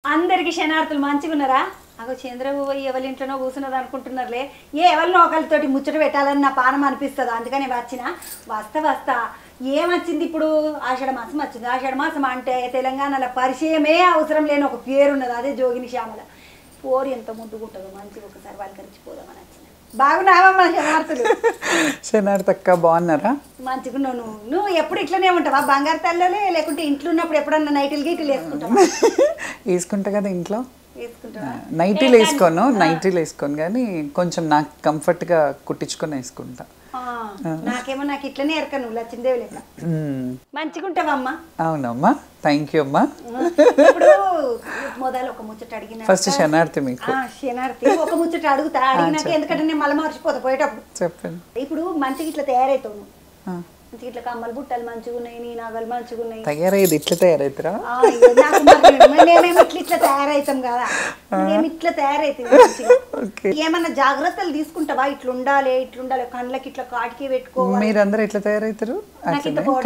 అందరికి శనార్థులు మంచిగున్నారా? అగో చంద్రబాబు పోయి ఎవరింట్లోనో కూర్చున్నది అనుకుంటున్నారులే. ఎవరినో ఒకరితోటి ముచ్చట పెట్టాలని నా పానం అనిపిస్తుంది. అందుకని వస్తా ఏమొచ్చింది ఇప్పుడు? ఆషాఢ మాసం వచ్చింది. ఆషాఢ మాసం అంటే తెలంగాణలో పరిచయమే అవసరం లేని ఒక పేరున్నది, అదే జోగిని శ్యామల. పోరు ఎంత ముద్దుగుంటుందో, మంచిగా ఒకసారి పలకరించిపోదామని వచ్చిన. బాగున్నావమ్మా శనార్థులు? శనార్థక్క బాగున్నారా? మంచిగున్నావు. నువ్వు ఎప్పుడు ఇట్లనే ఉంటావా? బంగారు తల్లలే లేకుంటే ఇంట్లో ఉన్నప్పుడు ఎప్పుడన్నా నైటీలు గీటీలు వేసుకుంటావా? వేసుకుంటా కదా ఇంట్లో. నైటీలు వేసుకోను కానీ కొంచెం నాకు కంఫర్ట్గా కుట్టించుకొని వేసుకుంటా. నాకేమో నాకు ఇట్లనే ఎరక, నువ్వు లచ్చిందేవి లేక మంచిగా ఉంటావమ్మా. అవునమ్మా, థ్యాంక్ యూ అమ్మా. ఇప్పుడు మొదలు ఒక ముచ్చట అడిగిన ఫస్ట్ శనార్థి మీకు. శనార్థి ఒక ముచ్చట అడిగినాక, ఎందుకంటే నేను మళ్ళీ మర్చిపోతా పోయేటప్పుడు. చెప్పండి. ఇప్పుడు మంచిగా ఇట్లా తయారవుతావు నువ్వు, మంచిగా ఇట్లా కమ్మలు బుట్టలు మంచిగా ఉన్నాయి, నీ నగలు మంచిగా ఉన్నాయి. తయారయ్యేది ఇట్లా తయారవుతారా? మేమేమి ఇట్లా తయారవుతాం కదా, మేము ఇట్లా తయారవుతాం. ఏమన్నా జాగ్రత్తలు తీసుకుంటావా? ఇట్లుండాలి కళ్ళకి ఇట్లా కాటికి పెట్టుకోవాలి. మీరందరూ ఎట్లా తయారవుతారు?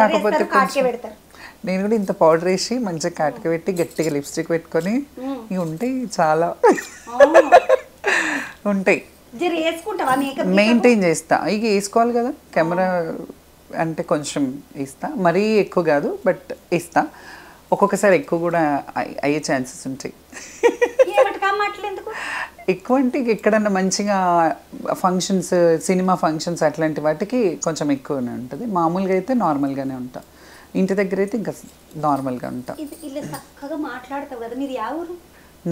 కాకపోతే కాటికే పెడతారు. నేను కూడా ఇంత పౌడర్ వేసి మంచిగా కాటికి పెట్టి గట్టిగా లిప్స్టిక్ పెట్టుకొని ఇవి ఉంటాయి, చాలా ఉంటాయి. మెయింటైన్ చేస్తా. ఇక వేసుకోవాలి కదా, కెమెరా అంటే కొంచెం ఇస్తా, మరీ ఎక్కువ కాదు బట్ ఇస్తా. ఒక్కొక్కసారి ఎక్కువ కూడా అయ్యే ఛాన్సెస్ ఉంటాయి. ఎక్కువ అంటే ఎక్కడన్నా మంచిగా ఫంక్షన్స్, సినిమా ఫంక్షన్స్ అట్లాంటి వాటికి కొంచెం ఎక్కువనే ఉంటుంది. మామూలుగా అయితే నార్మల్గానే ఉంటా. ఇంటి దగ్గర అయితే ఇంకా నార్మల్గా ఉంటా.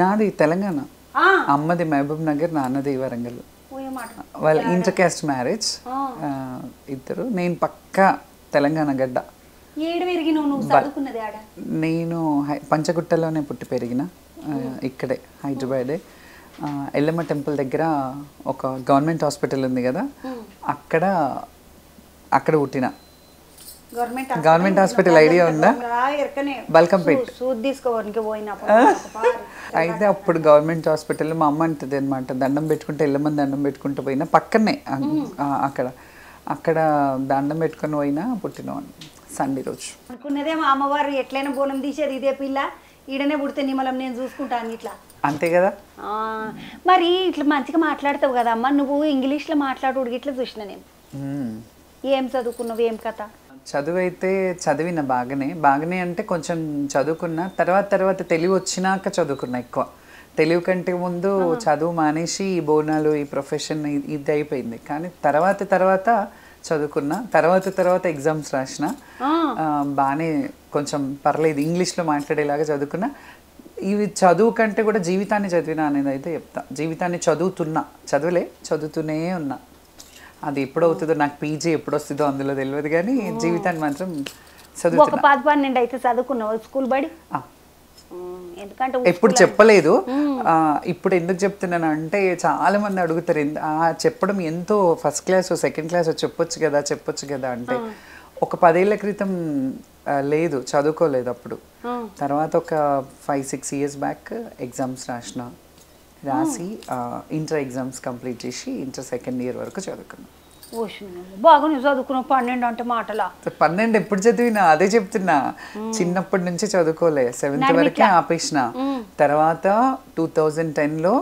నాది తెలంగాణ, అమ్మది మహబూబ్ నగర్, నాన్నది వరంగల్. వాళ్ళ ఇంటర్ కాస్ట్ మ్యారేజ్ ఇద్దరు. నేను పక్కా తెలంగాణ గడ్డ. నేను పంచగుట్టలోనే పుట్టి పెరిగిన, ఇక్కడే హైదరాబాదే. ఎల్లమ్మ టెంపుల్ దగ్గర ఒక గవర్నమెంట్ హాస్పిటల్ ఉంది కదా, అక్కడ పుట్టిన. గవర్నమెంట్ హాస్పిటల్ ఐడియా ఉందా? బల్కంపేట్. అయితే అప్పుడు గవర్నమెంట్ హాస్పిటల్ మా అమ్మ అంటది అనమాట, దండం పెట్టుకుంటే ఎల్లమ్మని దండం పెట్టుకుంటూ పోయినా, పక్కనే అక్కడ దండం పెట్టుకుని పోయినా పుట్టినవాడిని. సండే రోజు అనుకున్నదే మా అమ్మవారు ఎట్లయినా బోనం తీసేది ఇదే పిల్ల, ఈడనే పుడితే నిమ్మలం నేను చూసుకుంటాను ఇట్లా, అంతే కదా. మరి ఇట్లా మంచిగా మాట్లాడతావు కదా అమ్మ, నువ్వు ఇంగ్లీష్లో మాట్లాడు ఇట్లా చూసిన నేను. ఏం చదువుకున్నావు, ఏం కథ? చదువు అయితే చదివిన బాగానే అంటే కొంచెం చదువుకున్నా. తర్వాత తెలివి వచ్చినాక చదువుకున్నా ఎక్కువ. తెలివి కంటే ముందు చదువు మానేసి ఈ బోనాలు, ఈ ప్రొఫెషన్ ఇది అయిపోయింది. కానీ తర్వాత చదువుకున్నా. తర్వాత ఎగ్జామ్స్ రాసిన. బాగానే కొంచెం పర్లేదు, ఇంగ్లీష్లో మాట్లాడేలాగా చదువుకున్నా. ఇవి చదువు కంటే కూడా జీవితాన్ని చదివినా అనేది అయితే చెప్తా. జీవితాన్ని చదువుతూనే ఉన్నా. అది ఎప్పుడు అవుతుందో, నాకు పీజీ ఎప్పుడు వస్తుందో అందులో తెలియదు, కానీ జీవితాన్ని మాత్రం చదువుతున్నా. అయితే చదువుకున్నావు స్కూల్ బడి? ఎందుకంటే ఎప్పుడు చెప్పలేదు. ఇప్పుడు ఎందుకు చెప్తున్నాను అంటే, చాలా మంది అడుగుతారు చెప్పడం ఎంతో, ఫస్ట్ క్లాస్ సెకండ్ క్లాస్ చెప్పొచ్చు కదా అంటే, ఒక 10 ఏళ్ల క్రితం లేదు, చదువుకోలేదు అప్పుడు. తర్వాత ఒక 5-6 years బ్యాక్ ఎగ్జామ్స్ రాసి ఇంటర్ ఎగ్జామ్స్ కంప్లీట్ చేసి ఇంటర్ సెకండ్ ఇయర్ వరకు చదువుకున్నాను. బాగా నువ్వు చదువుకున్నావు. 12 అంటే మాటలా? 12 ఎప్పుడు చదివినా అదే చెప్తున్నా. చిన్నప్పటి నుంచి చదువుకోలే, 7th వరకే ఆపేసిన. తర్వాత 2010లో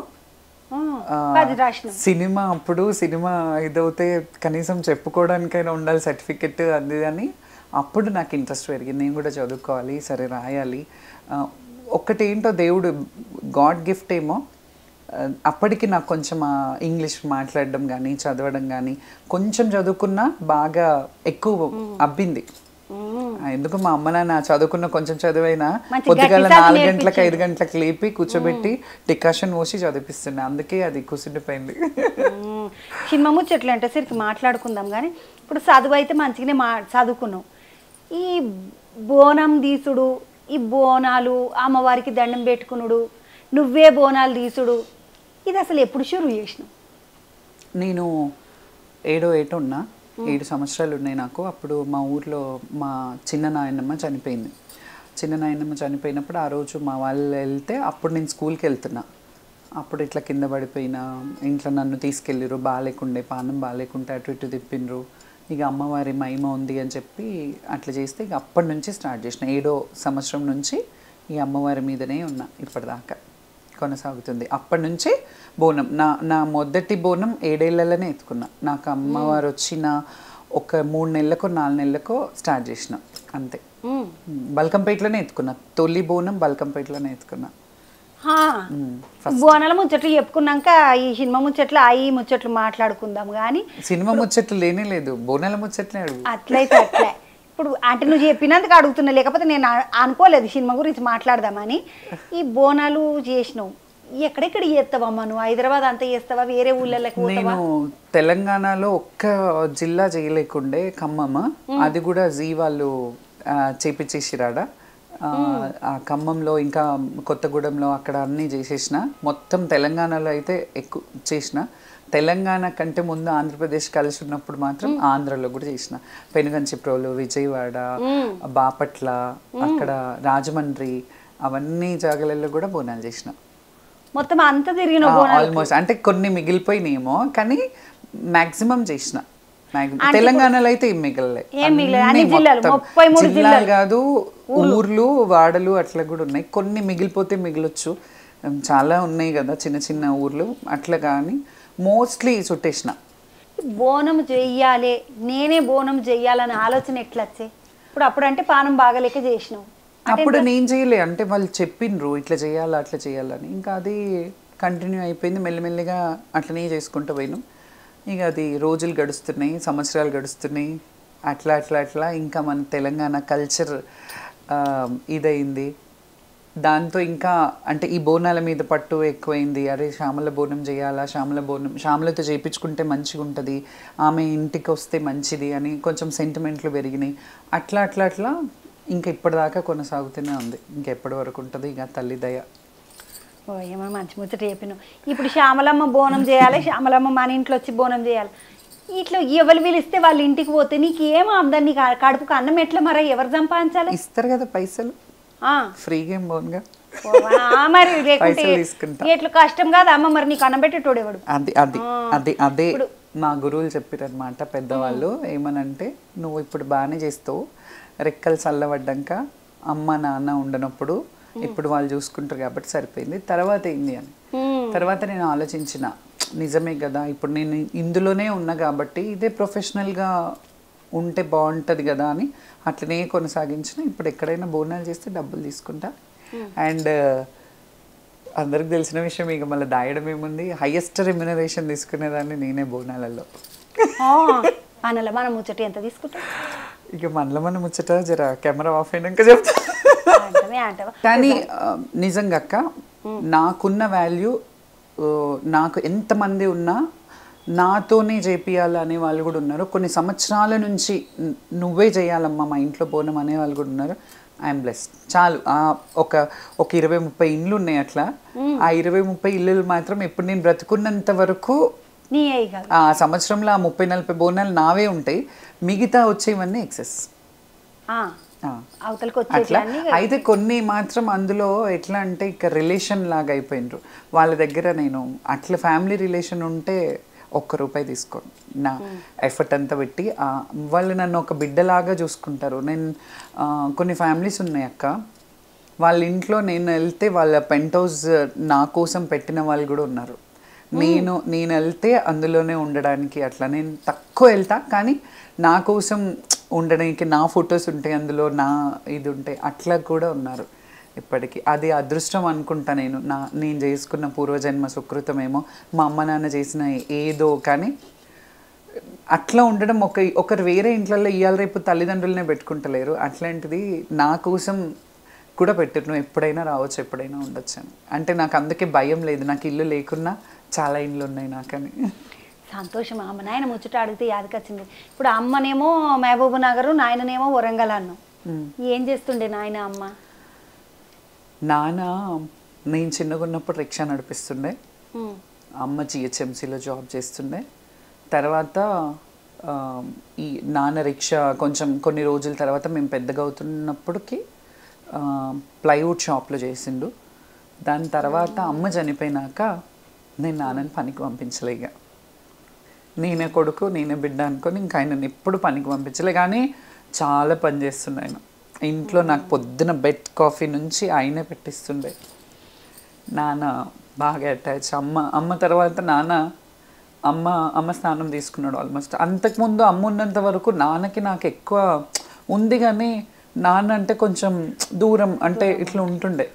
సినిమా ఇదవుతే కనీసం చెప్పుకోవడానికైనా ఉండాలి సర్టిఫికెట్, అది అని. అప్పుడు నాకు ఇంట్రెస్ట్ పెరిగింది, నేను కూడా చదువుకోవాలి, సరే రాయాలి. ఒక్కటి ఏంటో, దేవుడు గాడ్ గిఫ్ట్ ఏమో, అప్పటికి నాకు కొంచెం ఇంగ్లీష్ మాట్లాడడం కానీ చదవడం కానీ కొంచెం చదువుకున్నా బాగా ఎక్కువ అబ్బింది. ఎందుకు మా అమ్మ నాన్న చదువుకున్న కొంచెం చదువైనా పొద్దుగాల 4 గంటలకు 5 గంటలకు లేపి కూర్చోబెట్టి డికాషన్ పోసి చదివిస్తున్నా. అందుకే అది కుసిడిపోయింది. సినిమా ముచ్చట్లు అంటే సరికి మాట్లాడుకుందాం, కానీ ఇప్పుడు చదువు అయితే మంచిగానే చదువుకున్నావు. ఈ బోనం తీసుడు, ఈ బోనాలు, అమ్మవారికి దండం పెట్టుకునుడు, నువ్వే బోనాలు తీసుడు, ఇది అసలు ఎప్పుడు షురు చేసినావు? నేను 7 ఉన్నా, 7 సంవత్సరాలు ఉన్నాయి నాకు. అప్పుడు మా ఊర్లో మా చిన్న నాయనమ్మ చనిపోయినప్పుడు ఆ రోజు మా వాళ్ళు వెళ్తే, అప్పుడు నేను స్కూల్కి వెళ్తున్నా. అప్పుడు ఇట్లా కింద పడిపోయినా, ఇంట్లో నన్ను తీసుకెళ్ళిరు, పానం బాగాలేకుంటే అటు ఇటు తిప్పిండ్రు. ఇక అమ్మవారి మహిమ ఉంది అని చెప్పి అట్లా చేస్తే, ఇక అప్పటి నుంచి స్టార్ట్ చేసిన. 7వ సంవత్సరం నుంచి ఈ అమ్మవారి మీదనే ఉన్నా ఇప్పటిదాకా కొనసాగుతుంది. అప్పటి నుంచి బోనం నా మొదటి బోనం 7 ఏళ్లలోనే ఎత్తుకున్నా. నాకు అమ్మవారు వచ్చిన ఒక 3 నెలలకో 4 నెలలకో స్టార్ట్ చేసిన అంతే. బల్కంపేటలోనే ఎత్తుకున్నా. తొలి బోనం బల్కంపేటలోనే ఎత్తుకున్నా. బోనాల ముచ్చట్లు చెప్పుకున్నాక ఈ సినిమా ముచ్చట్లు ఈ ముచ్చట్లు మాట్లాడుకుందాం. కానీ సినిమా ముచ్చట్లు లేనే లేదు, బోనాల ముచ్చట్లే అడుగు. అట్లయితే అట్లే ఇప్పుడు అంటే నువ్వు చెప్పినందుకు అడుగుతున్నా, లేకపోతే నేను అనుకోలేదు సినిమా గురించి మాట్లాడదామని. ఈ బోనాలు చేసినావు, ఎక్కడెక్కడ చేస్తావమ్మా నువ్వు? హైదరాబాద్ అంతా చేస్తావా, వేరే ఊళ్ళకి? నేను తెలంగాణలో ఒక్క జిల్లా చేయలేకుండే, ఖమ్మం. అది కూడా జీ వాళ్ళు చేపించేసిరాడా. ఆ ఖమ్మంలో ఇంకా కొత్తగూడెంలో అక్కడ అన్నీ చేసేసిన. మొత్తం తెలంగాణలో అయితే ఎక్కువ చేసిన. తెలంగాణ కంటే ముందు ఆంధ్రప్రదేశ్ కలిసి ఉన్నప్పుడు మాత్రం ఆంధ్రలో కూడా చేసిన. పెనుగంచిప్రోలు, విజయవాడ, బాపట్ల, అక్కడ రాజమండ్రి, అవన్నీ జాగాలలో కూడా బోనాలు చేసిన. మొత్తం అంతా తిరిగిన ఆల్మోస్ట్. అంటే కొన్ని మిగిలిపోయినాయేమో కానీ మాక్సిమం చేసిన. తెలంగాణలో అయితే ఏం మిగలలే. జిల్లాలు కాదు, ఊర్లు వాడలు అట్లా కూడా ఉన్నాయి. కొన్ని మిగిలిపోతే మిగిలొచ్చు, చాలా ఉన్నాయి కదా చిన్న చిన్న ఊర్లు అట్లా. కానీ మోస్ట్లీ చుట్టేసిన. బోనం చెయ్యాలి, నేనే బోనం చెయ్యాలనే ఆలోచన ఎట్లా వచ్చే? అప్పుడు అంటే పానం బాగలేక చేసినావు. అప్పుడు నేను చేయలే, అంటే వాళ్ళు చెప్పిండ్రు ఇట్లా చేయాలి అట్లా చేయాలని. ఇంకా అది కంటిన్యూ అయిపోయింది. మెల్లిమెల్లిగా అట్లనే చేసుకుంటూ పోయినాం. ఇక అది రోజులు గడుస్తున్నాయి, సంవత్సరాలు గడుస్తున్నాయి. అట్లా అట్లా అట్లా ఇంకా మన తెలంగాణ కల్చర్ ఇదైంది. దాంతో ఇంకా అంటే ఈ బోనాల మీద పట్టు ఎక్కువైంది. అరే శ్యామల బోనం చేయాలా, శ్యామలతో చేయించుకుంటే మంచిగా ఉంటుంది, ఆమె ఇంటికి వస్తే మంచిది అని కొంచెం సెంటిమెంట్లు పెరిగినాయి. అట్లా అట్లా అట్లా ఇంకా ఇప్పటిదాకా కొనసాగుతూనే ఉంది. ఇంకెప్పటి వరకు ఉంటుంది ఇక తల్లి దయ. ఓ ఏమో మంచి ముచ్చట చెప్పినావు. ఇప్పుడు శ్యామలమ్మ బోనం చేయాలి, శ్యామలమ్మ మన ఇంట్లో వచ్చి బోనం చేయాలి. ఇట్లా ఎవరు పిలిస్తే వాళ్ళ ఇంటికి పోతే నీకు ఏమో ఆమ్దాన్ని, నీకు కడుపుకు అన్నం ఎట్లా మరి ఎవరు సంపాదించాలి? ఇస్తారు కదా పైసలు, ఫ్రీగా ఏం బోన్గా. మరి లేకుంటే ఎట్లా కష్టం కాదు అమ్మ, మరి నీకు అన్నం పెట్టేటోడు ఎవడు? అది అది అది అదే మా గురువులు చెప్పారనమాట పెద్దవాళ్ళు. ఏమనంటే నువ్వు ఇప్పుడు బాగానే చేస్తావు, రెక్కలు చల్లబడ్డాక అమ్మ నాన్న ఉండనప్పుడు ఇప్పుడు వాళ్ళు చూసుకుంటారు కాబట్టి సరిపోయింది, తర్వాత ఏంది అని. తర్వాత నేను ఆలోచించిన, నిజమే కదా, ఇప్పుడు నేను ఇందులోనే ఉన్నా కాబట్టి ఇదే ప్రొఫెషనల్గా ఉంటే బాగుంటుంది కదా అని అట్లనే కొనసాగించిన. ఇప్పుడు ఎక్కడైనా బోనాలు చేస్తే డబ్బులు తీసుకుంటా. అండ్ అందరికి తెలిసిన విషయం, ఇక మళ్ళీ దాయడం ఏముంది, హైయెస్ట్ రెమ్యునరేషన్ తీసుకునేదాన్ని నేనే బోనాలలో. అనలా మనం ముచ్చట ఎంత తీసుకుంటాం? ఇక మనలో మనం ముచ్చట జర కెమెరా ఆఫ్ అయినాక చెప్తా. కానీ నిజంగా అక్క, నాకున్న వాల్యూ, నాకు ఎంతమంది ఉన్నా నాతోనే చేపియాలి అనే వాళ్ళు కూడా ఉన్నారు. కొన్ని సంవత్సరాల నుంచి నువ్వే చేయాలమ్మా మా ఇంట్లో బోనం అనే వాళ్ళు కూడా ఉన్నారు. I'm blessed. చాలు. ఒక 20-30 ఇండ్లు ఉన్నాయి అట్లా. ఆ 20-30 ఇల్లులు మాత్రం ఎప్పుడు నేను బ్రతుకున్నంత వరకు ఆ సంవత్సరంలో ఆ 30-40 బోనాలు నావే ఉంటాయి. మిగతా వచ్చేవన్నీ ఎక్సెస్. అట్లా అయితే కొన్ని మాత్రం అందులో ఎట్లా అంటే ఇక రిలేషన్ లాగా అయిపోయినరు వాళ్ళ దగ్గర. నేను అట్లా ఫ్యామిలీ రిలేషన్ ఉంటే ₹1 తీసుకోను. నా ఎఫర్ట్ అంతా పెట్టి వాళ్ళు నన్ను ఒక బిడ్డలాగా చూసుకుంటారు. నేను కొన్ని ఫ్యామిలీస్ ఉన్నాయి అక్క, వాళ్ళ ఇంట్లో నేను వెళ్తే వాళ్ళ పెంట్ హౌస్ నా కోసం పెట్టిన వాళ్ళు కూడా ఉన్నారు. నేను వెళ్తే అందులోనే ఉండడానికి అట్లా నేను తక్కువ వెళ్తా, కానీ నా కోసం ఉండడానికి నా ఫొటోస్ ఉంటాయి అందులో, నా ఇది ఉంటాయి, అట్లా కూడా ఉన్నారు ఇప్పటికీ. అది అదృష్టం అనుకుంటా. నేను చేసుకున్న పూర్వజన్మ సుకృతమేమో, మా అమ్మ నాన్న చేసిన ఏదో. కానీ అట్లా ఉండడం ఒకరు వేరే ఇంట్లలో ఇవాళ రేపు తల్లిదండ్రులనే పెట్టుకుంటలేరు. అట్లాంటిది నా కోసం కూడా పెట్టారు. నువ్వు ఎప్పుడైనా రావచ్చు, ఎప్పుడైనా ఉండొచ్చు అని. అంటే నాకు అందుకే భయం లేదు. నాకు ఇల్లు లేకున్నా చాలా ఇండ్లు ఉన్నాయి నాకని. సంతోషం. అమ్మ నాయన ముచ్చట అడిగితే యాదకొచ్చింది. ఇప్పుడు అమ్మనేమో మహబూబ్ నగరు, నాయననేమో వరంగల్ అన్నావు. ఏం చేస్తుండే నాయన అమ్మ? నాన్న నేను చిన్నగా ఉన్నప్పుడు రిక్షా నడిపిస్తుండే, అమ్మ GHMCలో జాబ్ చేస్తుండే. తర్వాత ఈ నాన్న రిక్షా కొంచెం కొన్ని రోజుల తర్వాత మేము పెద్దగా అవుతున్నప్పటికీ ప్లైవుడ్ షాప్లో చేసిండు. దాని తర్వాత అమ్మ చనిపోయినాక నేను నాన్నని పనికి పంపించలే. ఇక నేనే కొడుకు నేనే బిడ్డ అనుకొని ఇంకా ఆయనని ఎప్పుడు పనికి పంపించలే. కానీ చాలా పని చేస్తున్నాను. ఇంట్లో నాకు పొద్దున బెడ్ కాఫీ నుంచి ఆయనే పెట్టిస్తుండే. నాన్న బాగా అటాచ్. అమ్మ తర్వాత నాన్న. అమ్మ స్నానం తీసుకున్నాడు ఆల్మోస్ట్. అంతకుముందు అమ్మ ఉన్నంత వరకు నాన్నకి నాకు ఎక్కువ ఉంది, కానీ నాన్న అంటే కొంచెం దూరం, అంటే ఇట్లా ఉంటుండే.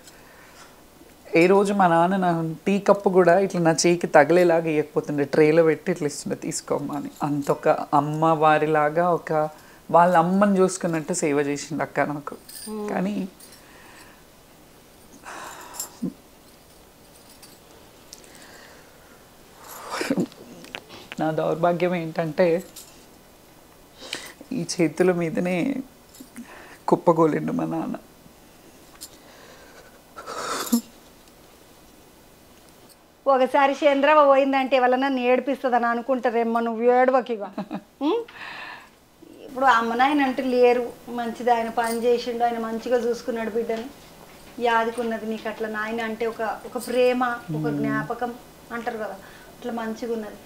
ఏ రోజు మా నాన్న నా టీ కప్పు కూడా ఇట్లా నా చేయికి తగిలేలాగా ఇవ్వకపోతుండే, ట్రేలో పెట్టి ఇట్లా ఇస్తుండే, తీసుకోమ్మా అని. అంత ఒక అమ్మ వారిలాగా, ఒక వాళ్ళ అమ్మని చూసుకున్నట్టు సేవ చేసిండు అక్క నాకు. కానీ నా దౌర్భాగ్యం ఏంటంటే ఈ చేతుల మీదనే కుప్పగోలిండు మా నాన్న. ఒకసారి చంద్రవ పోయిందంటే ఎవరన్నా ఏడిపిస్తుందని అనుకుంటారేమ్మా, నువ్వు ఏడవకిగా. ఇప్పుడు అమ్మ నాయన అంటే లేరు, మంచిది, ఆయన పని చేసిండు, ఆయన మంచిగా చూసుకున్నాడు బిడ్డని, యాదుకున్నది నీకు. అట్లా నాయన అంటే ఒక ప్రేమ, ఒక జ్ఞాపకం అంటారు కదా, అట్లా మంచిగా ఉన్నది.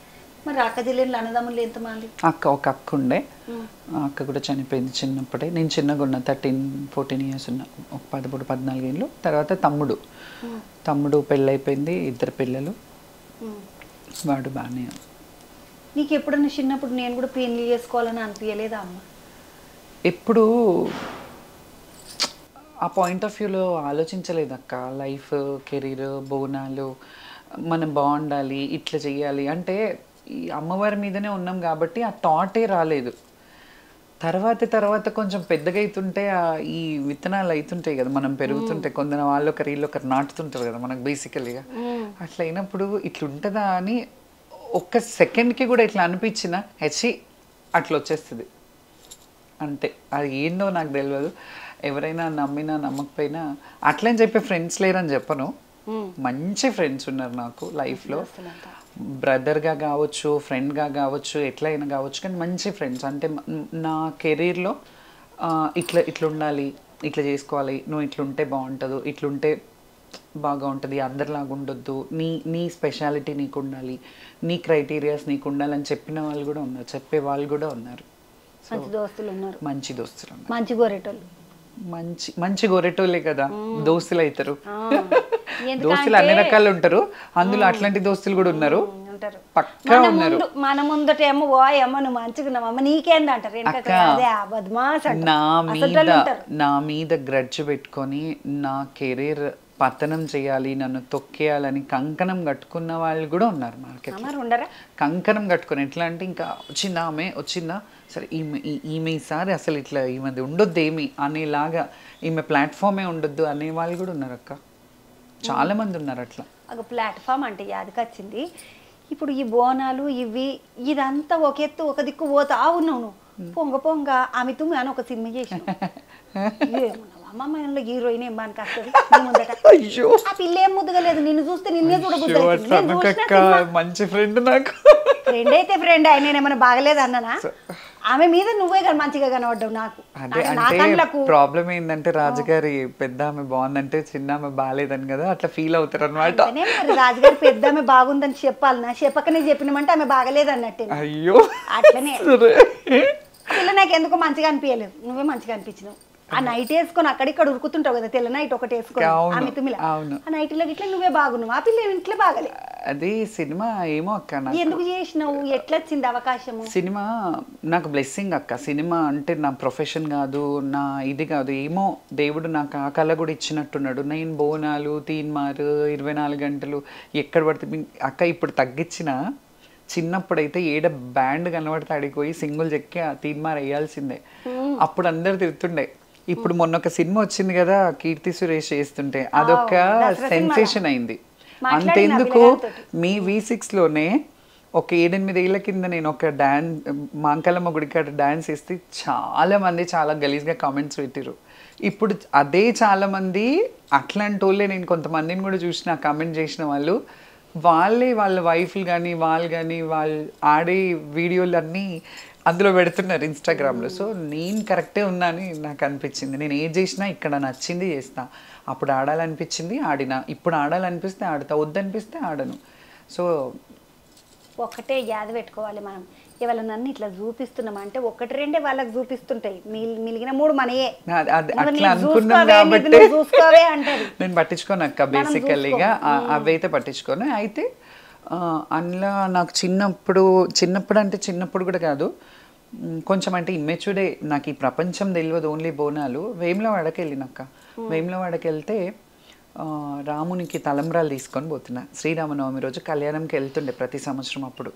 మరి అక్క చెల్లెళ్ళు అన్నదమ్ములు ఎంతమంది? ఒక అక్క ఉండే, అక్క కూడా చనిపోయింది చిన్నప్పుడే. నేను చిన్నగా ఉన్నా, 13-14 ఇయర్స్ ఉన్నా, ఒక 13-14 ఏళ్ళు. తర్వాత తమ్ముడు పెళ్ళైపోయింది, 2 పిల్లలు, వాడు బాగానే. నీకు ఎప్పుడన్నా చిన్నప్పుడు నేను కూడా పెళ్లి చేసుకోవాలని అనిపించలేదా అమ్మ? ఎప్పుడు ఆ పాయింట్ ఆఫ్ వ్యూలో ఆలోచించలేదు అక్క. లైఫ్, కెరీర్, బోనాలు, మనం బాగుండాలి, ఇట్లా చెయ్యాలి అంటే ఈ అమ్మవారి మీదనే ఉన్నాం కాబట్టి ఆ థాటే రాలేదు. తర్వాత కొంచెం పెద్దగా అవుతుంటే ఈ విత్తనాలు అవుతుంటాయి కదా, మనం పెరుగుతుంటే కొందరు వాళ్ళు ఒకరు నాటుతుంటారు కదా మనకు బేసికలీగా. అట్లా అయినప్పుడు ఇట్లుంటుందా అని ఒక్క సెకండ్కి కూడా ఇట్లా అనిపించిన హెచ్చి అట్లా వచ్చేస్తుంది అంతే. అది ఏందో నాకు తెలియదు. ఎవరైనా నమ్మినా నమ్మకపోయినా అట్లని చెప్పి ఫ్రెండ్స్ లేరని చెప్పను. మంచి ఫ్రెండ్స్ ఉన్నారు నాకు లైఫ్లో, బ్రదర్గా కావచ్చు, ఫ్రెండ్గా కావచ్చు, ఎట్లయినా కావచ్చు, కానీ మంచి ఫ్రెండ్స్. అంటే నా కెరీర్లో ఇట్లా ఉండాలి, ఇట్లా చేసుకోవాలి, నువ్వు ఇట్లుంటే బాగుంటుంది, ఇట్లుంటే బాగా ఉంటుంది, అందరిలాగా ఉండొద్దు, నీ స్పెషాలిటీ నీకు ఉండాలి, నీ క్రైటీరియాస్ నీకు ఉండాలని చెప్పిన వాళ్ళు కూడా ఉన్నారు, చెప్పే వాళ్ళు కూడా ఉన్నారు. మంచి దోస్తులు ఉన్నారు, మంచి దోస్తులు ఉన్నారు, మంచి గోరెటోళ్ళు. మంచి గోరెటోళ్ళే కదా దోస్తులు అవుతారు. దోస్తులు అన్ని రకాలు ఉంటారు, అందులో అట్లాంటి దోస్తులు కూడా ఉన్నారు, పక్కా ఉన్నారు. మన ముందటేమో ఓయమ్మ నువ్వు మంచిగున్నావమ్మ నీకేందంటారు, నా మీద గ్రడ్జ్ పెట్టుకొని నా కెరీర్ పతనం చేయాలి, నన్ను తొక్కేయాలని కంకణం కట్టుకున్న వాళ్ళు కూడా ఉన్నారు మార్కెట్. కంకణం కట్టుకొని ఎట్లా అంటే ఇంకా వచ్చిందా సరే ఈమె ఈసారి అసలు ఇట్లా ఈమెది ఉండొద్దు ఏమి అనేలాగా, ఈమె ప్లాట్ఫామే ఉండొద్దు అనే వాళ్ళు కూడా ఉన్నారు అక్క. చాలా మంది ఉన్నారు అట్లా. ఒక ప్లాట్ఫామ్ అంటే యాదకొచ్చింది. ఇప్పుడు ఈ బోనాలు ఇదంతా ఒక ఎత్తు ఒక దిక్కు పోతా ఉన్నావు నువ్వు. పొంగ ఆమె తుమ్మి అని ఒక సినిమా చేసి అమ్మమ్మ హీరోయిన్ ఏం బాగా వస్తుంది ఆ పిల్ల ఏం ముద్దుగా లేదు, నిన్ను చూస్తే నిన్నే చూడబుద్ది. మంచి ఫ్రెండ్ నాకు. ఫ్రెండ్ అయితే ఫ్రెండ్, ఆయన ఏమైనా బాగలేదు అన్ననా? ఆమె మీద నువ్వే కానీ మంచిగా కనబడ్డావు నాకు. ప్రాబ్లం ఏంటంటే రాజుగారి పెద్ద ఆమె బాగుందంటే చిన్న ఆమె బాగాలేదని కదా అట్లా ఫీల్ అవుతారు అనమాట. రాజుగారి పెద్ద ఆమె బాగుందని చెప్పాలనా, చెప్పకనే చెప్పినామంటే ఆమె బాగలేదు అన్నట్టు. అయ్యో అట్లనే పిల్ల నాకు ఎందుకో మంచిగా అనిపించలేదు, నువ్వే మంచిగా అనిపించినావు. ఆ నైట్ వేసుకొని అక్కడిక్కడ ఉరుకుతుంటావు కదా, తెల్ల నైట్ ఒకటి వేసుకొని ఆమె తుమ్మిల ఆ నైట్లో ఇట్లా నువ్వే బాగున్నావు, ఆ పిల్ల ఇంట్లో బాగలే. అది సినిమా ఏమో అక్క, ఎందుకు చేసినావు, ఎట్లా వచ్చింది అవకాశము? సినిమా నాకు బ్లెస్సింగ్ అక్క. సినిమా అంటే నా ప్రొఫెషన్ కాదు, నా ఇది కాదు, ఏమో దేవుడు నాకు ఆ కళ కూడా ఇచ్చినట్టున్నాడు. నేను బోనాలు, తీన్మారు, 24 గంటలు ఎక్కడ పడితే అక్క ఇప్పుడు తగ్గించిన. చిన్నప్పుడైతే బ్యాండ్ కనబడితే అడిగిపోయి సింగిల్ చెక్కి తీన్మార్ వేయాల్సిందే. అప్పుడు అందరు తిరుగుతుండే. ఇప్పుడు మొన్న ఒక సినిమా వచ్చింది కదా కీర్తి సురేష్ చేస్తుంటే, అదొక సెన్సేషన్ అయింది. అంతెందుకు మీ V6లోనే ఒక 7-8 ఏళ్ల కింద నేను ఒక మాంకలమ్మ గుడికాడ డాన్స్ వేస్తే చాలా మంది చాలా గలీజ్గా కామెంట్స్ పెట్టారు. ఇప్పుడు అదే చాలా మంది అట్లాంటి వాళ్ళే, నేను కొంతమందిని కూడా చూసిన కామెంట్ చేసిన వాళ్ళే వాళ్ళ వైఫ్లు కానీ వాళ్ళు ఆడే వీడియోలు అన్నీ అందులో పెడుతున్నారు ఇన్స్టాగ్రామ్లో. సో నేను కరెక్టే ఉన్నా అని నాకు అనిపించింది. నేను ఏం చేసినా ఇక్కడ నచ్చింది చేస్తా. అప్పుడు ఆడాలనిపించింది ఆడినా, ఇప్పుడు ఆడాలనిపిస్తే ఆడతా, వద్దనిపిస్తే ఆడను. సో ఒకటే యాద పెట్టుకోవాలి మనం. ఎవరన్నా ఇట్లా చూపిస్తున్నాం అంటే ఒకటి రెండే వాళ్ళకి చూపిస్తుంటాయి, మిగిలిన 3 మనయే. అట్లా అనుకున్నాం కాబట్టి చూసుకోవే అంటారు. నేను పట్టించుకోను అక్క, బేసికల్లీగా అవైతే పట్టించుకోను. అయితే అందులో నాకు చిన్నప్పుడు అంటే చిన్నప్పుడు కూడా కాదు, కొంచెం అంటే ఇమ్మెచ్యూర్డే, నాకు ఈ ప్రపంచం తెలియదు, ఓన్లీ బోనాలు. వేములవాడకి వెళ్ళినాక, వేములవాడకి వెళ్తే రామునికి తలంబ్రాలు తీసుకొని పోతున్నా. శ్రీరామనవమి రోజు కళ్యాణంకి వెళ్తుండే ప్రతి సంవత్సరం అప్పుడు.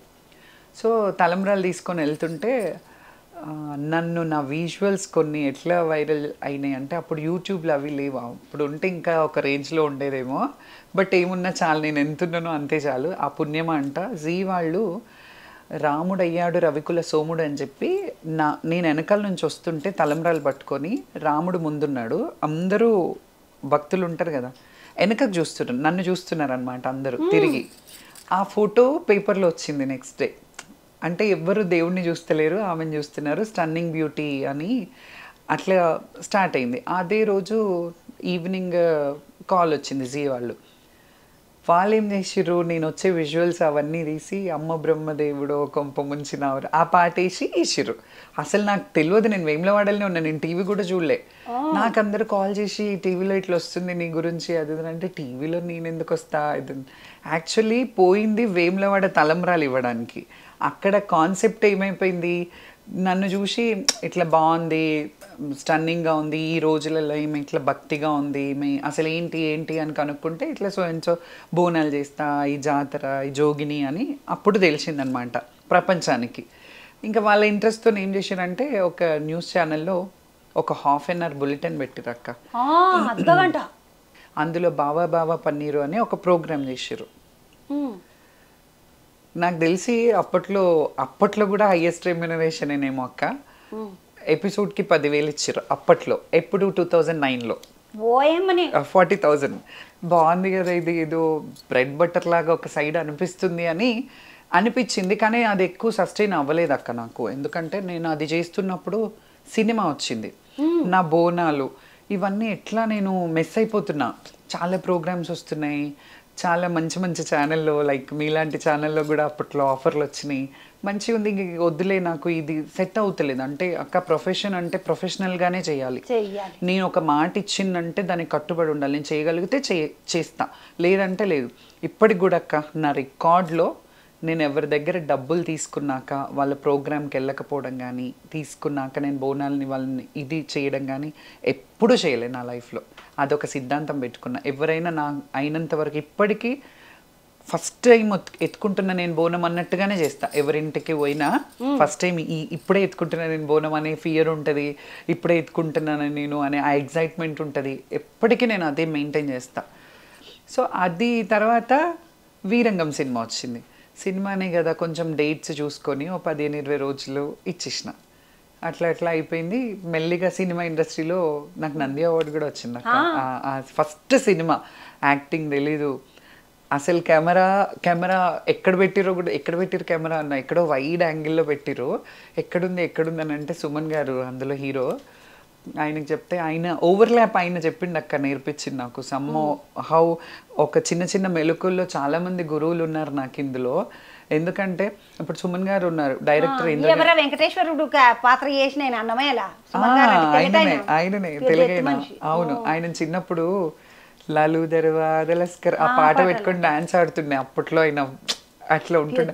సో తలంబ్రాలు తీసుకొని వెళ్తుంటే నన్ను నా విజువల్స్ కొన్ని ఎట్లా వైరల్ అయినాయి అంటే, అప్పుడు యూట్యూబ్లో అవి లేవు, అప్పుడు ఉంటే ఇంకా ఒక రేంజ్లో ఉండేదేమో. బట్ ఏమున్నా చాలు, నేను ఎంతున్నానో అంతే చాలు. ఆ పుణ్యమా అంట జీ వాళ్ళు రాముడు అయ్యాడు రవికుల సోముడు అని చెప్పి నేను వెనకాల నుంచి వస్తుంటే తలంబ్రాలు పట్టుకొని రాముడు ముందున్నాడు, అందరూ భక్తులు ఉంటారు కదా వెనకకు చూస్తున్నారు, నన్ను చూస్తున్నారు అనమాట అందరూ తిరిగి. ఆ ఫోటో పేపర్లో వచ్చింది నెక్స్ట్ డే. అంటే ఎవ్వరు దేవుణ్ణి చూస్తలేరు, ఆమెను చూస్తున్నారు, స్టన్నింగ్ బ్యూటీ అని అట్లా స్టార్ట్ అయింది. అదే రోజు ఈవినింగ్ కాల్ వచ్చింది జీ వాళ్ళు ఏం చేసిర్రు, నేను వచ్చే విజువల్స్ అవన్నీ తీసి అమ్మ బ్రహ్మదేవుడు కొంప ముంచినవారు ఆ పాట వేసిర్రు. అసలు నాకు తెలియదు, నేను వేములవాడలోనే ఉన్నా, నేను టీవీ కూడా చూడలే. నాకు అందరు కాల్ చేసి టీవీలో ఇట్లా వస్తుంది నీ గురించి అది అంటే, టీవీలో నేను ఎందుకు వస్తా, ఇది యాక్చువల్లీ పోయింది వేములవాడ తలంబ్రాలు ఇవ్వడానికి. అక్కడ కాన్సెప్ట్ ఏమైపోయింది, నన్ను చూసి ఇట్లా బాగుంది, స్టన్నింగ్గా ఉంది, ఈ రోజులలో ఏమి ఇట్లా భక్తిగా ఉంది, అసలు ఏంటి అని కనుక్కుంటే ఇట్లా సో బోనాలు చేస్తా, ఈ జాతర, ఈ జోగిని అని అప్పుడు తెలిసిందనమాట ప్రపంచానికి. ఇంకా వాళ్ళ ఇంట్రెస్ట్తో ఏం చేశారంటే, ఒక న్యూస్ ఛానల్లో ఒక ½ an hour బులెటిన్ పెట్టిరక్క. అందులో బావా బావా పన్నీరు అని ఒక ప్రోగ్రామ్ చేసారు. నాకు తెలిసి అప్పట్లో కూడా హైయెస్ట్ రెమ్యునరేషన్ ఏమో అక్క, ఎపిసోడ్కి 10,000 ఇచ్చారు అప్పట్లో. ఎప్పుడు 2009లో 40,000. బాగుంది కదా, ఇది ఏదో బ్రెడ్ బటర్ లాగా ఒక సైడ్ అనిపిస్తుంది అని అనిపించింది. కానీ అది ఎక్కువ సస్టైన్ అవ్వలేదు అక్క నాకు. ఎందుకంటే నేను అది చేస్తున్నప్పుడు సినిమా వచ్చింది, నా బోనాలు ఇవన్నీ ఎట్లా నేను మిస్ అయిపోతున్నా. చాలా ప్రోగ్రామ్స్ వస్తున్నాయి, చాలా మంచి ఛానల్లో, లైక్ మీలాంటి ఛానల్లో కూడా అప్పట్లో ఆఫర్లు వచ్చినాయి, మంచిగా ఉంది. వద్దులే, నాకు ఇది సెట్ అవుతలేదు. అంటే అక్క ప్రొఫెషన్ అంటే ప్రొఫెషనల్గానే చేయాలి. నేను ఒక మాట ఇచ్చిందంటే దానికి కట్టుబడి ఉండాలి. నేను చేయగలిగితే చేస్తా, లేదంటే లేదు. ఇప్పటికి కూడా అక్క నా రికార్డ్లో నేను ఎవరి దగ్గర డబ్బులు తీసుకున్నాక వాళ్ళ ప్రోగ్రామ్కి వెళ్ళకపోవడం కానీ, తీసుకున్నాక నేను బోనాలని వాళ్ళని ఇది చేయడం కానీ ఎప్పుడూ చేయలేదు నా లైఫ్లో. అదొక సిద్ధాంతం పెట్టుకున్నా. ఎవరైనా నా అయినంత వరకు ఇప్పటికీ ఫస్ట్ టైం ఎత్తుకుంటున్నా నేను బోనం అన్నట్టుగానే చేస్తా. ఎవరింటికి పోయినా ఫస్ట్ టైం ఇప్పుడే ఎత్తుకుంటున్నా నేను బోనం అనే ఫియర్ ఉంటుంది, ఇప్పుడే ఎత్తుకుంటున్నాను నేను అనే ఆ ఎగ్జైట్మెంట్ ఉంటుంది. ఎప్పటికీ నేను అదే మెయింటైన్ చేస్తా. సో అది తర్వాత వీరంగం సినిమా వచ్చింది. సినిమానే కదా, కొంచెం డేట్స్ చూసుకొని ఓ 15-20 రోజులు ఇచ్చేసిన. అట్లా అయిపోయింది. మెల్లిగా సినిమా ఇండస్ట్రీలో నాకు నంది అవార్డు కూడా వచ్చింది. ఫస్ట్ సినిమా యాక్టింగ్ తెలీదు అసలు. కెమెరా ఎక్కడ పెట్టిరు కెమెరా అన్న, ఎక్కడో వైడ్ యాంగిల్లో పెట్టిరు. ఎక్కడుంది అని అంటే సుమన్ గారు అందులో హీరో, ఆయనకి చెప్తే ఆయన ఓవర్లాప్ ఆయన చెప్పిండు అక్క, నేర్పించింది నాకు సమ్మో హౌ. ఒక చిన్న మెలకుల్లో చాలా మంది గురువులు ఉన్నారు నాకు ఇందులో. ఎందుకంటే ఇప్పుడు సుమన్ గారు ఉన్నారు డైరెక్టర్, వెంకటేశ్వరుడు పాత్ర చేసిన ఆయననే తెలుగైనా. అవును, ఆయన చిన్నప్పుడు లాలు దర్వాదలస్కర్ ఆ పాట పెట్టుకొని డాన్స్ ఆడుతుండే అప్పట్లో. ఆయన అట్లా ఉంటుండే.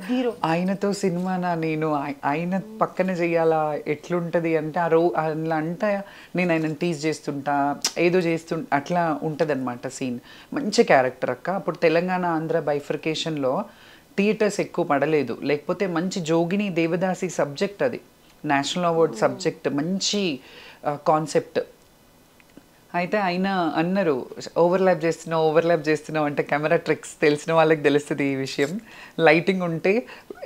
ఆయనతో సినిమానా, నేను ఆయన పక్కన చెయ్యాలా, ఎట్లుంటది అంటే అట్లా అంటే నేను ఆయన టీజ్ చేస్తుంటా, ఏదో అట్లా ఉంటుంది అనమాట సీన్. మంచి క్యారెక్టర్ అక్క. అప్పుడు తెలంగాణ ఆంధ్ర బైఫర్కేషన్లో థియేటర్స్ ఎక్కువ పడలేదు, లేకపోతే మంచి జోగిని దేవదాసి సబ్జెక్ట్, అది నేషనల్ అవార్డ్ సబ్జెక్ట్, మంచి కాన్సెప్ట్. అయితే ఆయన అన్నారు ఓవర్లాప్ చేస్తున్నావు అంటే, కెమెరా ట్రిక్స్ తెలిసిన వాళ్ళకి తెలుస్తుంది ఈ విషయం. లైటింగ్ ఉంటే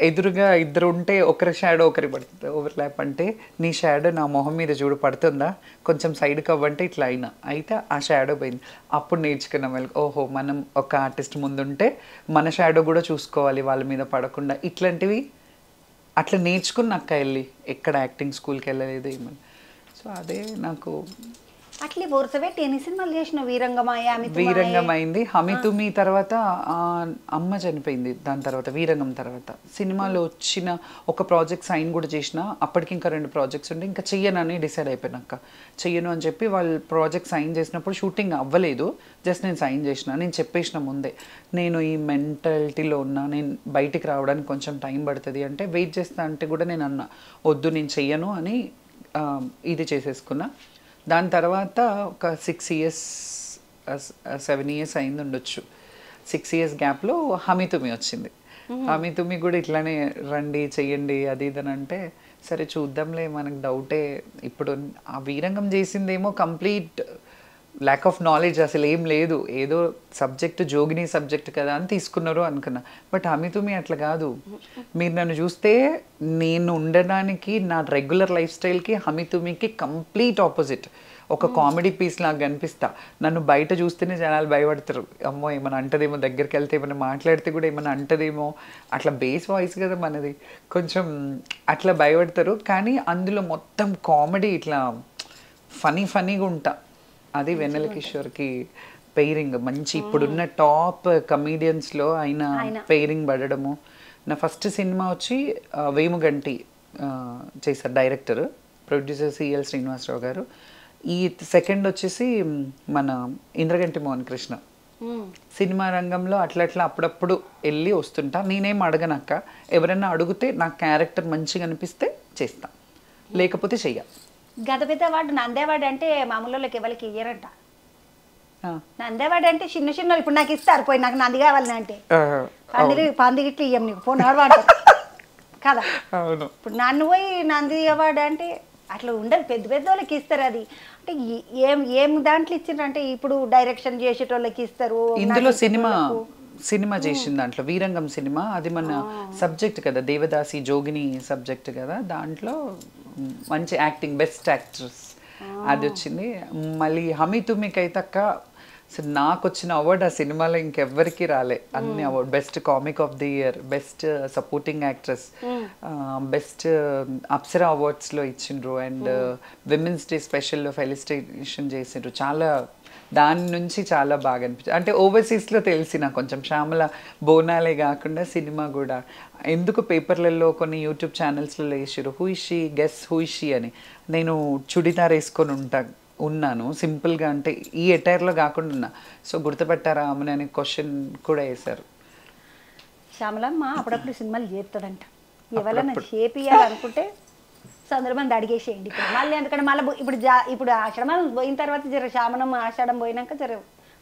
ఎదురుగా ఇద్దరు ఉంటే ఒకరి షాడో ఒకరి పడుతుంది. ఓవర్లాప్ అంటే నీ షాడో నా మొహం మీద చూడు పడుతుందా, కొంచెం సైడ్కి అవ్వంటే ఇట్లా అయితే ఆ షాడో పోయింది. అప్పుడు నేర్చుకున్నాం వెళ్ళి, ఓహో మనం ఒక ఆర్టిస్ట్ ముందుంటే మన షాడో కూడా చూసుకోవాలి వాళ్ళ మీద పడకుండా. ఇట్లాంటివి అట్లా నేర్చుకున్నాక వెళ్ళి, ఎక్కడ యాక్టింగ్ స్కూల్కి వెళ్ళలేదు ఏమని. సో అదే నాకు అట్లే వరుస పెట్టి ఎన్ని సినిమాలు చేసిన వీరంగమాయ వీరంగం అయింది, హమితుమి తర్వాత అమ్మ చనిపోయింది, దాని తర్వాత వీరంగం తర్వాత సినిమాలో వచ్చిన ఒక ప్రాజెక్ట్ సైన్ కూడా చేసిన. అప్పటికి ఇంకా 2 ప్రాజెక్ట్స్ ఉంటే ఇంకా చెయ్యనని డిసైడ్ అయిపోయినాక చెయ్యను అని చెప్పి వాళ్ళు ప్రాజెక్ట్ సైన్ చేసినప్పుడు షూటింగ్ అవ్వలేదు, జస్ట్ నేను సైన్ చేసిన. నేను చెప్పేసిన ముందే నేను ఈ మెంటాలిటీలో ఉన్నా, నేను బయటికి రావడానికి కొంచెం టైం పడుతుంది అంటే వెయిట్ చేస్తా అంటే కూడా నేను అన్నా వద్దు నేను చెయ్యను అని ఇది చేసేసుకున్నా. దాని తర్వాత ఒక 6 years 7 years అయింది ఉండొచ్చు. 6 years గ్యాప్లో హమితుమి వచ్చింది. హమితుమి కూడా ఇట్లానే రండి చెయ్యండి అది ఇదని అంటే సరే చూద్దాంలే మనకు డౌటే. ఇప్పుడు ఆ వీరంగం చేసిందేమో కంప్లీట్ ల్యాక్ ఆఫ్ నాలెడ్జ్, అసలు ఏం లేదు, ఏదో సబ్జెక్ట్ జోగిని సబ్జెక్ట్ కదా అని తీసుకున్నారు అనుకున్నా. బట్ హమితుమి అట్లా కాదు. మీరు నన్ను చూస్తే నేను ఉండడానికి నా రెగ్యులర్ లైఫ్ స్టైల్కి హమితుమికి కంప్లీట్ ఆపోజిట్. ఒక కామెడీ పీస్ లాగా కనిపిస్తా. నన్ను బయట చూస్తేనే జనాలు భయపడతారు, అమ్మో ఏమైనా అంటదేమో, దగ్గరికి వెళ్తే ఏమైనా మాట్లాడితే కూడా ఏమైనా అంటదేమో, అట్లా బేస్ వాయిస్ కదా మనది, కొంచెం అట్లా భయపడతారు. కానీ అందులో మొత్తం కామెడీ ఇట్లా ఫనీగా ఉంటా. అది వెన్నెల కిషోర్కి పెయిరింగ్ మంచి, ఇప్పుడున్న టాప్ కమీడియన్స్లో అయిన పెయిరింగ్ పడడము. నా ఫస్ట్ సినిమా వచ్చి వేముగంటి చేశారు డైరెక్టర్, ప్రొడ్యూసర్ సిఎల్ శ్రీనివాసరావు గారు. ఈ సెకండ్ వచ్చేసి మన ఇంద్రగంటి మోహన్ కృష్ణ. సినిమా రంగంలో అట్లా అప్పుడప్పుడు వెళ్ళి వస్తుంటా. నేనేం అడగనక్క, ఎవరైనా అడిగితే నా క్యారెక్టర్ మంచిగా అనిపిస్తే చేస్తా, లేకపోతే చెయ్య. గత పెద్ద అవార్డు నంది అవార్డు అంటే మామూలు వాళ్ళకి ఎవరికి ఇయ్యరంట. నంది అవార్డు అంటే చిన్న ఇప్పుడు నాకు ఇస్తారు, పోయి నాకు నంది కావాలని అంటే పందిగిట్లు ఇయ్యం నీకు పోనీ అవార్డు కదా. ఇప్పుడు నన్ను పోయి నంది అవార్డు అంటే అట్లా ఉండదు, పెద్ద వాళ్ళకి ఇస్తారు. అది అంటే ఏం దాంట్లో ఇచ్చిండ్రు అంటే ఇప్పుడు డైరెక్షన్ చేసేటోళ్ళకి ఇస్తారు. ఇందులో సినిమా చేసిన దాంట్లో వీరంగం సినిమా అది మన సబ్జెక్ట్ కదా, దేవదాసి జోగిని సబ్జెక్ట్ కదా, దాంట్లో మంచి యాక్టింగ్ బెస్ట్ యాక్ట్రెస్ అది వచ్చింది. మళ్ళీ హమితుమికి అయితే అక్క అసలు నాకు వచ్చిన అవార్డు ఆ సినిమాలో ఇంకెవ్వరికి రాలే. అన్ని award, best comic of the year, best supporting actress, best Apsara అవార్డ్స్లో ఇచ్చిండ్రు, అండ్ విమెన్స్ డే స్పెషల్లో ఫెలిసిటేషన్ చేసిండ్రు. చాలా దాని నుంచి చాలా బాగా అనిపించింది. అంటే ఓవర్సీస్లో తెలిసిన కొంచెం శ్యామల బోనాలే కాకుండా సినిమా కూడా ఎందుకు పేపర్లలో కొన్ని యూట్యూబ్ ఛానల్స్లో వేసారు who is she, guess who is she అని. నేను చుడిదార్ వేసుకొని ఉన్నాను సింపుల్గా, అంటే ఈ ఎటైర్లో కాకుండా ఉన్నా. సో గుర్తుపెట్టారా ఆమె అని క్వశ్చన్ కూడా వేశారు. శ్యామలమ్మ అప్పుడప్పుడు సినిమాలు చేస్తుందంట, ఎవరైనా చేపియాలనుకుంటే సందర్భం అడిగేసేయండి. ఇప్పుడు మళ్ళీ ఎందుకంటే మళ్ళీ ఇప్పుడు ఆషాఢం పోయిన తర్వాత జర శ్యామనం ఆషాఢం పోయినాక జర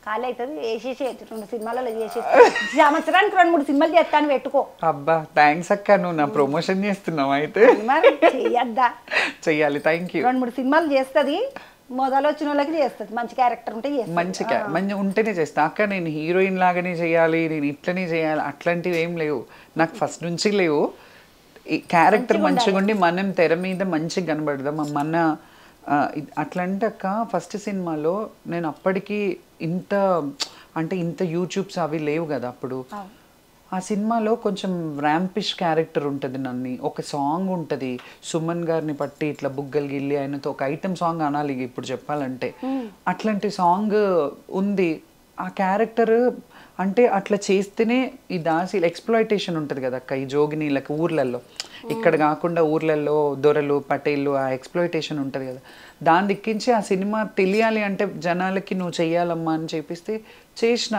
ఖాళీ అవుతుంది, వేసేసి 2 సినిమాలలో చేసేసి సంవత్సరానికి 2-3 సినిమాలు చేస్తాను పెట్టుకో. అబ్బా థ్యాంక్స్ అక్క, నువ్వు నా ప్రమోషన్ చేస్తున్నావు. అయితే చెయ్యద్దా, చెయ్యాలి. Thank you. 2-3 సినిమాలు చేస్తుంది, మొదలు వచ్చిన వాళ్ళకి చేస్తుంది, మంచి క్యారెక్టర్ ఉంటే మంచి ఉంటేనే చేస్తా అక్క. నేను హీరోయిన్ లాగానే చేయాలి, నేను ఇట్లనే చేయాలి అట్లాంటివి ఏం లేవు నాకు, ఫస్ట్ నుంచి లేవు. ఈ క్యారెక్టర్ మంచిగా ఉండి మనం తెర మీద మంచిగా కనబడదాం మన అట్లా అంటే అక్క. ఫస్ట్ సినిమాలో నేను అప్పటికి ఇంత యూట్యూబ్స్ అవి లేవు కదా అప్పుడు. ఆ సినిమాలో కొంచెం ర్యాంపిష్ క్యారెక్టర్ ఉంటుంది, నన్ను ఒక సాంగ్ ఉంటుంది సుమన్ గారిని పట్టి ఇట్లా బుగ్గలు గిల్లి ఆయనతో ఒక ఐటమ్ సాంగ్ అనాలి ఇప్పుడు చెప్పాలంటే. అట్లాంటి సాంగ్ ఉంది. ఆ క్యారెక్టర్ అంటే అట్లా చేస్తేనే ఈ దాసి ఎక్స్ప్లాయిటేషన్ ఉంటుంది కదా అక్క, ఈ జోగినీలకు ఊర్లలో, ఇక్కడ కాకుండా ఊర్లలో దొరలు పటేళ్ళు ఆ ఎక్స్ప్లాయిటేషన్ ఉంటుంది కదా, దాన్ని దిక్కించి ఆ సినిమా తెలియాలి అంటే జనాలకి నువ్వు చెయ్యాలమ్మా అని చెప్పిస్తే చేసిన.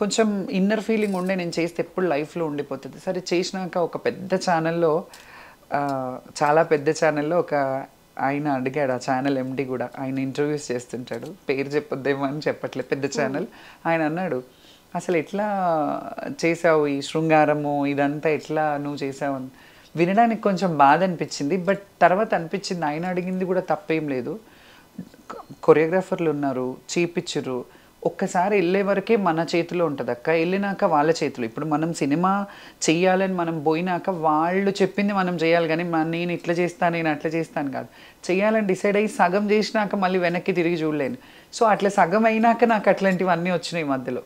కొంచెం ఇన్నర్ ఫీలింగ్ ఉండే, నేను చేస్తే ఎప్పుడు లైఫ్లో ఉండిపోతుంది. సరే చేసినాక ఒక పెద్ద ఛానల్లో, చాలా పెద్ద ఛానల్లో ఒక ఆయన అడిగాడు, ఆ ఛానల్ ఎండి కూడా, ఆయన ఇంటర్వ్యూస్ చేస్తుంటాడు, పేరు చెప్పొద్దేమో అని చెప్పట్లేదు, పెద్ద ఛానల్. ఆయన అన్నాడు అసలు ఎట్లా చేసావు ఈ శృంగారము ఇదంతా ఎట్లా నువ్వు చేసావు అని. వినడానికి కొంచెం బాధ అనిపించింది, బట్ తర్వాత అనిపించింది ఆయన అడిగింది కూడా తప్పేం లేదు. కొరియోగ్రాఫర్లు ఉన్నారు, చేపిచ్చురు, ఒక్కసారి వెళ్ళే వరకే మన చేతిలో ఉంటుంది అక్క, వెళ్ళినాక వాళ్ళ చేతిలో. ఇప్పుడు మనం సినిమా చెయ్యాలని మనం పోయినాక వాళ్ళు చెప్పింది మనం చేయాలి, కానీ నేను ఇట్లా చేస్తాను నేను అట్లా చేస్తాను కాదు. చెయ్యాలని డిసైడ్ అయ్యి సగం చేసినాక మళ్ళీ వెనక్కి తిరిగి చూడలేను. సో అట్లా సగం అయినాక నాకు అట్లాంటివన్నీ వచ్చినాయి మధ్యలో.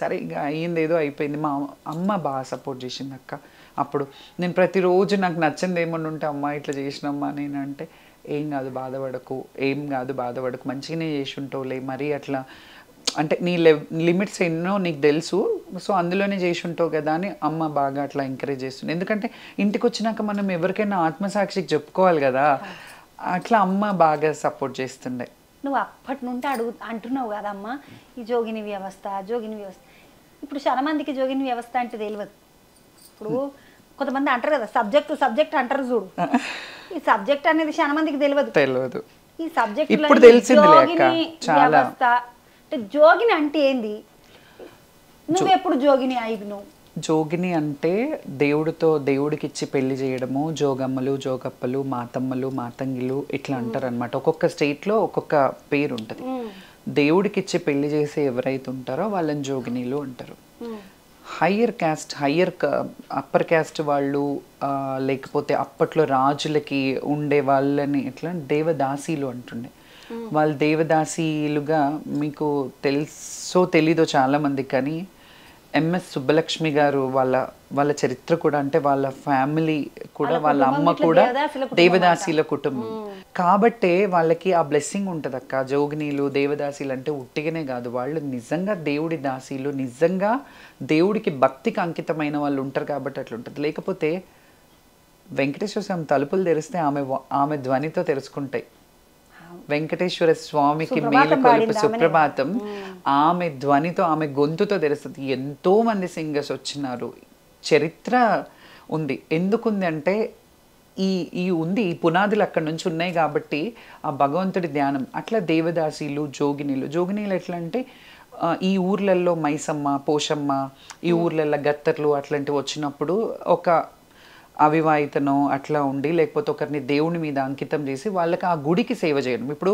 సరే ఇక అయ్యింది ఏదో అయిపోయింది. మా అమ్మ బాగా సపోర్ట్ చేసింది అక్క. అప్పుడు నేను ప్రతిరోజు నాకు నచ్చింది ఏమన్నా ఉంటే అమ్మ ఇట్లా చేసినమ్మా నేను అంటే ఏం కాదు బాధపడకు, ఏం కాదు బాధపడకు, మంచిగానే చేసి ఉంటావులే, మరీ అట్లా అంటే నీ లిమిట్స్ ఎన్నో నీకు తెలుసు, సో అందులోనే చేసి ఉంటావు కదా అని అమ్మ బాగా అట్లా ఎంకరేజ్ చేస్తుంది. ఎందుకంటే ఇంటికి వచ్చినాక మనం ఎవరికైనా ఆత్మసాక్షికి చెప్పుకోవాలి కదా, అట్లా అమ్మ బాగా సపోర్ట్ చేస్తుండే. నువ్వు అప్పటి నుండి అంటున్నావు కదమ్మా ఈ జోగిని వ్యవస్థ ఇప్పుడు చాలా మందికి జోగిని వ్యవస్థ అంటే తెలియదు. ఇప్పుడు కొంతమంది అంటారు కదా సబ్జెక్ట్ అంటారు చూడు, ఈ సబ్జెక్ట్ అనేది చాలా మందికి తెలియదు. ఈ సబ్జెక్ట్ ఇప్పుడు తెలిసిందిలే అక్క చాలా. వ్యవస్థ అంటే జోగిని అంటే ఏంది, నువ్వు ఎప్పుడు జోగిని అయ్యి నువ్వు? జోగిని అంటే దేవుడికి ఇచ్చి పెళ్లి చేయడము, జోగమ్మలు, జోగప్పలు, మాతమ్మలు, మాతంగిలు ఇట్లా అంటారు అనమాట. ఒక్కొక్క స్టేట్లో ఒక్కొక్క పేరు ఉంటుంది. దేవుడికి ఇచ్చి పెళ్లి చేసే ఎవరైతే ఉంటారో వాళ్ళని జోగినీలు అంటారు. అప్పర్ క్యాస్ట్ వాళ్ళు, లేకపోతే అప్పట్లో రాజులకి ఉండే వాళ్ళని ఎట్లా దేవదాసీలు అంటుండే. వాళ్ళు దేవదాసీలుగా మీకు తెలీదో చాలా మంది, కానీ ఎంఎస్ సుబ్బలక్ష్మి గారు వాళ్ళ చరిత్ర కూడా, అంటే వాళ్ళ ఫ్యామిలీ కూడా, వాళ్ళ అమ్మ కూడా దేవదాసీల కుటుంబం కాబట్టే వాళ్ళకి ఆ బ్లెస్సింగ్ ఉంటుంది అక్క. జోగినీలు, దేవదాసీలు అంటే ఉట్టిగానే కాదు, వాళ్ళు నిజంగా దేవుడి దాసీలు, నిజంగా దేవుడికి భక్తికి అంకితమైన వాళ్ళు ఉంటారు కాబట్టి అట్లా ఉంటుంది. లేకపోతే వెంకటేశ్వర స్వామి తలుపులు తెరిస్తే ఆమె ధ్వనితో తెరుచుకుంటాయి. వెంకటేశ్వర స్వామికి మేలుకొలుపు సుప్రభాతం ఆమె ధ్వనితో, ఆమె గొంతుతో తెరుస్తుంది. ఎంతో మంది సింగర్స్ వచ్చినారు, చరిత్ర ఉంది. ఎందుకుంది అంటే ఈ పునాదులు అక్కడ నుంచి ఉన్నాయి కాబట్టి ఆ భగవంతుడి ధ్యానం. అట్లా దేవదాసీలు, జోగినీలు ఎట్లా అంటే ఈ ఊర్లలో మైసమ్మ, పోషమ్మ, ఈ ఊర్లలో గత్తర్లు అట్లాంటివి వచ్చినప్పుడు ఒక అవివాహితనో అట్లా ఉండి, లేకపోతే ఒకరిని దేవుని మీద అంకితం చేసి వాళ్ళకి ఆ గుడికి సేవ చేయడం. ఇప్పుడు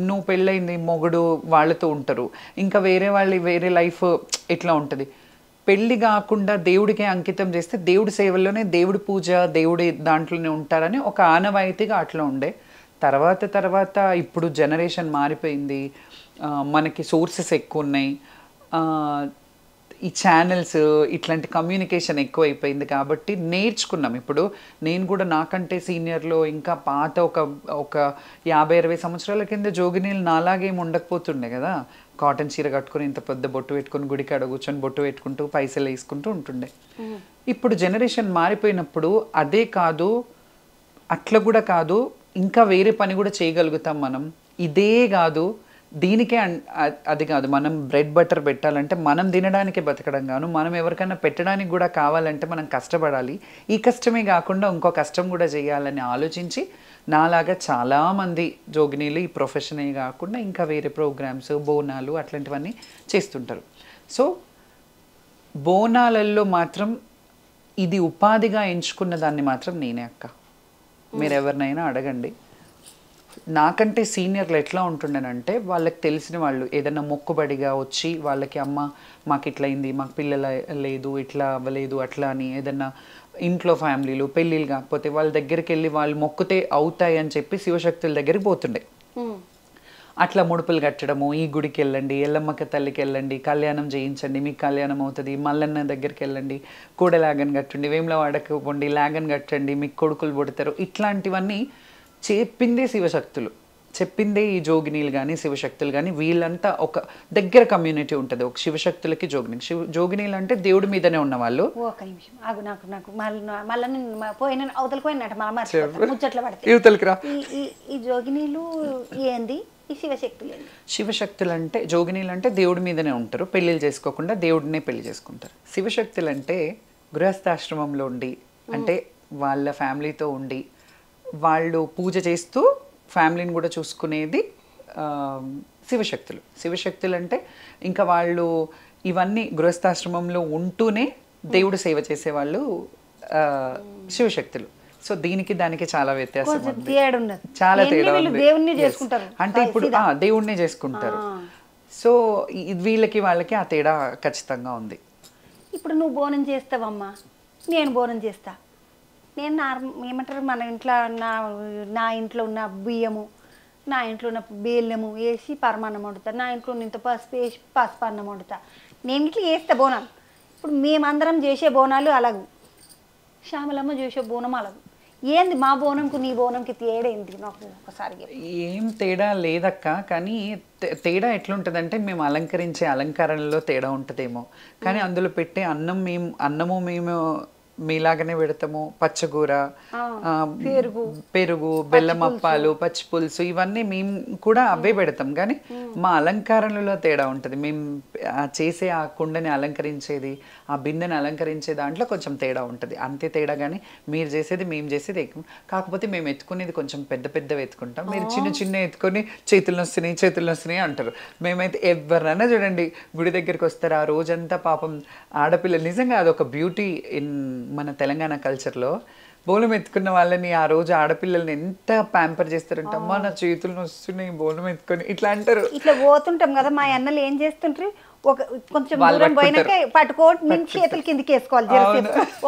నువ్వు పెళ్ళయింది, మొగుడు వాళ్ళతో ఉంటారు, ఇంకా వేరే లైఫ్ ఎట్లా ఉంటుంది. పెళ్ళి కాకుండా దేవుడికే అంకితం చేస్తే దేవుడి సేవల్లోనే, దేవుడి పూజ, దేవుడి దాంట్లోనే ఉంటారని ఒక ఆనవాయితీగా అట్లా ఉండే. తర్వాత ఇప్పుడు జనరేషన్ మారిపోయింది, మనకి సోర్సెస్ ఎక్కువ ఉన్నాయి, ఈ ఛానల్స్ ఇట్లాంటి కమ్యూనికేషన్ ఎక్కువైపోయింది కాబట్టి నేర్చుకున్నాం. ఇప్పుడు నేను కూడా నాకంటే సీనియర్లో ఇంకా పాత ఒక 50-60 సంవత్సరాల కింద జోగినీలు నాలాగేం ఉండకపోతుండే కదా. కాటన్ చీర కట్టుకుని ఇంత పెద్ద బొట్టు పెట్టుకుని గుడికాడ కూర్చొని బొట్టు పెట్టుకుంటూ పైసలు వేసుకుంటూ ఉంటుండే. ఇప్పుడు జనరేషన్ మారిపోయినప్పుడు అదే కాదు, అట్లా కూడా కాదు, ఇంకా వేరే పని కూడా చేయగలుగుతాం మనం. ఇదే కాదు, దీనికే అది కాదు, మనం బ్రెడ్ బటర్ పెట్టాలంటే మనం తినడానికే బతకడం కాను, మనం ఎవరికైనా పెట్టడానికి కూడా కావాలంటే మనం కష్టపడాలి. ఈ కష్టమే కాకుండా ఇంకో కష్టం కూడా చేయాలని ఆలోచించి నాలాగా చాలామంది జోగినీలు ఈ ప్రొఫెషనే కాకుండా ఇంకా వేరే ప్రోగ్రామ్స్, బోనాలు అట్లాంటివన్నీ చేస్తుంటారు. సో బోనాలలో మాత్రం ఇది ఉపాధిగా ఎంచుకున్న దాన్ని మాత్రం నేనే అక్క. మీరు ఎవరినైనా అడగండి, నాకంటే సీనియర్లు ఎట్లా ఉంటుండేనంటే వాళ్ళకి తెలిసిన వాళ్ళు ఏదైనా మొక్కుబడిగా వచ్చి వాళ్ళకి అమ్మ మాకు ఇట్లా అయింది, మాకు పిల్లలు లేదు, ఇట్లా అవ్వలేదు అట్లా అని ఏదన్నా ఇంట్లో ఫ్యామిలీలు పెళ్ళిళ్ళు కాకపోతే వాళ్ళ దగ్గరికి వెళ్ళి వాళ్ళు మొక్కుతే అవుతాయి అని చెప్పి శివశక్తుల దగ్గరికి పోతుండే. అట్లా ముడుపులు కట్టడము, ఈ గుడికి వెళ్ళండి, ఎల్లమ్మక్క తల్లికి వెళ్ళండి, కళ్యాణం చేయించండి, మీకు కళ్యాణం అవుతుంది, మల్లన్న దగ్గరికి వెళ్ళండి, కూడా లాగన్ కట్టండి, వేములవాడకు పోండి, లాగన్ కట్టండి, మీకు కొడుకులు పుడతారు, ఇట్లాంటివన్నీ చెప్పిందే శివశక్తులు, చెప్పిందే ఈ జోగినీలు కానీ శివశక్తులు కానీ. వీళ్ళంతా ఒక దగ్గర కమ్యూనిటీ ఉంటుంది, ఒక శివశక్తులకి జోగినీలు అంటే దేవుడి మీదనే ఉన్నవాళ్ళు. ఒక నిమిషం ఆగు, నాకు మళ్ళీ పోయిన అవతలకు పోయినట్టు ముచ్చట్లు పడితే ఈ జోగినీలు ఏంది, ఈ శివశక్తులు ఏంది? శివశక్తులు అంటే జోగినీలు అంటే దేవుడి మీదనే ఉంటారు, పెళ్ళిళ్ళు చేసుకోకుండా దేవుడినే పెళ్లి చేసుకుంటారు. శివశక్తులు అంటే గృహస్థాశ్రమంలో ఉండి, అంటే వాళ్ళ ఫ్యామిలీతో ఉండి వాళ్ళు పూజ చేస్తూ ఫ్యామిలీని కూడా చూసుకునేది శివశక్తులు అంటే ఇంకా వాళ్ళు ఇవన్నీ గృహస్థాశ్రమంలో ఉంటూనే దేవుడు సేవ చేసేవాళ్ళు శివశక్తులు. సో దీనికి దానికి చాలా వ్యత్యాసం ఉంది, చాలా తేడా ఉంది. అంటే ఇప్పుడు దేవుడినే చేసుకుంటారు, సో వీళ్ళకి వాళ్ళకి ఆ తేడా ఖచ్చితంగా ఉంది. ఇప్పుడు నువ్వు బోనం చేస్తావమ్మా, నేను బోనం చేస్తా, నేను ఏమంటారు మన ఇంట్లో నా ఇంట్లో ఉన్న బియ్యము, నా ఇంట్లో ఉన్న బెల్లము వేసి పరమాన్నం వండుతా, నా ఇంట్లో ఇంత పసుపు వేసి పసుపు అన్నం వండుతా, నేను ఇట్లా చేస్తా బోనాలు. ఇప్పుడు మేమందరం చేసే బోనాలు అలాగు, శ్యామలమ్మ చేసే బోనం అలాగు. ఏంది మా బోనంకు నీ బోనంకి తేడేంది నాకు ఒకసారి చెప్పు. ఏం తేడా లేదక్క, కానీ తేడా ఎట్లుంటుందంటే మేము అలంకరించే అలంకరణలో తేడా ఉంటుందేమో, కానీ అందులో పెట్టే అన్నము మేము మీలాగానే పెడతాము. పచ్చగూర, పెరుగు, బెల్లం అప్పాలు, పచ్చి పులుసు, ఇవన్నీ మేము కూడా అవే పెడతాం, కానీ మా అలంకరణలో తేడా ఉంటుంది. మేము చేసే ఆ కుండని అలంకరించేది, ఆ బిందెని అలంకరించే దాంట్లో కొంచెం తేడా ఉంటుంది, అంతే తేడా. కానీ మీరు చేసేది మేము చేసేది కాకపోతే మేము ఎత్తుకునేది కొంచెం పెద్ద పెద్దవి ఎత్తుకుంటాం, మీరు చిన్న చిన్న ఎత్తుకొని చేతులు నొస్తున్నాయి అంటారు. మేమైతే ఎవరైనా చూడండి గుడి దగ్గరికి వస్తారు, ఆ రోజంతా పాపం ఆడపిల్లలు, నిజంగా అదొక బ్యూటీ ఇన్ మన తెలంగాణ కల్చర్లో. బోనం ఎత్తుకున్న వాళ్ళని ఆ రోజు ఆడపిల్లల్ని ఎంత ప్యాంపర్ చేస్తారంటే, అమ్మా నా చేతులు నొస్తున్నాయి బోనం ఎత్తుకొని ఇట్లా అంటారు. ఇట్లా పోతుంటాం కదా, మా అన్నలు ఏం చేస్తుంటారు, కొంచెం దూరం పోయినాక పట్టుకోటి మేము చేతులు కిందకి వేసుకోవాలి,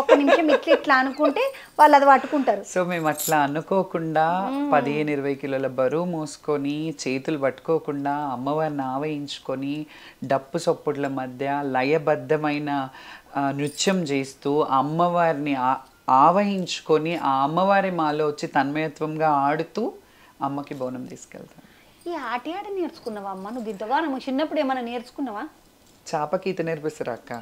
ఒక్క నిమిషం ఇట్లా అనుకుంటే వాళ్ళు అది పట్టుకుంటారు. సో మేము అట్లా అనుకోకుండా 15-20 కిలోల బరువు మోసుకొని చేతులు పట్టుకోకుండా అమ్మవారిని ఆవహించుకొని డప్పు సొప్పుడ్ల మధ్య లయబద్ధమైన నృత్యం చేస్తూ అమ్మవారిని ఆవహించుకొని ఆ అమ్మవారి మాలో వచ్చి తన్మయత్వంగా ఆడుతూ అమ్మకి బోనం తీసుకెళ్తాం. ఈ ఆట నేర్చుకున్నావా అమ్మ నువ్వు? ఇంతగానో చిన్నప్పుడు ఏమైనా నేర్చుకున్నావా? చాపకి ఈత నేర్పిస్తారు అక్క.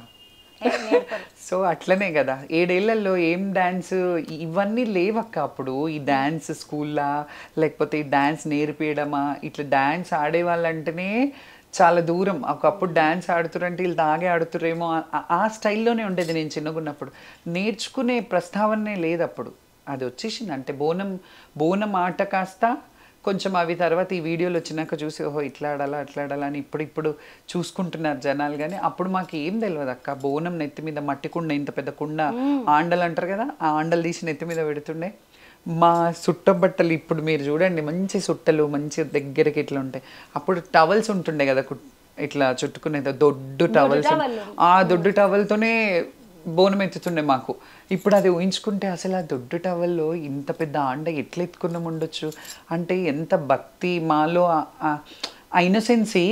సో అట్లనే కదా 7 ఏళ్లలో ఏం డ్యాన్స్ ఇవన్నీ లేవక్క అప్పుడు. ఈ డ్యాన్స్ స్కూల్లా లేకపోతే ఈ డ్యాన్స్ నేర్పియడమా, ఇట్లా డ్యాన్స్ ఆడేవాళ్ళంటేనే చాలా దూరం. ఒకప్పుడు డ్యాన్స్ ఆడుతురంటే వీళ్ళు తాగే ఆడుతురేమో ఆ స్టైల్లోనే ఉండేది నేను చిన్నగున్నప్పుడు. నేర్చుకునే ప్రస్తావనే లేదు అప్పుడు. అది వచ్చేసింది అంటే బోనం ఆట కాస్త కొంచెం అవి తర్వాత ఈ వీడియోలు వచ్చినాక చూసి ఓహో ఇట్లా ఆడాలా అట్లా ఆడాలా అని ఇప్పుడు చూసుకుంటున్నారు జనాలు. కానీ అప్పుడు మాకు ఏం తెలియదు అక్క. బోనం నెత్తి మీద మట్టి కుండ, ఇంత పెద్ద కుండ, ఆండలు అంటారు కదా, ఆ ఆండలు తీసి నెత్తి మీద పెడుతుండే. మా సుట్ట బట్టలు ఇప్పుడు మీరు చూడండి, మంచి సుట్టలు మంచి దగ్గరికి ఇట్లా ఉంటాయి. అప్పుడు టవల్స్ ఉంటుండే కదా ఇట్లా చుట్టుకునేది, దొడ్డు టవల్స్. ఆ దొడ్డు టవల్తోనే బోనం ఎత్తుతుండే మాకు. ఇప్పుడు అది ఊహించుకుంటే అసలు ఆ దొడ్డు టవల్లో ఇంత పెద్ద ఆండ ఎట్లా ఎత్తుకున్నాం ఉండొచ్చు అంటే ఎంత భక్తి మాలో. ఆ ఇన్నోసెన్సీ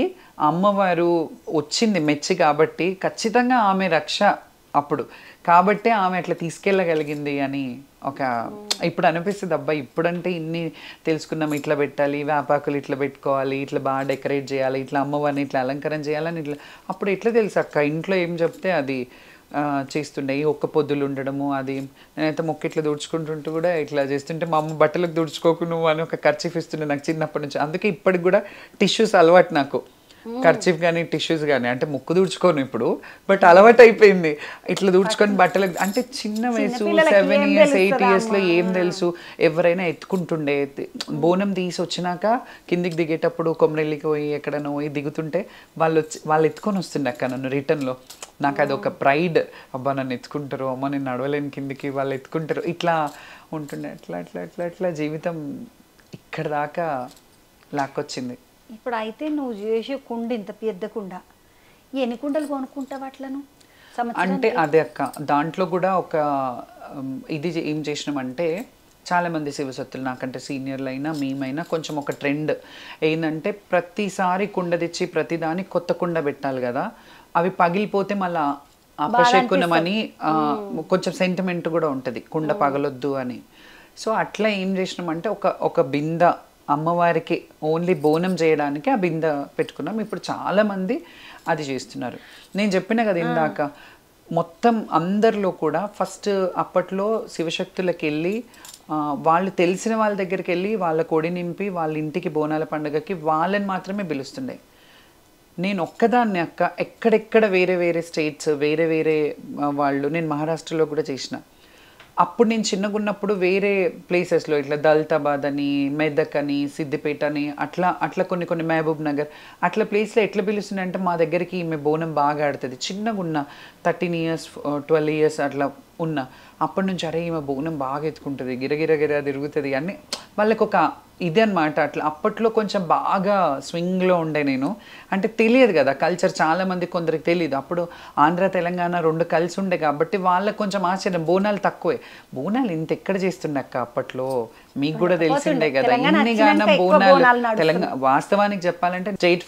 అమ్మవారు వచ్చింది మెచ్చి కాబట్టి ఖచ్చితంగా ఆమె రక్ష అప్పుడు కాబట్టే ఆమె అట్లా తీసుకెళ్ళగలిగింది అని ఇప్పుడు అనిపిస్తుంది. అబ్బాయి ఇప్పుడంటే ఇన్ని తెలుసుకున్నాం, ఇట్లా పెట్టాలి, వేపాకులు ఇట్లా పెట్టుకోవాలి, ఇట్లా బాగా డెకరేట్ చేయాలి, ఇట్లా అమ్మవారిని ఇట్లా అలంకరణ చేయాలని ఇట్లా. అప్పుడు ఎట్లా తెలుసు అక్క, ఇంట్లో ఏం చెప్తే అది చేస్తుండే. ఈ ఒక్క పొద్దులు ఉండడము, అది నేనైతే మొక్క ఇట్లా దుడుచుకుంటుంటూ కూడా ఇట్లా చేస్తుంటే మా అమ్మ బట్టలకు దుడుచుకోకు నువ్వు అని ఒక కర్చీఫ్ ఇస్తుండే నాకు చిన్నప్పటి నుంచి. అందుకే ఇప్పటికి కూడా టిష్యూస్ అలవాటు నాకు, కర్చీఫ్ కానీ టిష్యూస్ కానీ. అంటే ముక్కు దుడుచుకోను ఇప్పుడు, బట్ అలవాటు అయిపోయింది ఇట్లా దుడుచుకొని బట్టలకు. అంటే చిన్న వయసు 7 years 8 yearsలో ఏం తెలుసు, ఎవరైనా ఎత్తుకుంటుండే. బోనం తీసి వచ్చినాక కిందికి దిగేటప్పుడు కొమ్మరెల్లికి పోయి ఎక్కడనో పోయి దిగుతుంటే వాళ్ళు ఎత్తుకొని వస్తుండే అక్క నన్ను రిటర్న్లో. నాకు అది ఒక ప్రైడ్, అబ్బా నన్ను ఎత్తుకుంటారు, అమ్మ నేను నడవలేని కిందికి వాళ్ళు ఎత్తుకుంటారు, ఇట్లా ఉంటుండే. అట్లా అట్లా అట్లా అట్లా జీవితం ఇక్కడ దాకా లాక్కొచ్చింది. ఇప్పుడు అయితే నువ్వు చేసే కుండ ఇంత పెద్ద కుండ, ఎన్ని కుండలు కొనుక్కుంటావు అట్లను? అంటే అదే అక్క, దాంట్లో కూడా ఒక ఇది ఏం చేసినామంటే, చాలామంది శివసత్తులు నాకంటే సీనియర్లు అయినా మేమైనా కొంచెం ఒక ట్రెండ్ ఏంటంటే, ప్రతిసారి కుండ తెచ్చి ప్రతిదాని కొత్త కుండ పెట్టాలి కదా, అవి పగిలిపోతే మళ్ళీ అపశకునమని కొంచెం సెంటిమెంట్ కూడా ఉంటుంది, కుండ పగలొద్దు అని. సో అట్లా ఏం చేసినామంటే ఒక బింద అమ్మవారికి ఓన్లీ బోనం చేయడానికి ఆ బింద పెట్టుకున్నాం. ఇప్పుడు చాలామంది అది చేస్తున్నారు. నేను చెప్పిన కదా ఇందాక, మొత్తం అందరిలో కూడా ఫస్ట్ అప్పట్లో శివశక్తులకు వెళ్ళి వాళ్ళు తెలిసిన వాళ్ళ దగ్గరికి వెళ్ళి వాళ్ళ కొడి నింపి వాళ్ళ ఇంటికి బోనాల పండుగకి వాళ్ళని మాత్రమే పిలుస్తుండే. నేను ఒక్కదాన్ని అక్క, ఎక్కడెక్కడ వేరే వేరే స్టేట్స్ వేరే వేరే వాళ్ళు, నేను మహారాష్ట్రలో కూడా చేసిన. అప్పుడు నేను చిన్నగున్నప్పుడు వేరే ప్లేసెస్లో ఇట్లా దల్తాబాద్ అని, మెదక్ అని, సిద్దిపేట అని, అట్లా కొన్ని మహబూబ్ నగర్ అట్లా ప్లేస్లో ఎట్లా పిలుస్తుండే అంటే, మా దగ్గరికి ఈమె బోనం బాగా ఆడుతుంది, చిన్నగున్న 13 years 12 years అట్లా ఉన్న. అప్పటి నుంచి అరే ఈమె బోనం బాగా ఎత్తుకుంటుంది, గిరగిర తిరుగుతుంది అని వాళ్ళకి ఒక ఇదే అనమాట. అట్లా అప్పట్లో కొంచెం బాగా స్వింగ్లో ఉండే నేను. అంటే తెలియదు కదా కల్చర్, చాలామంది కొందరికి తెలియదు. అప్పుడు ఆంధ్ర తెలంగాణ 2 కలిసి ఉండే కాబట్టి వాళ్ళకి కొంచెం ఆశ్చర్యం, బోనాలు తక్కువే. బోనాలు ఇంత ఎక్కడ చేస్తుండే అక్క అప్పట్లో, మీకు కూడా తెలిసిండే కదా. ఇన్నిగానం బోనాలు తెలంగాణ, వాస్తవానికి చెప్పాలంటే స్టేట్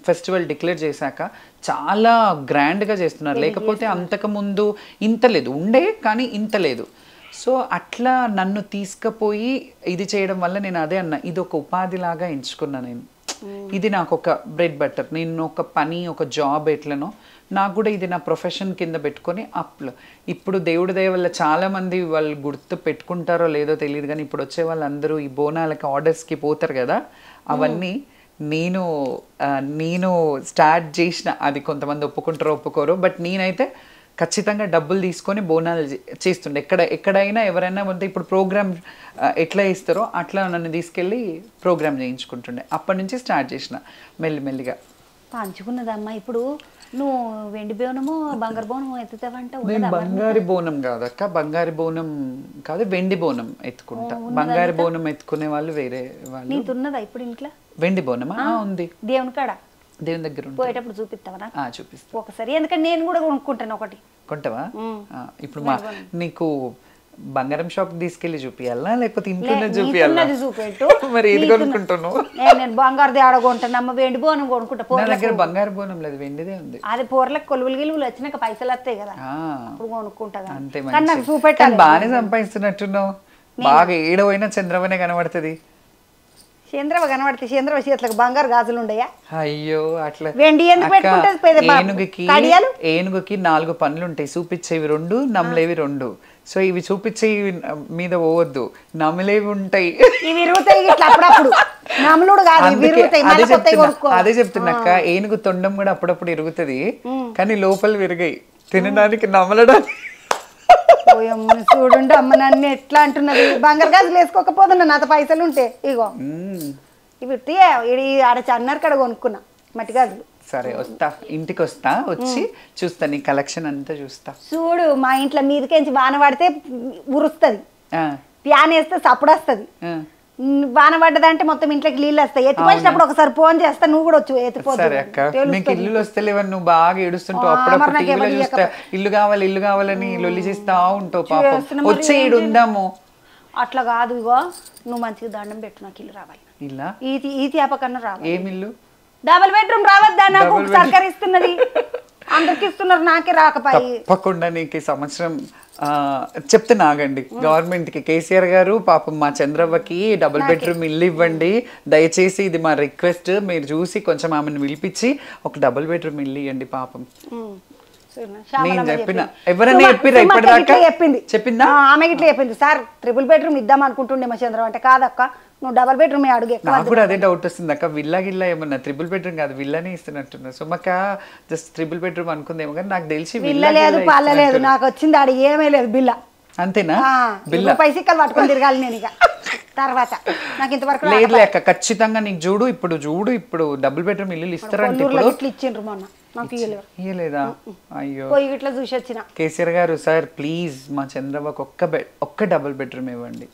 ఫెస్టివల్ డిక్లేర్ చేశాక చాలా గ్రాండ్గా చేస్తున్నారు. లేకపోతే అంతకుముందు ఇంత లేదు, ఉండే కానీ ఇంత లేదు. సో అట్లా నన్ను తీసుకుపోయి ఇది చేయడం వల్ల నేను అదే అన్నా, ఇది ఒక ఉపాధిలాగా ఎంచుకున్నా నేను. ఇది నాకు ఒక బ్రెడ్ బటర్, నేను ఒక పని ఒక జాబ్ ఎట్లనో నాకు కూడా ఇది నా ప్రొఫెషన్ కింద పెట్టుకొని ఇప్పుడు దేవుడి దయ వల్ల చాలామంది వాళ్ళు గుర్తు పెట్టుకుంటారో లేదో తెలియదు, కానీ ఇప్పుడు వచ్చే వాళ్ళందరూ ఈ బోనాలకి ఆర్డర్స్కి పోతారు కదా, అవన్నీ నేను స్టార్ట్ చేసిన. అది కొంతమంది ఒప్పుకుంటారో ఒప్పుకోరు, బట్ నేనైతే ఖచ్చితంగా డబ్బులు తీసుకొని బోనాలు చేస్తుండే. ఎక్కడైనా ఎవరైనా ఉంటే ఇప్పుడు ప్రోగ్రామ్ ఎట్లా ఇస్తారో అట్లా నన్ను తీసుకెళ్ళి ప్రోగ్రామ్ చేయించుకుంటుండే. అప్పటి నుంచి స్టార్ట్ చేసిన మెల్లిమెల్లిగా. పంచుకున్నదమ్మా. ఇప్పుడు నువ్వు వెండి బోనము బంగారు బోనము ఎత్తుతావంట. నేను బంగారు బోనం కాదక్క, బంగారు బోనం కాదు వెండి బోనం ఎత్తుకుంటా. బంగారు బోనం ఎత్తుకునే వాళ్ళు వేరే వాళ్ళు. నీకున్నదా ఇప్పుడు ఇంట్లో వెండి బోనమా? ఉంది దేవుని కాడ. దేవుని దగ్గర పోయేటప్పుడు చూపిస్తావా? చూపిస్తా ఒకసారి, ఎందుకంటే నేను కూడా కొనుక్కుంటాను ఒకటి. కొంటావా? ఇప్పుడు నీకు బంగారం షాప్ తీసుకెళ్లి చూపియాలా లేకపోతే ఇంట్లోనే చూపియాలా? చూపెట్టు. మరి ఏది కొనుక్కుంటున్నావు? నేను బంగారు ఆడ కొంటాను అమ్మ, వెండి బోనం కొనుక్కుంటా. నా దగ్గర బంగారు బోనం లేదు, వెండిదే ఉంది. అది పూర్లకు కొలువులు గిలువులు వచ్చినాక పైసలు వస్తాయి కదా, అప్పుడు కొనుక్కుంటా. అంతే, కానీ నాకు చూపెట్టాలి. బాగానే సంపాదిస్తున్నట్టున్నావు, బాగా ఏడవైనా చంద్రమనే కనబడుతుంది. చంద్రవ కనబడితే చంద్రవ చేతులకు బంగారు గాజులు ఉండయా? అయ్యో అట్లా వెండి ఎందుకు పెట్టుకుంటది? ఏనుగుకి 4 పనులు ఉంటాయి, చూపించేవి 2, నమ్మలేవి 2. సో ఇవి చూపించేవి మీద పోవద్దు, నమ్మలేవి ఉంటాయి. ఇవి ఇరుగుతాయి ఇట్లా అప్పుడప్పుడు, నమ్మలుడు కాదు ఇవి ఇరుగుతాయి. అదే చెప్తున్నాక, ఏనుగు తొండం కూడా అప్పుడప్పుడు ఇరుగుతుంది, కానీ లోపల విరిగాయి, తినడానికి నమలడానికి. చూడండి అమ్మ, నన్ను ఎట్లా అంటున్నది. బంగారు గాజులు వేసుకోకపోతున్నా నాతో పైసలు ఉంటే. ఇగో ఇవి ఆడ అన్నారు కడ కొనుక్కున్నా మట్టి గాజులు. సరే వస్తా, ఇంటికి వస్తా, వచ్చి చూస్తా నీ కలెక్షన్ అంతా చూస్తా. చూడు, మా ఇంట్లో మీదకేంచి వాన పడితే ఉరుస్తుంది, ప్యాన్ వేస్తే సప్పుడు వస్తుంది. వాన పడ్డదంటే మొత్తం ఇంట్లోకి నీళ్ళు వస్తాయి. ఎత్తిపోయినప్పుడు ఒకసారి ఫోన్ చేస్తా, నువ్వు కూడా వచ్చి ఎత్తిపోతావు. నీకు ఇల్లు వస్తలేవని నువ్వు బాగా ఏడుస్తుంటావు, అప్పుడప్పుడు టీవీలో చూస్తా ఇల్లు కావాలి ఇల్లు కావాలని లొల్లి చేస్తా ఉంటావు. పాపం వచ్చే ఈడు ఉందాము. అట్లా కాదు, ఇగో నువ్వు మంచిగా దండం పెట్టు, నాకు ఇల్లు రావాలి. ఇల్లా ఈ తీపకన్నా రావాలి. ఏమిల్లు? డబుల్ బెడ్రూమ్ రావద్దా? నాకు సర్కారు ఇస్తున్నది, అందరికి ఇస్తున్నారు, నాకే రాకపోయి. తప్పకుండా నీకు ఈ సంవత్సరం చెప్తున్నా, ఆగండి. గవర్నమెంట్ కి కేసీఆర్ గారు పాపం మా చంద్రవ్వకి డబుల్ బెడ్రూమ్ ఇల్లు ఇవ్వండి దయచేసి, ఇది మా రిక్వెస్ట్. మీరు చూసి కొంచెం ఆమెను పిలిపించి ఒక డబుల్ బెడ్రూమ్ ఇల్లు ఇవ్వండి పాపం. నేను చెప్పిన, ఎవరైనా చెప్పిరా ఇప్పటిదాకా? చెప్పిందా? ఆమె ఇట్లా చెప్పింది, సార్ ట్రిపుల్ బెడ్రూమ్ ఇద్దాం అనుకుంటుండే మా చంద్రవ్వ అంటే, కాదక్క నువ్వు డబుల్ బెడ్రూమ్ అడుగు. నాకు కూడా అదే డౌట్ వస్తుంది అక్క, విల్లా గిల్లా ఏమన్నా, ట్రిపుల్ బెడ్రూమ్ కాదు విల్లానే ఇస్తున్నట్టున్నా. సుమక్క జస్ట్ ట్రిపుల్ బెడ్రూమ్ అనుకుందేమో, కానీ నాకు తెలిసి విల్లా లేదు పాల లేదు, నాకు వచ్చింది ఆడ ఏమీ లేదు బిల్లా. అంతేనా? బిల్లా పైసలు పట్టుకొని తిరగాలి నేను ఇక తర్వాత. నాకు ఇంతవరకు లేదు అక్క, ఖచ్చితంగా నీకు చూడు ఇప్పుడు డబుల్ బెడ్రూమ్ ఇల్లు ఇస్తారంటే ఇచ్చిండ్రు మొన్న, నాకు ఇయ్యలేదా? అయ్యో, ఇట్లా చూసి వచ్చిన. కేసీఆర్ గారు సార్ ప్లీజ్ మా చంద్రబాబుకి ఒక్క డబుల్ బెడ్రూమ్ ఇవ్వండి.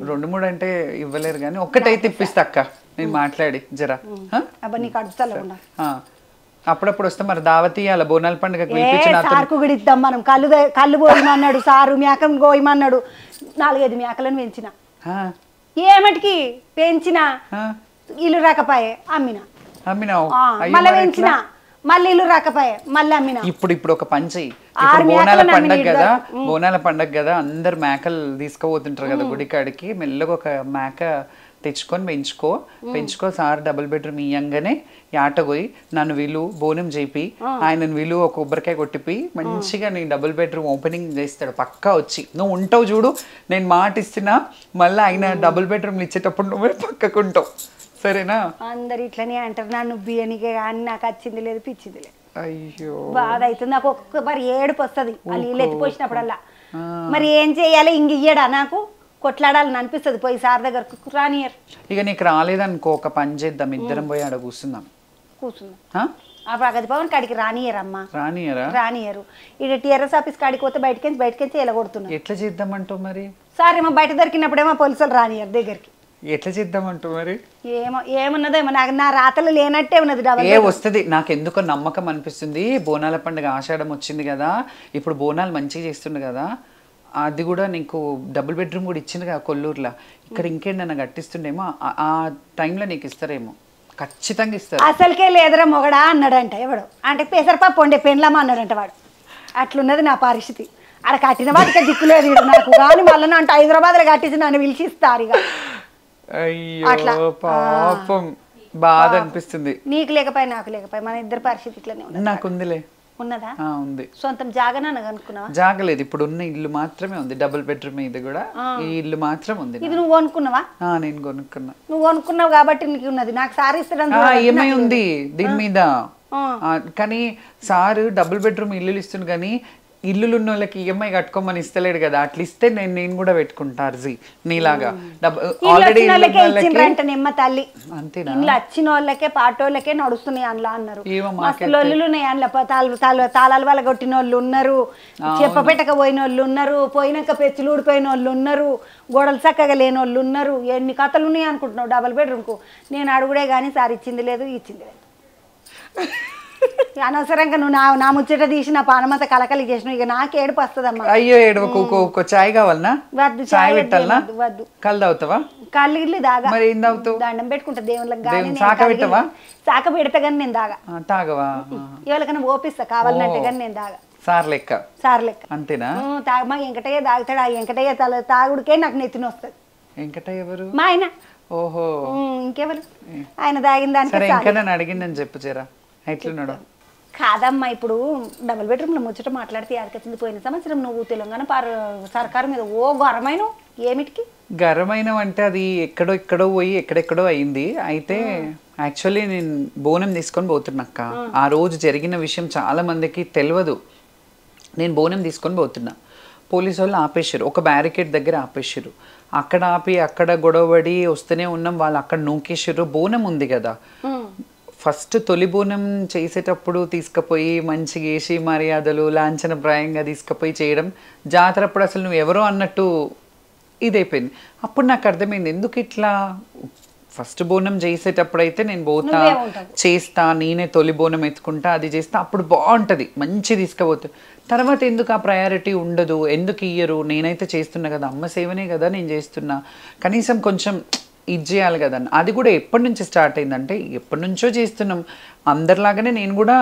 2, 3 అంటే ఇవ్వలేరు కానీ ఒక్కటైతే ఇప్పిస్తా అక్క, నేను మాట్లాడి జరా. అప్పుడప్పుడు వస్తే మరి దావతి అలా బోనాల పండుగ సార్కు కూడా ఇద్దాం మనం. కళ్ళు పోయమన్నాడు సారు, మేకను కోయమన్నాడు. 4-5 మేకలను పెంచిన, ఏమటికి పెంచిన, ఇల్లు రాకపోయే అమ్మిన, మళ్ళీ పెంచిన, మళ్ళీ ఇల్లు రాకపోయే మళ్ళీ అమ్మిన. ఇప్పుడు ఒక పని చెయ్యి, బోనాల పండగ కదా అందరు మేకలు తీసుకుపోతుంటారు కదా గుడికాడికి, మెల్లగా ఒక మేక తెచ్చుకొని పెంచుకో సార్ డబుల్ బెడ్రూమ్ ఇయ్యంగానే యాటగోయి నన్ను వీలు బోనం చేపి ఆయనను వీలు ఒక కొబ్బరికాయ కొట్టిపి మంచిగా నీ డబుల్ బెడ్రూమ్ ఓపెనింగ్ చేస్తాడు పక్కా వచ్చి. నువ్వు ఉంటావు చూడు, నేను మాట ఇస్తున్నా, మళ్ళీ ఆయన డబుల్ బెడ్రూమ్లు ఇచ్చేటప్పుడు నువ్వే పక్కకుంటావు, సరేనా? అందరు ఇట్లనే అంటారు, నన్ను బియ్యనికే కానీ నాకు వచ్చింది లేదు పిచ్చింది లేదు. అయ్యో బాధ అవుతుంది నాకు, ఒక్కసారి ఏడుపు వస్తుంది ఆ నీళ్ళు ఎత్తిపోసినప్పుడల్లా. మరి ఏం చెయ్యాలి, ఇంక ఇయ్యడా నాకు, కొట్లాడాలని అనిపిస్తుంది. పోయి సార్ దగ్గరకు రానియర్. ఇక నీకు రాలేదనుకో, ఒక పని చేద్దాం, ఇద్దరం పోయి ఆడ కూర్చుందాం. ఆ ప్రగతి భవన్ కాడికి రానియరమ్మా, రానియరు. ఇక టీఆర్ఎస్ ఆఫీస్ కాడికి పోతే బయటకెంచి ఎలగొడుతున్నారు. ఎట్లా చేద్దామంటావు మరి? సార్ ఏమో బయట దొరికినప్పుడేమో పోలీసులు రానియరు దగ్గరికి. ఎట్లా చేద్దామంటూ మరి? ఏమున్నదేమో నాకు, నా రాతలు లేనట్టే ఉన్నది. వస్తుంది నాకు ఎందుకో నమ్మకం అనిపిస్తుంది. బోనాల పండుగ ఆషాఢం వచ్చింది కదా, ఇప్పుడు బోనాలు మంచిగా చేస్తుండే కదా, అది కూడా నీకు డబుల్ బెడ్రూమ్ కూడా ఇచ్చింది కదా కొల్లూరులో, ఇక్కడ ఇంకేంటన్నా కట్టిస్తుండేమో, ఆ టైంలో నీకు ఇస్తారేమో, ఖచ్చితంగా ఇస్తారు. అసలుకే లేదురా మొగడా అన్నాడంట ఎవడు, అంటే పెసరపప్పు వండే పెండ్లమ్మ అన్నాడంట వాడు. అట్లున్నది నా పరిస్థితి. ఆడ కట్టిన వాటికే దిక్కులేదు ఈడ నాకు కానీ మళ్ళీ అంటే హైదరాబాద్లో కట్టించి నన్ను పిలిచిస్తారు ఇక అయ్యో పాపం బాధ అనిపిస్తుంది. నీకు లేకపోయి నాకు లేకపోయి మన ఇద్దరు పరిస్థితి ఇట్లనే ఉన్నది. నాకు ఉందిలే. ఉన్నదా? ఉంది. సొంతం జాగనా అనుకున్నావా? జాగలేదు, ఇప్పుడు ఉన్న ఇల్లు మాత్రమే ఉంది, డబుల్ బెడ్రూమ్ ఇది కూడా, ఈ ఇల్లు మాత్రం ఉంది. ఇది నువ్వు కొనుక్కున్నావా? నేను కొనుక్కున్నా. నువ్వు కొనుక్కున్నావు కాబట్టి నీకు ఉన్నది. నాకు సార్ ఇస్తాడు ఈఎంఐ ఉంది దీని మీద. కానీ సారు డబుల్ బెడ్రూమ్ ఇల్లు ఇస్తుంది కానీ ఇల్లులు ఉన్న వాళ్ళకి ఈఎంఐ కట్టుకోమని ఇస్తలేడు కదా, అట్లా ఇస్తే నేను కూడా పెట్టుకుంటా అర్జీ నీలాగా. ఆల్రెడీ నిమ్మ తల్లి అంతేనా? ఇల్లు వచ్చిన వాళ్ళకే పాటోళ్ళకే నడుస్తున్నాయి అందులో అన్నారు. మస్తులు ఉన్నాయి అందులో, తాళాలు వాళ్ళ కొట్టిన వాళ్ళు ఉన్నారు, చెప్పపెట్టక పోయిన వాళ్ళు ఉన్నారు, పోయినాక పెచ్చులు ఊడిపోయిన వాళ్ళు ఉన్నారు, గోడలు చక్కగా లేని వాళ్ళు ఉన్నారు. ఎన్ని కథలు ఉన్నాయి అనుకుంటున్నావు డబుల్ బెడ్రూమ్కు? నేను అడుగుడే కానీ సార్ ఇచ్చింది లేదు ఇచ్చింది లేదు. అనవసరంగా నువ్వు నా ముచ్చట తీసి నా పానమంతా కలకలి చేసినావు. ఇక నాకు ఏడుపు వస్తుందమ్మా. అయ్యో ఏడుపు. చాయ్ కావాలనా? వద్దు, చాయ్ పెట్టాలనా? వద్దు. కళ్ళు తాగుతావా? కళ్ళు ఇల్లు దాగా. మరి ఏం తాగుతావు? దండం పెట్టుకుంటా దేవుళ్ళకి. కానీ శాఖ పెట్టవా? శాఖ పెడతా కానీ నేను దాగా. తాగవా? ఎవరికైనా ఓపిస్తా కావాలంటే కానీ నేను దాగా. సార్ లెక్క. సార్ లెక్క అంతేనా? మా వెంకటయ్య తాగుతాడు. ఆ వెంకటయ్య తాగుడికే నాకు నెత్తిన వస్తుంది. వెంకటయ్య ఎవరు? మా ఆయన. ఓహో, ఇంకెవరు? ఆయన తాగిన దానికి ఇంకా నన్ను అడిగిందని చెప్పు చేరా. ఎట్లున్నాడు? కాదమ్మా, ఇప్పుడు డబుల్ బెడ్రూమ్లో ముచ్చట మాట్లాడితే యాదకొచ్చింది. పోయిన సంవత్సరం నువ్వు తెలంగాణ సర్కారు మీద గరమైన ఏమిటికి గరమైన అంటే అది ఎక్కడో పోయి ఎక్కడెక్కడో అయింది. అయితే యాక్చువల్లీ నేను బోనం తీసుకొని పోతున్నాక్క. ఆ రోజు జరిగిన విషయం చాలా మందికి తెలియదు. నేను బోనం తీసుకొని పోతున్నా, పోలీసు వాళ్ళు ఆపేసారు, ఒక బ్యారికేడ్ దగ్గర ఆపేసారు. అక్కడ ఆపి అక్కడ గొడవడి వస్తూనే ఉన్నాం. వాళ్ళు అక్కడ నూకేసారు. బోనం ఉంది కదా, ఫస్ట్ తొలి బోనం చేసేటప్పుడు తీసుకుపోయి మంచిగా వేసి మర్యాదలు లాంఛనప్రాయంగా తీసుకుపోయి చేయడం, జాతరప్పుడు అసలు నువ్వు ఎవరో అన్నట్టు ఇదైపోయింది. అప్పుడు నాకు అర్థమైంది ఎందుకు ఇట్లా. ఫస్ట్ బోనం చేసేటప్పుడు అయితే నేను పోతా చేస్తా, నేనే తొలి బోనం ఎత్తుకుంటా, అది చేస్తా, అప్పుడు బాగుంటుంది, మంచి తీసుకుపోతుంది. తర్వాత ఎందుకు ఆ ప్రయారిటీ ఉండదు, ఎందుకు ఇయ్యరు? నేనైతే చేస్తున్నా కదా, అమ్మ సేవనే కదా నేను చేస్తున్నా, కనీసం కొంచెం ఇది చేయాలి కదా. అది కూడా ఎప్పటి నుంచి స్టార్ట్ అయిందంటే ఎప్పటి నుంచో చేస్తున్నాం. అందరిలాగానే నేను కూడా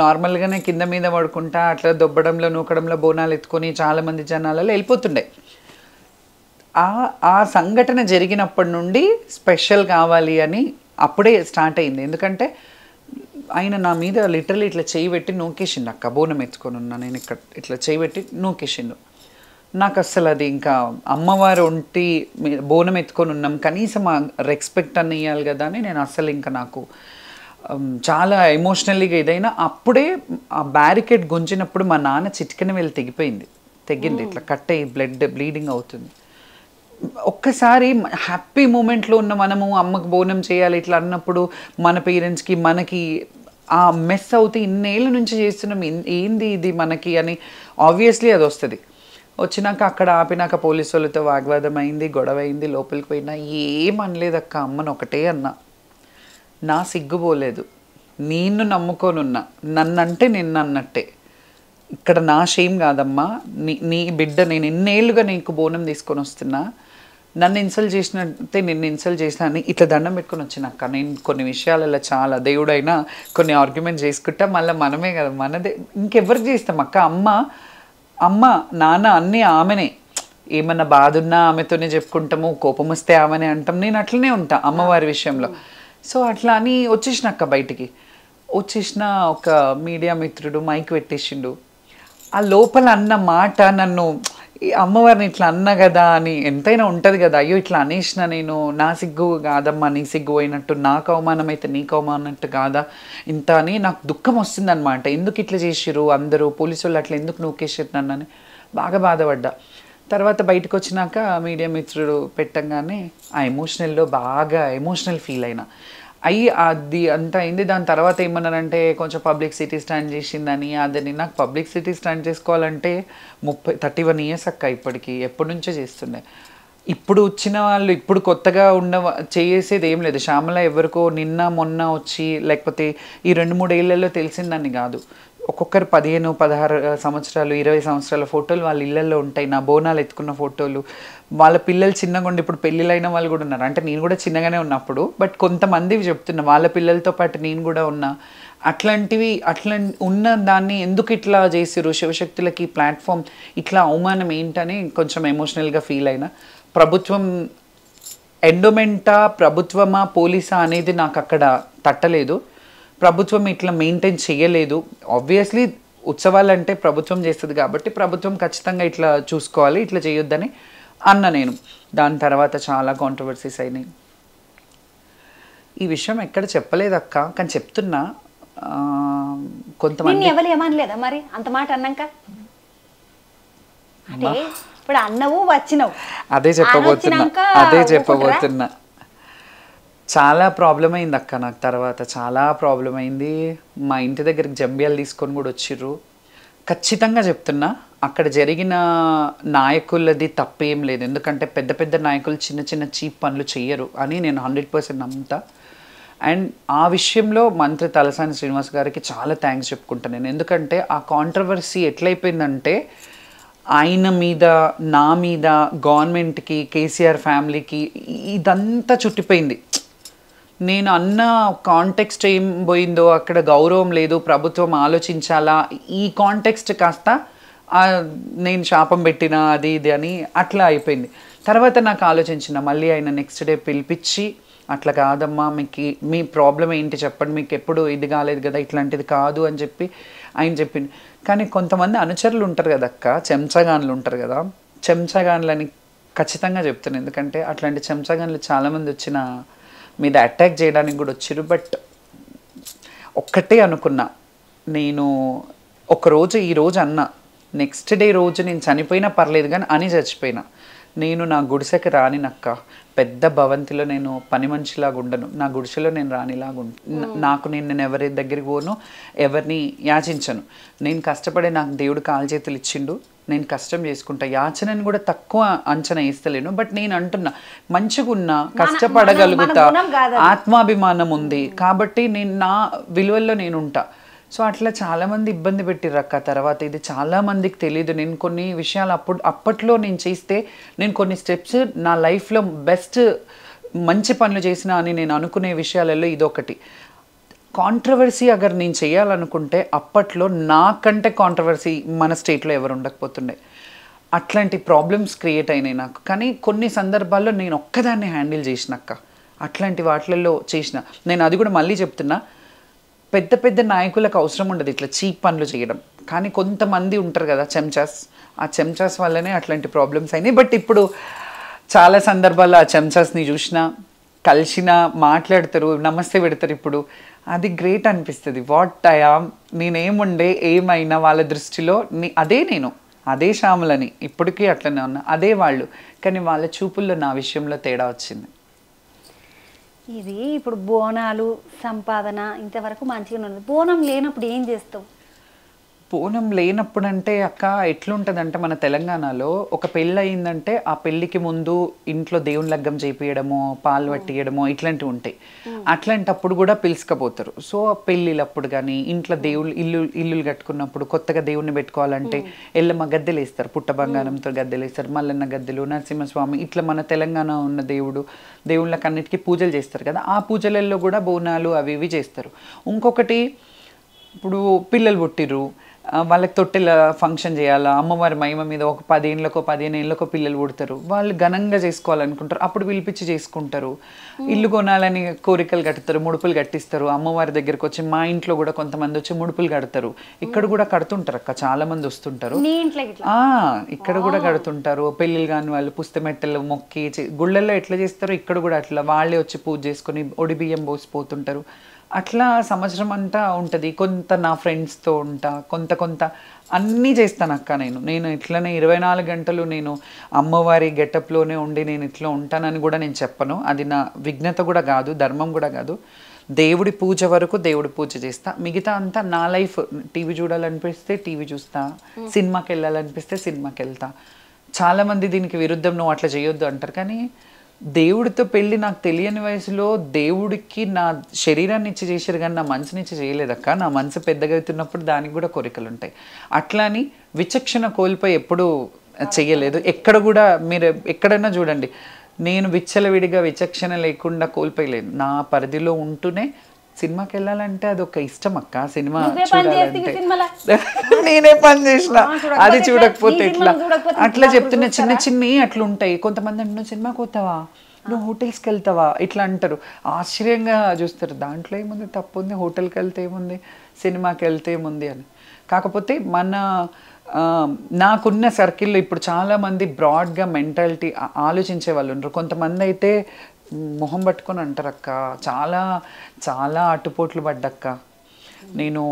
నార్మల్గానే కింద మీద పడుకుంటా అట్లా దొబ్బడంలో నూకడంలో బోనాలు ఎత్తుకొని చాలామంది జనాలలో వెళ్ళిపోతుండే. ఆ సంఘటన జరిగినప్పటి నుండి స్పెషల్ కావాలి అని అప్పుడే స్టార్ట్ అయింది. ఎందుకంటే ఆయన నా మీద లిటరలీ ఇట్లా చేయి పెట్టి నూకేసిండు అక్క. బోనం ఎత్తుకొని ఉన్నా నేను ఇక్కడ ఇట్లా చేయి పెట్టి నూకేసిండు. నాకు అస్సలు అది ఇంకా అమ్మవారు ఒంటి బోనం ఎత్తుకొని ఉన్నాం, కనీసం ఆ రెస్పెక్ట్ అన్న ఇవ్వాలి కదా అని నేను అస్సలు ఇంకా నాకు చాలా ఎమోషనల్లీగా ఏదైనా. అప్పుడే ఆ బ్యారికేడ్ గుంజినప్పుడు మా నాన్న చిటికెన వెళ్ళి తెగింది ఇట్లా కట్ అయ్యి బ్లీడింగ్ అవుతుంది. ఒక్కసారి హ్యాపీ మూమెంట్లో ఉన్న మనము అమ్మకు బోనం చేయాలి ఇట్లా అన్నప్పుడు మన పేరెంట్స్కి మనకి ఆ మెస్ అవుతే ఇన్నేళ్ళ నుంచి చేస్తున్నాం, ఏంది ఇది మనకి అని ఆబ్వియస్లీ అది వస్తుంది. వచ్చినాక అక్కడ ఆపినాక పోలీసు వాళ్ళతో వాగ్వాదం అయింది, గొడవ అయింది, లోపలికి పోయినా ఏమనలేదు అక్క. అమ్మను ఒకటే అన్నా, నా సిగ్గుపోలేదు, నిన్ను నమ్ముకోనున్నా, నన్నంటే నిన్ను అన్నట్టే, ఇక్కడ నా షేమ్ కాదమ్మా, నీ బిడ్డ, నేను ఎన్నేళ్ళుగా నీకు బోనం తీసుకొని వస్తున్నా, నన్ను ఇన్సల్ట్ చేసినట్టే నిన్ను ఇన్సల్ట్ చేసిన అని ఇట్లా దండం పెట్టుకొని వచ్చినాక. నేను కొన్ని విషయాలలో చాలా దేవుడైనా కొన్ని ఆర్గ్యుమెంట్ చేసుకుంటా, మళ్ళీ మనమే కదా, మనదే, ఇంకెవరికి చేస్తాం అక్క. అమ్మ నాన్న అన్నీ ఆమెనే, ఏమన్నా బాధ ఉన్నా ఆమెతోనే చెప్పుకుంటాము, కోపం వస్తే ఆమెనే అంటాం. నేను అట్లనే ఉంటా అమ్మవారి విషయంలో. సో అట్లా అని వచ్చేసినాక బయటికి వచ్చేసిన ఒక మీడియా మిత్రుడు మైక్ పెట్టేసిండు. ఆ లోపల అన్న మాట నన్ను, అమ్మవారిని ఇట్లా అన్నా కదా అని ఎంతైనా ఉంటుంది కదా, అయ్యో ఇట్లా అనేసిన నేను, నా సిగ్గు కాదమ్మా నీ సిగ్గు పోయినట్టు, నాకు అవమానం అయితే నీకు అవమానట్టు కాదా ఇంత అని నాకు దుఃఖం వస్తుంది అనమాట. ఎందుకు ఇట్లా చేసిర్రు అందరూ, పోలీసు వాళ్ళు అట్లా ఎందుకు నూకేసారు నన్ను అని బాగా బాధపడ్డా. తర్వాత బయటకు వచ్చినాక మీడియా మిత్రుడు పెట్టంగానే ఆ ఎమోషనల్లో బాగా ఎమోషనల్ ఫీల్ అయినా. అది అంతా అయింది. దాని తర్వాత ఏమన్నారంటే కొంచెం పబ్లిసిటీ స్టాండ్ చేసిందని అదని. నాకు పబ్లిసిటీ స్టాండ్ చేసుకోవాలంటే 31 years అక్క. ఇప్పటికి ఎప్పటి నుంచో చేస్తుండే. ఇప్పుడు వచ్చిన వాళ్ళు ఇప్పుడు కొత్తగా చేసేది ఏం లేదు. శ్యామల ఎవరికో నిన్న మొన్న వచ్చి లేకపోతే ఈ 2-3 ఏళ్లలో తెలిసిందని కాదు. ఒక్కొక్కరు 15, 16 సంవత్సరాలు 20 సంవత్సరాల ఫోటోలు వాళ్ళ ఇళ్ళల్లో ఉంటాయి. నా బోనాలు ఎత్తుకున్న ఫోటోలు, వాళ్ళ పిల్లలు చిన్నగా ఉండి ఇప్పుడు పెళ్ళిళ్ళైన వాళ్ళు కూడా ఉన్నారు. అంటే నేను కూడా చిన్నగానే ఉన్నప్పుడు, బట్ కొంతమంది చెప్తున్నా వాళ్ళ పిల్లలతో పాటు నేను కూడా ఉన్నా. అట్లాంటివి ఉన్న దాన్ని ఎందుకు ఇట్లా చేసిరు శివశక్తులకి ప్లాట్ఫామ్ ఇట్లా అవమానం ఏంటని కొంచెం ఎమోషనల్గా ఫీల్ అయినా. ప్రభుత్వం ఎండోమెంటా ప్రభుత్వమా పోలీసా అనేది నాకు అక్కడ తట్టలేదు. ప్రభుత్వం ఇట్లా మెయింటైన్ చేయలేదు. ఆబ్వియస్లీ ఉత్సవాలు అంటే ప్రభుత్వం చేస్తుంది కాబట్టి ప్రభుత్వం ఖచ్చితంగా ఇట్లా చూసుకోవాలి, ఇట్లా చేయొద్దని అన్న నేను. దాని తర్వాత చాలా కాంట్రవర్సీస్ అయినాయి. ఈ విషయం ఎక్కడ చెప్పలేదు అక్క, కానీ చెప్తున్నా. కొంతమంది ఎవరు ఏమనలేదా మరి అంత మాట అన్నాక? అంటే ఇప్పుడు అన్నవు వచ్చినావు, అదే చెప్పబోతున్నా. చాలా ప్రాబ్లం అయింది అక్క నాకు. తర్వాత చాలా ప్రాబ్లం అయింది. మా ఇంటి దగ్గరికి జంబియాలు తీసుకొని కూడా వచ్చిర్రు. ఖచ్చితంగా చెప్తున్నా, అక్కడ జరిగిన నాయకులది తప్పేం లేదు. ఎందుకంటే పెద్ద పెద్ద నాయకులు చిన్న చిన్న చీప్ పనులు చెయ్యరు అని నేను 100% నమ్ముతా. అండ్ ఆ విషయంలో మంత్రి తలసాని శ్రీనివాస్ గారికి చాలా థ్యాంక్స్ చెప్పుకుంటాను నేను. ఎందుకంటే ఆ కాంట్రవర్సీ ఎట్లయిపోయిందంటే ఆయన మీద, నా మీద, గవర్నమెంట్కి, కేసీఆర్ ఫ్యామిలీకి ఇదంతా చుట్టిపోయింది. నేను అన్న కాంటెక్స్ట్ ఏం పోయిందో, అక్కడ గౌరవం లేదు, ప్రభుత్వం ఆలోచించాలా, ఈ కాంటెక్స్ట్ కాస్త నేను శాపం పెట్టిన అది ఇది అని అట్లా అయిపోయింది. తర్వాత నాకు ఆలోచించిన, మళ్ళీ ఆయన నెక్స్ట్ డే పిలిపించి అట్లా కాదమ్మా, మీ ప్రాబ్లం ఏంటి చెప్పండి, మీకు ఎప్పుడు ఇది కాలేదు కదా, ఇట్లాంటిది కాదు అని చెప్పి ఆయన చెప్పింది. కానీ కొంతమంది అనుచరులు ఉంటారు కదా అక్క, చెంచగాన్లు ఉంటారు కదా, చెంచగాన్లని ఖచ్చితంగా చెప్తాను. ఎందుకంటే అట్లాంటి చెంచగాన్లు చాలామంది వచ్చిన మీద అటాక్ చేయడానికి కూడా వచ్చారు. బట్ ఒక్కటే అనుకున్నా నేను, ఒకరోజు ఈరోజు అన్నా, నెక్స్ట్ డే రోజు నేను చనిపోయినా పర్లేదు కానీ అని చచ్చిపోయినా. నేను నా గుడిసెకి రానినక్క, పెద్ద భవంతిలో నేను పని మనిషిలాగా ఉండను, నా గుడిసెలో నేను రానిలాగా నాకు నేను ఎవరి దగ్గరికి పోను, ఎవరిని యాచించను. నేను కష్టపడే నాకు దేవుడు కాలు చేతులు ఇచ్చిండు, నేను కష్టం చేసుకుంటా. యాచనని కూడా తక్కువ అంచనా వేస్తలేను. బట్ నేను అంటున్నా, మంచిగా ఉన్నా, కష్టపడగలుగుతా, ఆత్మాభిమానం ఉంది కాబట్టి నేను నా విలువల్లో నేను ఉంటా. సో అట్లా చాలామంది ఇబ్బంది పెట్టిర్రక్క. తర్వాత ఇది చాలామందికి తెలియదు. నేను కొన్ని విషయాలు అప్పట్లో నేను చేస్తే, నేను కొన్ని స్టెప్స్ నా లైఫ్లో బెస్ట్ మంచి పనులు చేసిన అని నేను అనుకునే విషయాలలో ఇదొకటి. కాంట్రవర్సీ అగర్ నేను చేయాలనుకుంటే అప్పట్లో నాకంటే కాంట్రవర్సీ మన స్టేట్లో ఎవరు ఉండకపోతుండే. అట్లాంటి ప్రాబ్లమ్స్ క్రియేట్ అయినాయి నాకు. కానీ కొన్ని సందర్భాల్లో నేను ఒక్కదాన్ని హ్యాండిల్ చేసినక్క, అట్లాంటి వాటిలలో చేసిన. నేను అది కూడా మళ్ళీ చెప్తున్నా, పెద్ద పెద్ద నాయకులకు అవసరం ఉండదు ఇట్లా చీప్ పనులు చేయడం. కానీ కొంతమంది ఉంటారు కదా చెంచాస్, ఆ చెంచాస్ వల్లనే అట్లాంటి ప్రాబ్లమ్స్ అయినాయి. బట్ ఇప్పుడు చాలా సందర్భాల్లో ఆ చెంచాస్ని చూసినా, కలిసినా, మాట్లాడతారు, నమస్తే పెడతారు. ఇప్పుడు అది గ్రేట్ అనిపిస్తుంది. వాట్ ఐ ఆమ్, నేనేముండే ఏమైనా వాళ్ళ దృష్టిలో నేను అదే శ్యామలని, ఇప్పటికీ అట్లనే ఉన్నా, అదే వాళ్ళు. కానీ వాళ్ళ చూపుల్లో నా విషయంలో తేడా వచ్చింది. ఇది ఇప్పుడు బోనాలు సంపాదన ఇంతవరకు మంచిగా ఉన్నది. బోనం లేనప్పుడు ఏం చేస్తావు? బోనం లేనప్పుడు అంటే అక్క ఎట్లుంటుందంటే, మన తెలంగాణలో ఒక పెళ్ళి అయిందంటే ఆ పెళ్ళికి ముందు ఇంట్లో దేవుని లగ్గం చేపియడమో, పాలు పట్టియడమో ఇట్లాంటివి ఉంటాయి. అట్లాంటప్పుడు కూడా పిలుచుకపోతారు. సో పెళ్ళిళ్ళప్పుడు కానీ ఇంట్లో ఇల్లులు కట్టుకున్నప్పుడు కొత్తగా దేవుణ్ణి పెట్టుకోవాలంటే ఎల్లమ్మ గద్దెలు వేస్తారు, పుట్ట బంగారంతో గద్దెలు వేస్తారు, మల్లన్న గద్దెలు, నరసింహస్వామి, ఇట్లా మన తెలంగాణ ఉన్న దేవుళ్ళకి అన్నిటికీ పూజలు చేస్తారు కదా. ఆ పూజలలో కూడా బోనాలు అవి ఇవి చేస్తారు. ఇంకొకటి, ఇప్పుడు పిల్లలు పుట్టిర్రు, వాళ్ళకి తొట్టెల ఫంక్షన్ చేయాలా, అమ్మవారి మహిమ మీద ఒక 15 ఏళ్ళకో పిల్లలు పుడతారు, వాళ్ళు ఘనంగా చేసుకోవాలనుకుంటారు, అప్పుడు పిలిపించి చేసుకుంటారు. ఇల్లు కొనాలని కోరికలు కడతారు, ముడుపులు కట్టిస్తారు. అమ్మవారి దగ్గరకు వచ్చి, మా ఇంట్లో కూడా కొంతమంది వచ్చి ముడుపులు కడతారు. ఇక్కడ కూడా కడుతుంటారు అక్క, చాలా మంది వస్తుంటారు. ఇక్కడ కూడా కడుతుంటారు. పెళ్ళిళ్ళు కాని వాళ్ళు పుస్తమెట్టలు మొక్కి గుళ్ళల్లో ఎట్లా చేస్తారో ఇక్కడ కూడా అట్లా వాళ్ళే వచ్చి పూజ చేసుకొని ఒడి బియ్యం పోసిపోతుంటారు. అట్లా సంవత్సరం అంతా ఉంటుంది. కొంత నా ఫ్రెండ్స్తో ఉంటా, కొంత అన్నీ చేస్తాను అక్క. నేను ఇట్లనే 24 గంటలు నేను అమ్మవారి గెటప్లోనే ఉండి నేను ఇట్లా ఉంటానని కూడా నేను చెప్పను. అది నా విఘ్నత కూడా కాదు, ధర్మం కూడా కాదు. దేవుడి పూజ వరకు దేవుడి పూజ చేస్తా, మిగతా అంతా నా లైఫ్. టీవీ చూడాలనిపిస్తే టీవీ చూస్తా, సినిమాకి వెళ్ళాలనిపిస్తే సినిమాకి వెళ్తా. చాలామంది దీనికి విరుద్ధం, నువ్వు అట్లా చేయొద్దు అంటారు. కానీ దేవుడితో పెళ్ళి నాకు తెలియని వయసులో దేవుడికి నా శరీరాన్ని ఇచ్చి చేశారు కానీ నా మనసుని ఇచ్చి చేయలేదక్క. నా మనసు పెద్దగా అవుతున్నప్పుడు దానికి కూడా కోరికలు ఉంటాయి. అట్లా అని విచక్షణ కోల్పోయి ఎప్పుడూ చెయ్యలేదు. ఎక్కడ కూడా మీరు ఎక్కడైనా చూడండి, నేను విచ్చలవిడిగా విచక్షణ లేకుండా కోల్పోయలేను. నా పరిధిలో ఉంటూనే సినిమాకి వెళ్ళాలంటే అది ఒక ఇష్టం అక్క, సినిమా నువ్వే పని చేస్తే చూడాలంటే. సినిమాలో నేనే పని చేసిన, అది చూడకపోతే నీ ఎట్లా? సినిమాలు చూడకపోతే అట్లా అప్పుడు చెప్తున్నా, చిన్న చూస్తారా? చిన్నవి అట్లా ఉంటాయి. కొంతమంది అంటే నువ్వు సినిమాకి పోతావా, నువ్వు హోటల్స్కి వెళ్తావా ఇట్లా అంటారు, ఆశ్చర్యంగా చూస్తారు. దాంట్లో ఏముంది, తప్పు ఉంది, హోటల్కి వెళ్తే ఏముంది, సినిమాకి వెళ్తే ఏముంది అని. కాకపోతే మన నాకున్న సర్కిల్లో ఇప్పుడు చాలామంది బ్రాడ్గా మెంటాలిటీ ఆలోచించే వాళ్ళు ఉంటారు. కొంతమంది అయితే మొహం పట్టుకొని అంటారు అక్క, చాలా చాలా అటుపోట్లు పడ్డక్క. నేను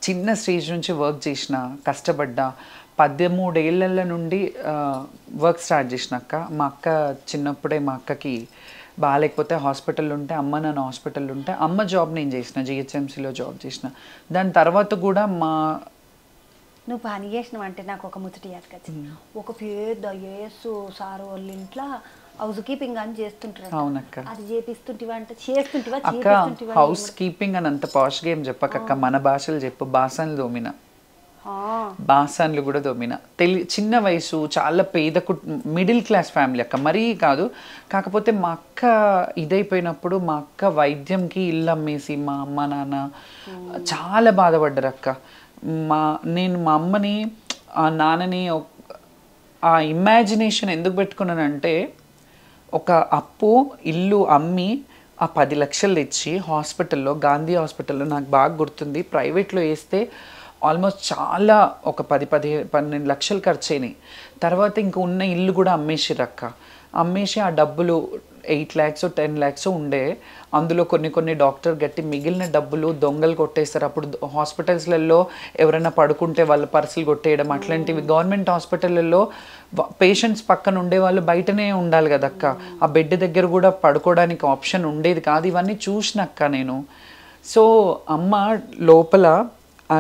చిన్న స్టేజ్ నుంచి వర్క్ చేసిన, కష్టపడ్డా. 13 ఏళ్ళ నుండి వర్క్ స్టార్ట్ చేసినాక, మా అక్క చిన్నప్పుడే, మా అక్కకి బాగాలేకపోతే హాస్పిటల్ ఉంటే, అమ్మ నాన్న హాస్పిటల్ ఉంటే, అమ్మ జాబ్ నేను చేసిన, జిహెచ్ఎంసీలో జాబ్ చేసిన. దాని తర్వాత కూడా నువ్వు పని చేసినావు అంటే నాకు ఒక ముచ్చటి యాదకొచ్చింది. ఒక పెద్ద యేసు సారు వాళ్ళ ఇంట్లో హౌస్ కీపింగ్ అని చేస్తుంటారు. అవునక్క. అది చేపిస్తుంటివా అంటే చేస్తుంటివా? అక్క హౌస్ కీపింగ్ అని అంత పాష్గా ఏం చెప్పకక్క, మన భాషలు చెప్పు. బాసన్లు దోమిన, బాసన్లు కూడా దోమిన. చిన్న వయసు, చాలా పేద మిడిల్ క్లాస్ ఫ్యామిలీ అక్క, మరీ కాదు. కాకపోతే మా అక్క ఇదైపోయినప్పుడు మా అక్క వైద్యంకి ఇల్లు అమ్మేసి మా అమ్మ నాన్న చాలా బాధపడ్డారు అక్క. నేను మా అమ్మని నాన్నని ఆ ఇమాజినేషన్ ఎందుకు పెట్టుకున్నానంటే, ఒక అప్పు ఇల్లు అమ్మి ఆ 10 లక్షలు తెచ్చి హాస్పిటల్లో, గాంధీ హాస్పిటల్లో నాకు బాగా గుర్తుంది, ప్రైవేట్లో వేస్తే ఆల్మోస్ట్ చాలా ఒక 10-12 లక్షలు ఖర్చు అయినాయి. తర్వాత ఇంక ఉన్న ఇల్లు కూడా అమ్మేసిరక్క. అమ్మేసి ఆ డబ్బులు 8 lakhs 10 lakhs ఉండే, అందులో కొన్ని డాక్టర్ గట్టి మిగిలిన డబ్బులు దొంగలు కొట్టేస్తారు. అప్పుడు హాస్పిటల్స్లలో ఎవరైనా పడుకుంటే వాళ్ళ పర్సులు కొట్టేయడం అట్లాంటివి. గవర్నమెంట్ హాస్పిటల్లో పేషెంట్స్ పక్కన ఉండే వాళ్ళు బయటనే ఉండాలి కదక్క, ఆ బెడ్ దగ్గర కూడా పడుకోవడానికి ఆప్షన్ ఉండేది కాదు. ఇవన్నీ చూసినక్క నేను. సో అమ్మ లోపల ఆ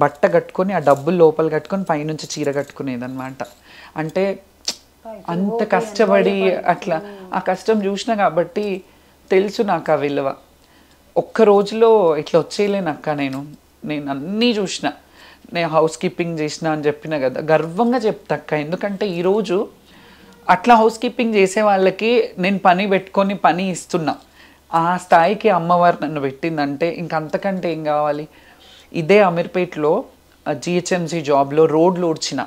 బట్ట కట్టుకొని, ఆ డబ్బులు లోపల కట్టుకొని పైనుంచి చీర కట్టుకునేది అనమాట. అంటే అంత కష్టపడి అట్లా ఆ కష్టం చూసిన కాబట్టి తెలుసు నాకు ఆ విలువ. ఒక్క రోజులో ఇట్లా వచ్చేయలేనక్క. నేను అన్నీ చూసిన. నేను హౌస్ కీపింగ్ చేసిన అని చెప్పిన కదా, గర్వంగా చెప్తాక్క. ఎందుకంటే ఈరోజు అట్లా హౌస్ కీపింగ్ చేసే వాళ్ళకి నేను పని పెట్టుకొని పని ఇస్తున్నా. ఆ స్థాయికి అమ్మవారు నన్ను పెట్టిందంటే ఇంకంతకంటే ఏం కావాలి. ఇదే అమీర్పేట్లో జిహెచ్ఎంసీ జాబ్లో రోడ్లు ఊడ్చిన,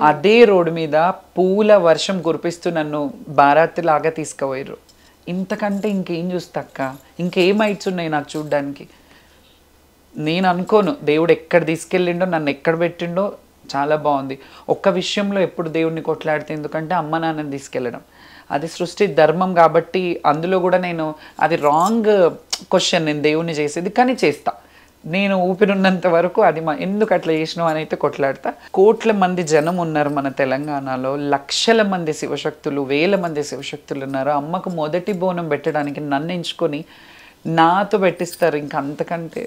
అదే రోడ్డు మీద పూల వర్షం కురిపిస్తూ నన్ను బారాత్లాగా తీసుకుపోయారు. ఇంతకంటే ఇంకేం చూస్తాక్క, ఇంకేం హైట్స్ ఉన్నాయి నాకు చూడ్డానికి. నేను అనుకోను దేవుడు ఎక్కడ తీసుకెళ్ళిండో, నన్ను ఎక్కడ పెట్టిండో చాలా బాగుంది. ఒక్క విషయంలో ఎప్పుడు దేవుడిని కొట్లాడితే, ఎందుకంటే అమ్మ నాన్నని తీసుకెళ్ళడం అది సృష్టి ధర్మం కాబట్టి. అందులో కూడా నేను అది రాంగ్ క్వశ్చన్, నేను దేవుణ్ణి చేసేది, కానీ చేస్తా. నేను ఊపిరిన్నంత వరకు అది ఎందుకు అట్లా చేసినావు అని అయితే కొట్లాడతా. కోట్ల మంది జనం ఉన్నారు మన తెలంగాణలో, లక్షల మంది శివశక్తులు, వేల మంది శివశక్తులు ఉన్నారు. అమ్మకు మొదటి బోనం పెట్టడానికి నన్ను ఎంచుకొని నాతో పెట్టిస్తారు. ఇంకా అంతకంటే.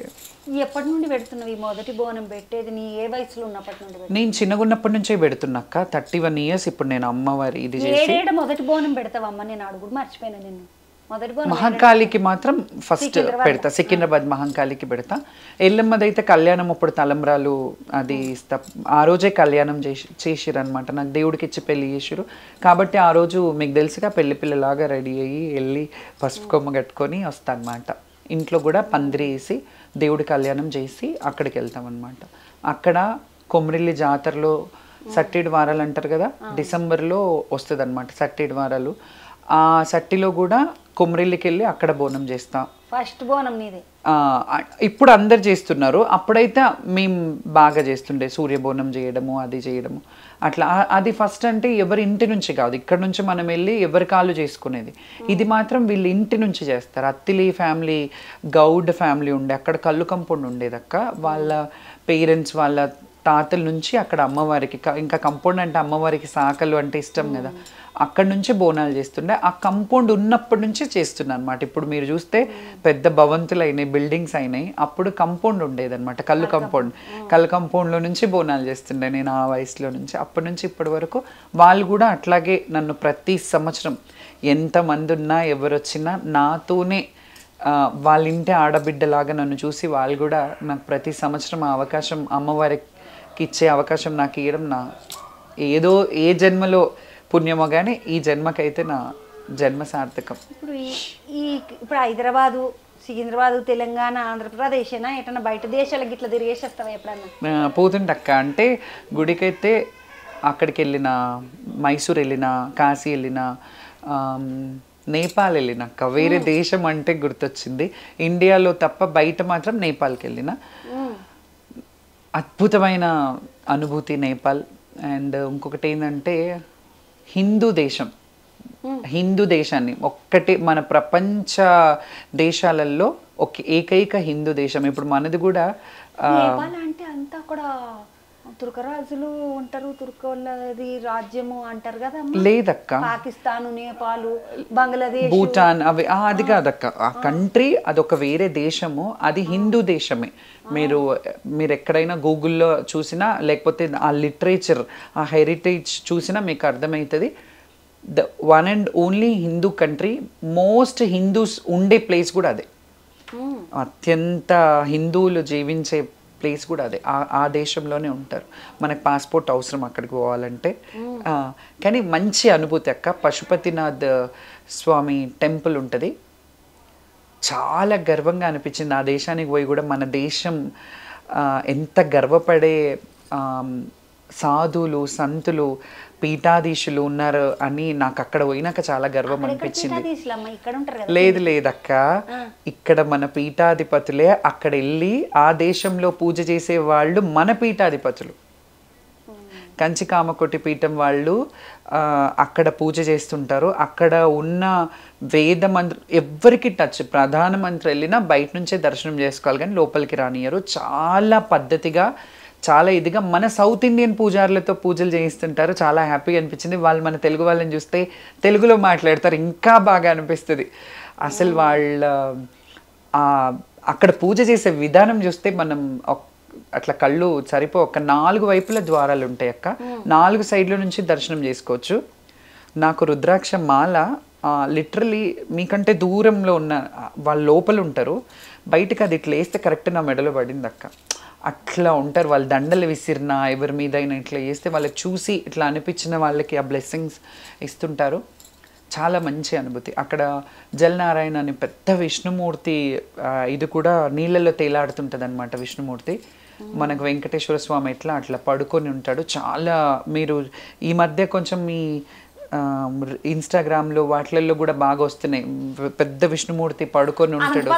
ఎప్పటి నుండి పెడుతున్నావు ఈ మొదటి బోనం పెట్టేది? నీ ఏ వయసులో ఉన్నప్పటి నుండి? నేను చిన్నగున్నప్పటి నుంచే పెడుతున్నాక్క, 31 years. ఇప్పుడు నేను అమ్మవారి ఇది చేసి మొదటి బోనం పెడతావమ్మ? నేను అడుగుడు మర్చిపోయినా. నిన్ను మహంకాళికి మాత్రం ఫస్ట్ పెడతా, సికింద్రాబాద్ మహంకాళికి పెడతా. ఎల్లమ్మదైతే కళ్యాణం అప్పుడు తలంబ్రాలు అది ఇస్తా. ఆ రోజే కళ్యాణం చేసిరు అనమాట. నాకు దేవుడికి ఇచ్చి పెళ్లి చేసిరు కాబట్టి ఆ రోజు మీకు తెలుసుగా పెళ్లి పిల్లలాగా రెడీ అయ్యి వెళ్ళి పసుపు కొమ్మ కట్టుకొని వస్తా అనమాట. ఇంట్లో కూడా పందిరి వేసి దేవుడి కళ్యాణం చేసి అక్కడికి వెళ్తాం అనమాట. అక్కడ కొమ్మిరిల్లి జాతరలో సట్టేడు వారాలు అంటారు కదా, డిసెంబర్లో వస్తుంది అనమాట సట్టేడు వారాలు. ఆ సట్టిలో కూడా కొమ్మిరిల్లికి వెళ్ళి అక్కడ బోనం చేస్తాం. ఫస్ట్ బోనం నీదే? ఇప్పుడు అందరు చేస్తున్నారు, అప్పుడైతే మేము బాగా చేస్తుండే సూర్య బోనం చేయడము, అది చేయడము అట్లా. అది ఫస్ట్ అంటే ఎవరి ఇంటి నుంచి కాదు, ఇక్కడ నుంచి మనం వెళ్ళి ఎవరి కాళ్ళు చేసుకునేది. ఇది మాత్రం వీళ్ళు ఇంటి నుంచి చేస్తారు. అత్తిలి ఫ్యామిలీ, గౌడ్ ఫ్యామిలీ ఉండే అక్కడ కళ్ళు కంపౌండ్ ఉండేది అక్క. వాళ్ళ పేరెంట్స్ వాళ్ళ తాతల నుంచి అక్కడ అమ్మవారికి, ఇంకా కంపౌండ్ అంటే అమ్మవారికి సాకలు అంటే ఇష్టం కదా, అక్కడ నుంచి బోనాలు చేస్తుండే. ఆ కంపౌండ్ ఉన్నప్పటి నుంచి చేస్తున్నా అనమాట. ఇప్పుడు మీరు చూస్తే పెద్ద భవంతులు అయినాయి, బిల్డింగ్స్ అయినాయి. అప్పుడు కంపౌండ్ ఉండేదన్నమాట, కళ్ళు కంపౌండ్. కళ్ళు కంపౌండ్లో నుంచి బోనాలు చేస్తుండే నేను ఆ వయసులో నుంచి. అప్పటి నుంచి ఇప్పటి వరకు వాళ్ళు కూడా అట్లాగే నన్ను ప్రతి సంవత్సరం ఎంతమంది ఉన్నా ఎవరు వచ్చినా నాతోనే వాళ్ళ ఇంటి ఆడబిడ్డలాగా నన్ను చూసి వాళ్ళు కూడా నాకు ప్రతి సంవత్సరం ఆ అవకాశం, అమ్మవారికి ఇచ్చే అవకాశం నాకు ఇవ్వడం నా ఏదో ఏ జన్మలో పుణ్యమో కానీ ఈ జన్మకైతే నా జన్మ సార్థకం. ఇప్పుడు ఈ ఇప్పుడు హైదరాబాదు, సికింద్రాబాదు, తెలంగాణ, ఆంధ్రప్రదేశ్ ఎటన్నా బయట దేశాలకు ఇట్లా తిరిగేసి వస్తావా ఎప్పుడన్నా? పోతుంటక్క. అంటే గుడికైతే అక్కడికి వెళ్ళిన, మైసూర్ వెళ్ళిన, కాశీ వెళ్ళిన, నేపాల్ వెళ్ళినాక. వేరే దేశం అంటే గుర్తొచ్చింది. ఇండియాలో తప్ప బయట మాత్రం నేపాల్కి వెళ్ళిన. అద్భుతమైన అనుభూతి నేపాల్. అండ్ ఇంకొకటి ఏంటంటే హిందూ దేశం, హిందూ దేశాన్ని ఒక్కటే మన ప్రపంచ దేశాలలో ఏకైక హిందూ దేశం. ఇప్పుడు మనది కూడా నేపాల్ అంటే అంతా కూడా తుర్కరాజులు ఉంటారు, తుర్కోళ్ళది రాజ్యము అంటారు కదా. లేదక్క, పాకిస్తాన్, నేపాల్, బంగ్లాదేశ్, భూటాన్ అవి అది కాదక్క. ఆ కంట్రీ అదొక వేరే దేశము, అది హిందూ దేశమే. మీరు ఎక్కడైనా గూగుల్లో చూసినా లేకపోతే ఆ లిటరేచర్, ఆ హెరిటేజ్ చూసినా మీకు అర్థమవుతుంది. The one and only Hindu country, most Hindus ఉండే ప్లేస్ కూడా అదే. అత్యంత హిందువులు జీవించే ప్లేస్ కూడా అదే. ఆ దేశంలోనే ఉంటారు. మనకు పాస్పోర్ట్ అవసరం అక్కడికి పోవాలంటే. కానీ మంచి అనుభూతి అక్క. పశుపతినాథ్ స్వామి టెంపుల్ ఉంటుంది. చాలా గర్వంగా అనిపించింది ఆ దేశానికి పోయి కూడా. మన దేశం ఎంత గర్వపడే సాధువులు, సంతులు, పీఠాధీశులు ఉన్నారు అని నాకు అక్కడ పోయినాక చాలా గర్వం అనిపించింది. లేదక్క, ఇక్కడ మన పీఠాధిపతులే అక్కడ వెళ్ళి ఆ దేశంలో పూజ చేసే వాళ్ళు మన పీఠాధిపతులు. కంచి కామకోటి పీఠం వాళ్ళు అక్కడ పూజ చేస్తుంటారు. అక్కడ ఉన్న వేద మంత్రం ఎవ్వరికి టచ్, ప్రధానమంత్రి వెళ్ళినా బయట నుంచే దర్శనం చేసుకోవాలి కానీ లోపలికి రానియరు. చాలా పద్ధతిగా, చాలా ఇదిగా మన సౌత్ ఇండియన్ పూజారులతో పూజలు చేయిస్తుంటారు. చాలా హ్యాపీగా అనిపించింది. వాళ్ళు మన తెలుగు వాళ్ళని చూస్తే తెలుగులో మాట్లాడతారు, ఇంకా బాగా అనిపిస్తుంది. అసలు వాళ్ళ అక్కడ పూజ చేసే విధానం చూస్తే మనం అట్లా కళ్ళు సరిపో. ఒక 4 వైపుల ద్వారాలు ఉంటాయి అక్క, 4 సైడ్ల నుంచి దర్శనం చేసుకోవచ్చు. నాకు రుద్రాక్ష మాల లిటరలీ మీకంటే దూరంలో ఉన్న వాళ్ళ లోపల ఉంటారు, బయటకు అది ఇట్లా వేస్తే కరెక్ట్ నా మెడలో పడింది అక్క. అట్లా ఉంటారు వాళ్ళు. దండలు విసిరినా ఎవరి మీద అయినా ఇట్లా చేస్తే వాళ్ళకి చూసి ఇట్లా అనిపించిన వాళ్ళకి ఆ బ్లెస్సింగ్స్ ఇస్తుంటారు. చాలా మంచి అనుభూతి. అక్కడ జలనారాయణ అని పెద్ద విష్ణుమూర్తి, ఇది కూడా నీళ్ళల్లో తేలాడుతుంటుంది అనమాట విష్ణుమూర్తి. మనకు వెంకటేశ్వర స్వామి ఎట్లా అట్లా పడుకొని ఉంటాడు. చాలా మీరు ఈ మధ్య కొంచెం మీ ఇన్స్టాగ్రామ్లో వాటిల్లో కూడా బాగా వస్తున్నాయి. పెద్ద విష్ణుమూర్తి పడుకొని ఉంటాడు.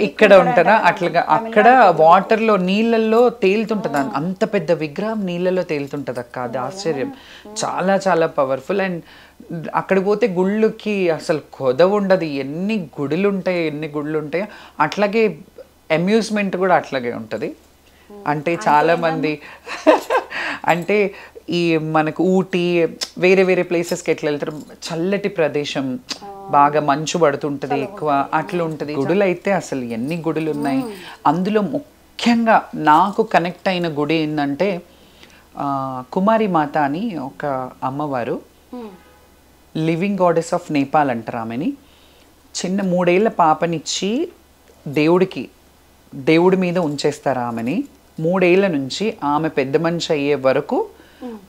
ఇక్కడ ఉంటారా అట్లాగా. అక్కడ వాటర్లో నీళ్ళల్లో తేలుతుంటుంది. అంత పెద్ద విగ్రహం నీళ్ళలో తేలుతుంటుంది అక్క. అది ఆశ్చర్యం. చాలా చాలా పవర్ఫుల్. అండ్ అక్కడికి పోతే గుళ్ళకి అసలు కొదవ ఉండదు. ఎన్ని గుడులు ఉంటాయో అట్లాగే అమ్యూజ్మెంట్ కూడా అట్లాగే ఉంటుంది. అంటే చాలామంది అంటే ఈ మనకు ఊటీ వేరే వేరే ప్లేసెస్కి ఎట్లా వెళ్తారు, చల్లటి ప్రదేశం, బాగా మంచు పడుతుంటుంది ఎక్కువ, అట్లా ఉంటుంది. గుడులు అయితే అసలు ఎన్ని గుడులు ఉన్నాయి. అందులో ముఖ్యంగా నాకు కనెక్ట్ అయిన గుడి ఏంటంటే కుమారి మాత అని ఒక అమ్మవారు, లివింగ్ గాడెస్ ఆఫ్ నేపాల్ అంటారు ఆమెని. చిన్న 3 ఏళ్ల పాపనిచ్చి దేవుడి మీద ఉంచేస్తారు ఆమెని. 3 ఏళ్ల నుంచి ఆమె పెద్ద మనిషి అయ్యే వరకు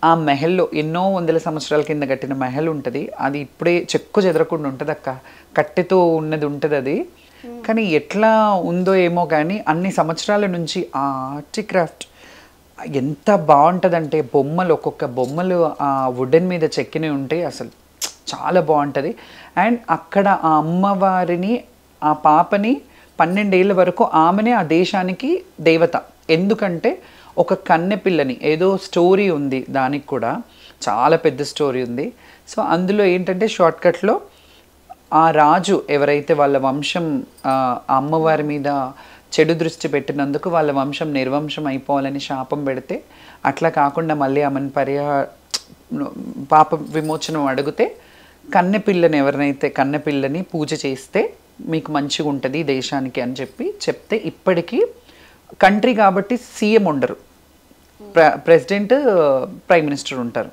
ఆ మెహల్లో, ఎన్నో వందల సంవత్సరాల కింద కట్టిన మెహల్ ఉంటుంది. అది ఇప్పుడే చెక్కు చెదరకుండా ఉంటుంది అక్క. కట్టెతో ఉన్నది ఉంటుంది అది. కానీ ఎట్లా ఉందో ఏమో కానీ అన్ని సంవత్సరాల నుంచి ఆ ఆర్టిక్రాఫ్ట్ ఎంత బాగుంటుందంటే, బొమ్మలు, ఒక్కొక్క బొమ్మలు ఆ వుడెన్ మీద చెక్కినవి ఉంటాయి. అసలు చాలా బాగుంటుంది. అండ్ అక్కడ ఆ అమ్మవారిని, ఆ పాపని 12 ఏళ్ళ వరకు ఆమెనే ఆ దేశానికి దేవత. ఎందుకంటే ఒక కన్నె పిల్లని, ఏదో స్టోరీ ఉంది దానికి కూడా, చాలా పెద్ద స్టోరీ ఉంది. సో అందులో ఏంటంటే షార్ట్కట్లో ఆ రాజు ఎవరైతే వాళ్ళ వంశం అమ్మవారి మీద చెడు దృష్టి పెట్టినందుకు వాళ్ళ వంశం నిర్వంశం అయిపోవాలని శాపం పెడితే, అట్లా కాకుండా మళ్ళీ ఆమెను పాప విమోచనం అడిగితే కన్నెపిల్లని, ఎవరినైతే కన్నెపిల్లని పూజ చేస్తే మీకు మంచిగా ఉంటుంది దేశానికి అని చెప్తే ఇప్పటికీ కంట్రీ కాబట్టి సీఎం ఉండరు, ప్రెసిడెంట్, ప్రైమ్ మినిస్టర్ ఉంటారు.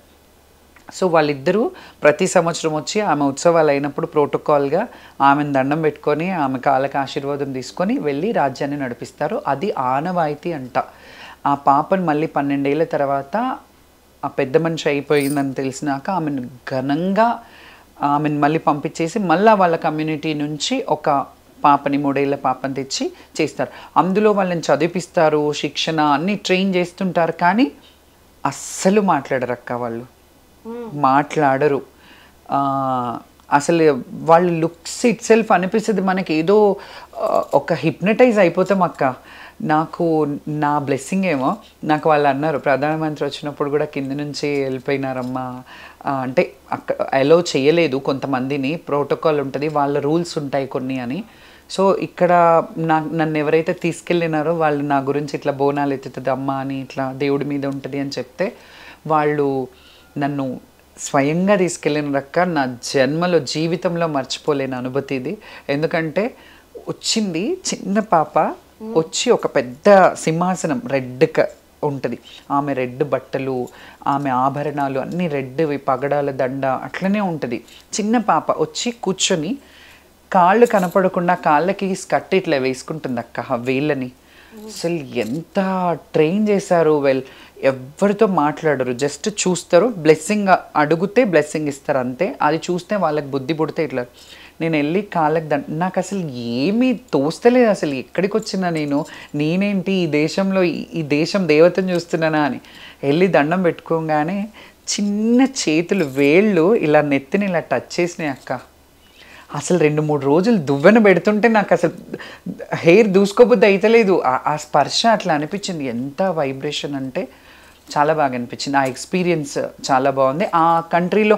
సో వాళ్ళిద్దరూ ప్రతి సంవత్సరం వచ్చి ఆమె ఉత్సవాలు అయినప్పుడు ప్రోటోకాల్గా ఆమెను దండం పెట్టుకొని ఆమె కాళ్ళకి ఆశీర్వాదం తీసుకొని వెళ్ళి రాజ్యాన్ని నడిపిస్తారు. అది ఆనవాయితీ అంట. ఆ పాపను మళ్ళీ 12 ఏళ్ళ తర్వాత ఆ పెద్ద మనిషి అయిపోయిందని తెలిసినాక ఆమెను ఘనంగా ఆమెను మళ్ళీ పంపించేసి మళ్ళీ వాళ్ళ కమ్యూనిటీ నుంచి ఒక పాపని 3 ఏళ్ల పాపని తెచ్చి చేస్తారు. అందులో వాళ్ళని చదివిపిస్తారు, శిక్షణ అన్నీ ట్రైన్ చేస్తుంటారు. కానీ అస్సలు మాట్లాడరు అక్క, వాళ్ళు మాట్లాడరు. అసలు వాళ్ళ లుక్స్ ఇట్ సెల్ఫ్ అనిపిస్తుంది మనకి ఏదో ఒక హిప్నటైజ్ అయిపోతాం అక్క. నాకు నా బ్లెస్సింగ్ ఏమో, నాకు వాళ్ళు అన్నారు ప్రధానమంత్రి వచ్చినప్పుడు కూడా కింద నుంచి వెళ్ళిపోయినారమ్మా అంటే అలో చేయలేదు కొంతమందిని, ప్రోటోకాల్ ఉంటుంది, వాళ్ళ రూల్స్ ఉంటాయి కొన్ని అని. సో ఇక్కడ నన్ను ఎవరైతే తీసుకెళ్ళినారో వాళ్ళు నా గురించి ఇట్లా బోనాలు ఎత్తుతుంది అమ్మ అని, ఇట్లా దేవుడి మీద ఉంటుంది అని చెప్తే వాళ్ళు నన్ను స్వయంగా తీసుకెళ్ళినారక్క. నా జన్మలో జీవితంలో మర్చిపోలేని అనుభూతి ఇది. ఎందుకంటే వచ్చింది చిన్న పాప వచ్చి ఒక పెద్ద సింహాసనం రెడ్ ఉంటుంది, ఆమె రెడ్ బట్టలు, ఆమె ఆభరణాలు అన్నీ రెడ్వి, పగడాల దండ అట్లనే ఉంటుంది. చిన్న పాప వచ్చి కూర్చొని కాళ్ళు కనపడకుండా కాళ్ళకి స్కట్ ఇట్లా వేసుకుంటుంది అక్క వేళ్ళని. అసలు ఎంత ట్రైన్ చేశారు. ఎవరితో మాట్లాడరు, జస్ట్ చూస్తారు, బ్లెస్సింగ్ అడిగితే బ్లెస్సింగ్ ఇస్తారు అంతే. అది చూస్తే వాళ్ళకి బుద్ధి పుడితే ఇట్లా. నేను వెళ్ళి కాళ్ళకి నాకు అసలు ఏమీ తోస్తలేదు, అసలు ఎక్కడికి వచ్చినా నేనేంటి ఈ దేశంలో, ఈ దేశం దేవతను చూస్తున్నానా అని వెళ్ళి దండం పెట్టుకోగానే చిన్న చేతులు వేళ్ళు ఇలా నెత్తిని ఇలా టచ్ చేసినాయి అక్క. అసలు 2-3 రోజులు దువ్వెన పెడుతుంటే నాకు అసలు హెయిర్ దూసుకోబుద్ది అయితలేదు. ఆ స్పర్శ అట్లా అనిపించింది. ఎంత వైబ్రేషన్ అంటే చాలా బాగా అనిపించింది. ఆ ఎక్స్పీరియన్స్ చాలా బాగుంది. ఆ కంట్రీలో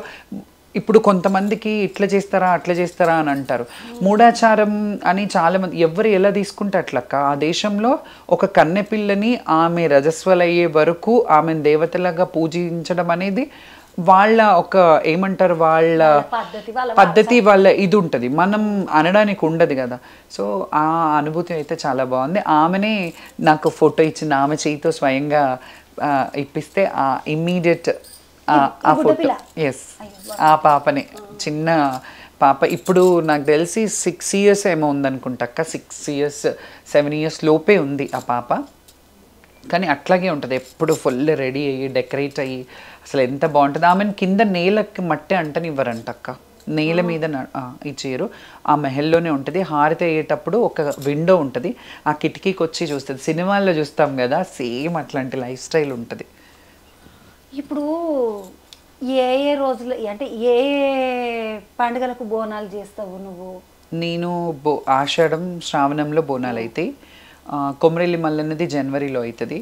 ఇప్పుడు కొంతమందికి ఇట్లా చేస్తారా అట్లా చేస్తారా అని అంటారు, మూఢాచారం అని చాలామంది ఎవరు ఎలా తీసుకుంటే అట్లక్క. ఆ దేశంలో ఒక కన్నెపిల్లని ఆమె రజస్వలయ్యే వరకు ఆమెను దేవతలాగా పూజించడం అనేది వాళ్ళ ఒక ఏమంటారు వాళ్ళ పద్ధతి, వాళ్ళ ఇది ఉంటుంది, మనం అనడానికి ఉండదు కదా. సో ఆ అనుభూతి అయితే చాలా బాగుంది. ఆమెనే నాకు ఫోటో ఇచ్చింది, ఆమె చేయితో స్వయంగా ఇప్పిస్తే ఆ ఇమ్మీడియట్ ఆ ఫోటో, ఎస్ ఆ పాపనే, చిన్న పాప. ఇప్పుడు నాకు తెలిసి 6 years ఏమో ఉందనుకుంటాక్క, 6 years 7 years లోపే ఉంది ఆ పాప. కానీ అట్లాగే ఉంటుంది, ఎప్పుడు ఫుల్ రెడీ అయ్యి డెకరేట్ అయ్యి అసలు ఎంత బాగుంటుంది. ఆమెను కింద నేలకి మట్టి అంటనివ్వరంటక్క, నేల మీద ఇచ్చేయరు. ఆ మెహల్లోనే ఉంటుంది. హారతి అయ్యేటప్పుడు ఒక విండో ఉంటుంది, ఆ కిటికీకి వచ్చి చూస్తుంది. సినిమాల్లో చూస్తాం కదా, సేమ్ అట్లాంటి లైఫ్ స్టైల్ ఉంటుంది. ఇప్పుడు ఏ ఏ రోజులు అంటే ఏ పండుగలకు బోనాలు చేస్తావు నువ్వు? నేను ఆషాఢం శ్రావణంలో బోనాలు అవుతాయి. కొమరెల్లి మల్లన్నది జనవరిలో అవుతుంది.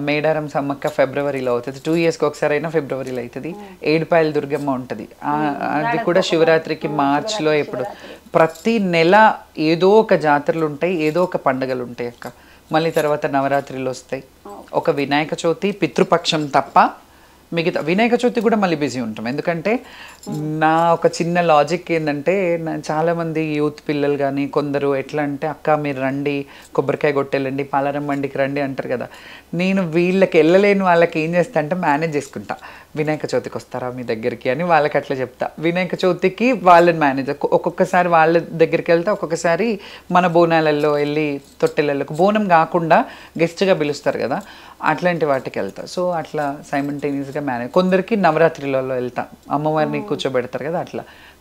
మేడారం సమ్మక్క ఫిబ్రవరిలో అవుతుంది. 2 yearsకి ఒకసారి అయినా ఫిబ్రవరిలో అవుతుంది. ఏడుపాయల దుర్గమ్మ ఉంటుంది, అది కూడా శివరాత్రికి మార్చ్లో. ఎప్పుడు ప్రతి నెల ఏదో ఒక జాతరలు ఉంటాయి, ఏదో ఒక పండుగలు ఉంటాయి అక్క. మళ్ళీ తర్వాత నవరాత్రిలు వస్తాయి, ఒక వినాయక చవితి పితృపక్షం తప్ప మిగతా వినాయక చవితి కూడా మళ్ళీ బిజీ ఉంటాం. ఎందుకంటే నా ఒక చిన్న లాజిక్ ఏంటంటే, చాలామంది యూత్ పిల్లలు కానీ కొందరు ఎట్లా అంటే అక్క మీరు రండి కొబ్బరికాయ కొట్టెళ్ళండి పాలారం బండికి రండి అంటారు కదా. నేను వీళ్ళకి వెళ్ళలేని వాళ్ళకి ఏం చేస్తా అంటే మేనేజ్ చేసుకుంటా, వినాయక చవితికి వస్తారా మీ దగ్గరికి అని వాళ్ళకి అట్లా చెప్తా. వినాయక చవితికి వాళ్ళని మేనేజ్, ఒక్కొక్కసారి వాళ్ళ దగ్గరికి వెళ్తే, ఒక్కొక్కసారి మన బోనాలలో వెళ్ళి తొట్టెలకు బోనం కాకుండా గెస్ట్గా పిలుస్తారు కదా, అట్లాంటి వాటికి వెళ్తా. సో అట్లా సైమల్టేనియస్గా మేనేజ్. కొందరికి నవరాత్రిలలో వెళ్తా, అమ్మవారిని కూర్చోబెడతారు కదా,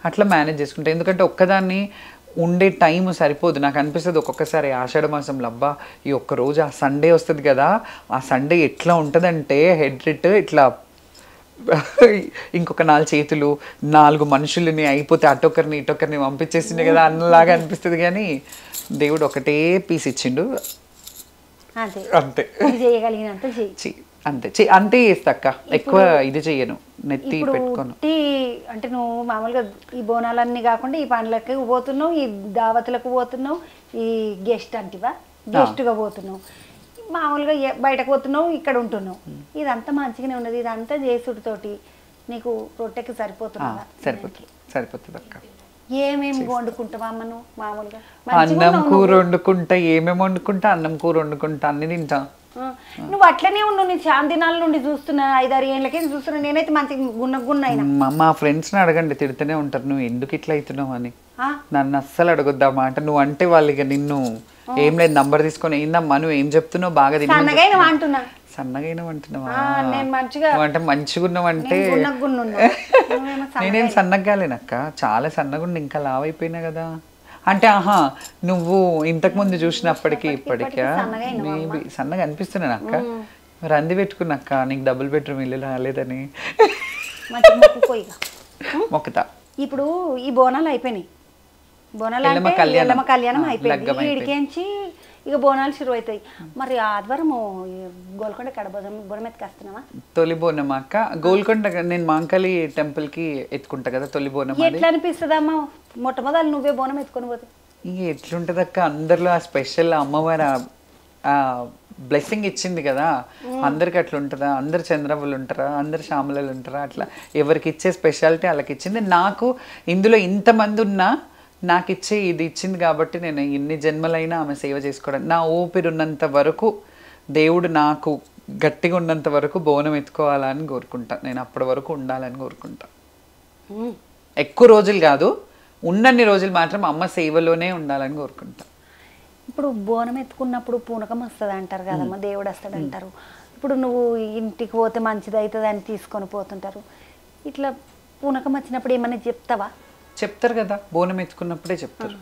అట్లా మేనేజ్ చేసుకుంటా. ఎందుకంటే ఒక్కదాన్ని ఉండే టైం సరిపోదు. నాకు అనిపిస్తుంది ఒక్కొక్కసారి ఆషాఢ మాసంలో అబ్బా ఈ ఒక్కరోజు ఆ సండే వస్తుంది కదా, ఆ సండే ఎట్లా ఉంటుందంటే హెడ్ రిట్ ఇట్లా ఇంకొక 4 చేతులు 4 మనుషులని అయిపోతే అటొకరిని ఇటొకరిని పంపించేసిండే కదా అన్నలాగా అనిపిస్తుంది. కానీ దేవుడు ఒకటే పీస్ ఇచ్చిండు, అంతే చేయగలిగినంత అంతే చేస్తాక్క. ఎక్కువ ఇది చెయ్యను, నెత్తి పెట్టుకోను. అంటే నువ్వు మామూలుగా ఈ బోనాలన్నీ కాకుండా ఈ పండ్లకి పోతున్నావు, ఈ దావతులకు పోతున్నావు, ఈ గెస్ట్ అంటివా గెస్ట్గా పోతున్నావు, మామూలుగా బయటకు పోతున్నావు, ఇక్కడ ఉంటున్నావు. ఇదంతా మంచిగానే ఉన్నది. ఇదంతా చేసుడితోటి నీకు రొట్టెకి సరిపోతున్నా? సరిపోతుంది అక్క. ఏమేమి వండుకుంటావా అమ్మ నువ్వు మామూలుగా? అన్నం కూర వండుకుంటా, ఏమేమి వండుకుంటా, అన్నం కూర వండుకుంటా, అన్ని తింటా. నువ్వు అట్లనే ఉన్నావు, నేను చాలా దినాల నుండి చూస్తున్నా, 5-6 ఏళ్ళకే చూస్తున్నా. నేనైతే మంచిగా గున్న మా ఫ్రెండ్స్ని అడగండి, తిడుతూనే ఉంటారు నువ్వు ఎందుకు ఇట్లా అవుతున్నావు అని. నన్ను అస్సలు అడగొద్దామా అంటే, నువ్వు అంటే వాళ్ళు ఇక నిన్ను ఏం లేదు నంబర్ తీసుకొని ఏందమ్మా నువ్వు ఏం చెప్తున్నావు బాగా సన్నగా అంటున్నా. సన్నగైన అంటున్నావా? నేను మంచిగా అంటే మంచిగా ఉన్నావంటే నేనేం సన్నగాలేనక్క, చాలా సన్నగుండి ఇంకా లావ్ అయిపోయినా కదా. అంటే ఆహా నువ్వు ఇంతకు ముందు చూసినప్పటికీ ఇప్పటికా మేబీ సన్నగా అనిపిస్తున్నాను అక్క. రంది పెట్టుకున్నాక్క నీకు డబుల్ బెడ్రూమ్ ఇల్లు రాలేదని. మొక్కుతా. ఇప్పుడు ఈ బోనాలు అయిపోయినాయి, బోనాలు అంటే ఎల్లమ్మ కళ్యాణం అయిపోయింది, ఈడికేంచి ఇక బోనాలు షురు అవుతాయి. మరి ఆదివారము గోల్కొండ కడ బోనం ఎత్తుకొస్తున్నావా? తొలి బోనం అక్క గోల్కొండ నేను మాంకాళి టెంపుల్ కి ఎత్తుకుంటా కదా తొలి బోనం. ఎట్లా అనిపిస్తుంది అమ్మ మొట్టమొదలు నువ్వే బోనం ఎత్తుకొని పోతే? ఇక ఎట్లుంటది అక్క, అందరిలో ఆ స్పెషల్ అమ్మవారు ఆ బ్లెస్సింగ్ ఇచ్చింది కదా, అందరికి అట్లా ఉంటుందా? అందరు చంద్రబాబులు ఉంటారా, అందరు శ్యామలలు ఉంటారా, అట్లా ఎవరికి ఇచ్చే స్పెషాలిటీ వాళ్ళకి ఇచ్చింది. నాకు ఇందులో ఇంతమంది ఉన్నా నాకు ఇచ్చే ఇది ఇచ్చింది కాబట్టి నేను ఎన్ని జన్మలైనా ఆమె సేవ చేసుకోవడం, నా ఊపిరి ఉన్నంత వరకు దేవుడు నాకు గట్టిగా ఉన్నంత వరకు బోనం ఎత్తుకోవాలని కోరుకుంటా. నేను అప్పటి వరకు ఉండాలని కోరుకుంటా. ఎక్కువ రోజులు కాదు, ఉన్నన్ని రోజులు మాత్రం అమ్మ సేవలోనే ఉండాలని కోరుకుంటా. ఇప్పుడు బోనం ఎత్తుకున్నప్పుడు పూనకం వస్తుంది అంటారు కదమ్మా, దేవుడు వస్తాడు అంటారు. ఇప్పుడు నువ్వు ఇంటికి పోతే మంచిది అవుతుంది అని తీసుకొని పోతుంటారు, ఇట్లా పూనకం వచ్చినప్పుడు ఏమన్నా చెప్తావా? చెప్తారు కదా, బోనం ఎత్తుకున్నప్పుడే చెప్తారు.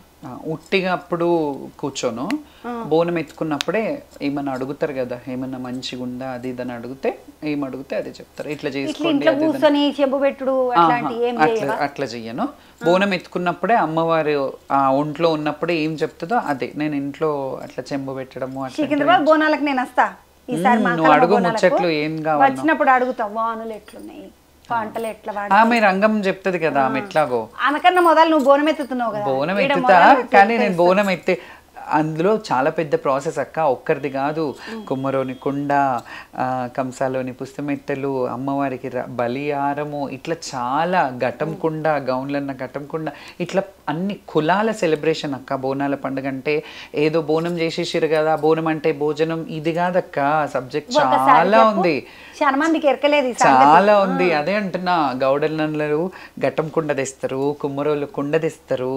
ఉట్టిగా అప్పుడు కూర్చోను, బోనం ఎత్తుకున్నప్పుడే ఏమన్నా అడుగుతారు కదా, ఏమన్నా మంచిగా ఉందా అది ఇదని అడిగితే ఏమడిగితే అదే చెప్తారు. ఇట్లా చేసుకోండి అట్లా చెయ్యను. బోనం ఎత్తుకున్నప్పుడే అమ్మవారు ఆ ఒంట్లో ఉన్నప్పుడే ఏం చెప్తుందో అదే నేను ఇంట్లో అట్లా చెంబు పెట్టడము. సికింద్రాబాద్ బోనాలకు నేను వస్తా ఈసారి, నువ్వు అడుగు ముచ్చట్లు ఏం కావాలి వచ్చినప్పుడు అడుగుతాం, వానులు ఎట్లున్నాయి, పంటలు ఎట్లా, ఆమె రంగం చెప్తుంది కదా ఆమె ఎట్లాగో. అనకన్నా మొదలు నువ్వు బోనం ఎత్తుతున్నావు కదా. బోనం ఎత్తుతా కానీ నేను బోనం ఎత్తే అందులో చాలా పెద్ద ప్రాసెస్ అక్క, ఒక్కరిది కాదు. కుమ్మరోని కుండ, కంసాలోని పుస్తమెట్టెలు, అమ్మవారికి బలిహారము, ఇట్లా చాలా ఘటం కుండ, గౌన్లన్న ఘటం కుండ, ఇట్లా అన్ని కులాల సెలబ్రేషన్ అక్క. బోనాల పండుగ అంటే ఏదో బోనం చేసేసారు కదా, బోనం అంటే భోజనం ఇది కాదక్క, సబ్జెక్ట్ చాలా ఉంది, చాలా ఉంది. అదే అంటున్నా, గౌడన్నలు ఘటం కుండ తెస్తారు, కుమ్మరోళ్ళు కుండ తెస్తారు,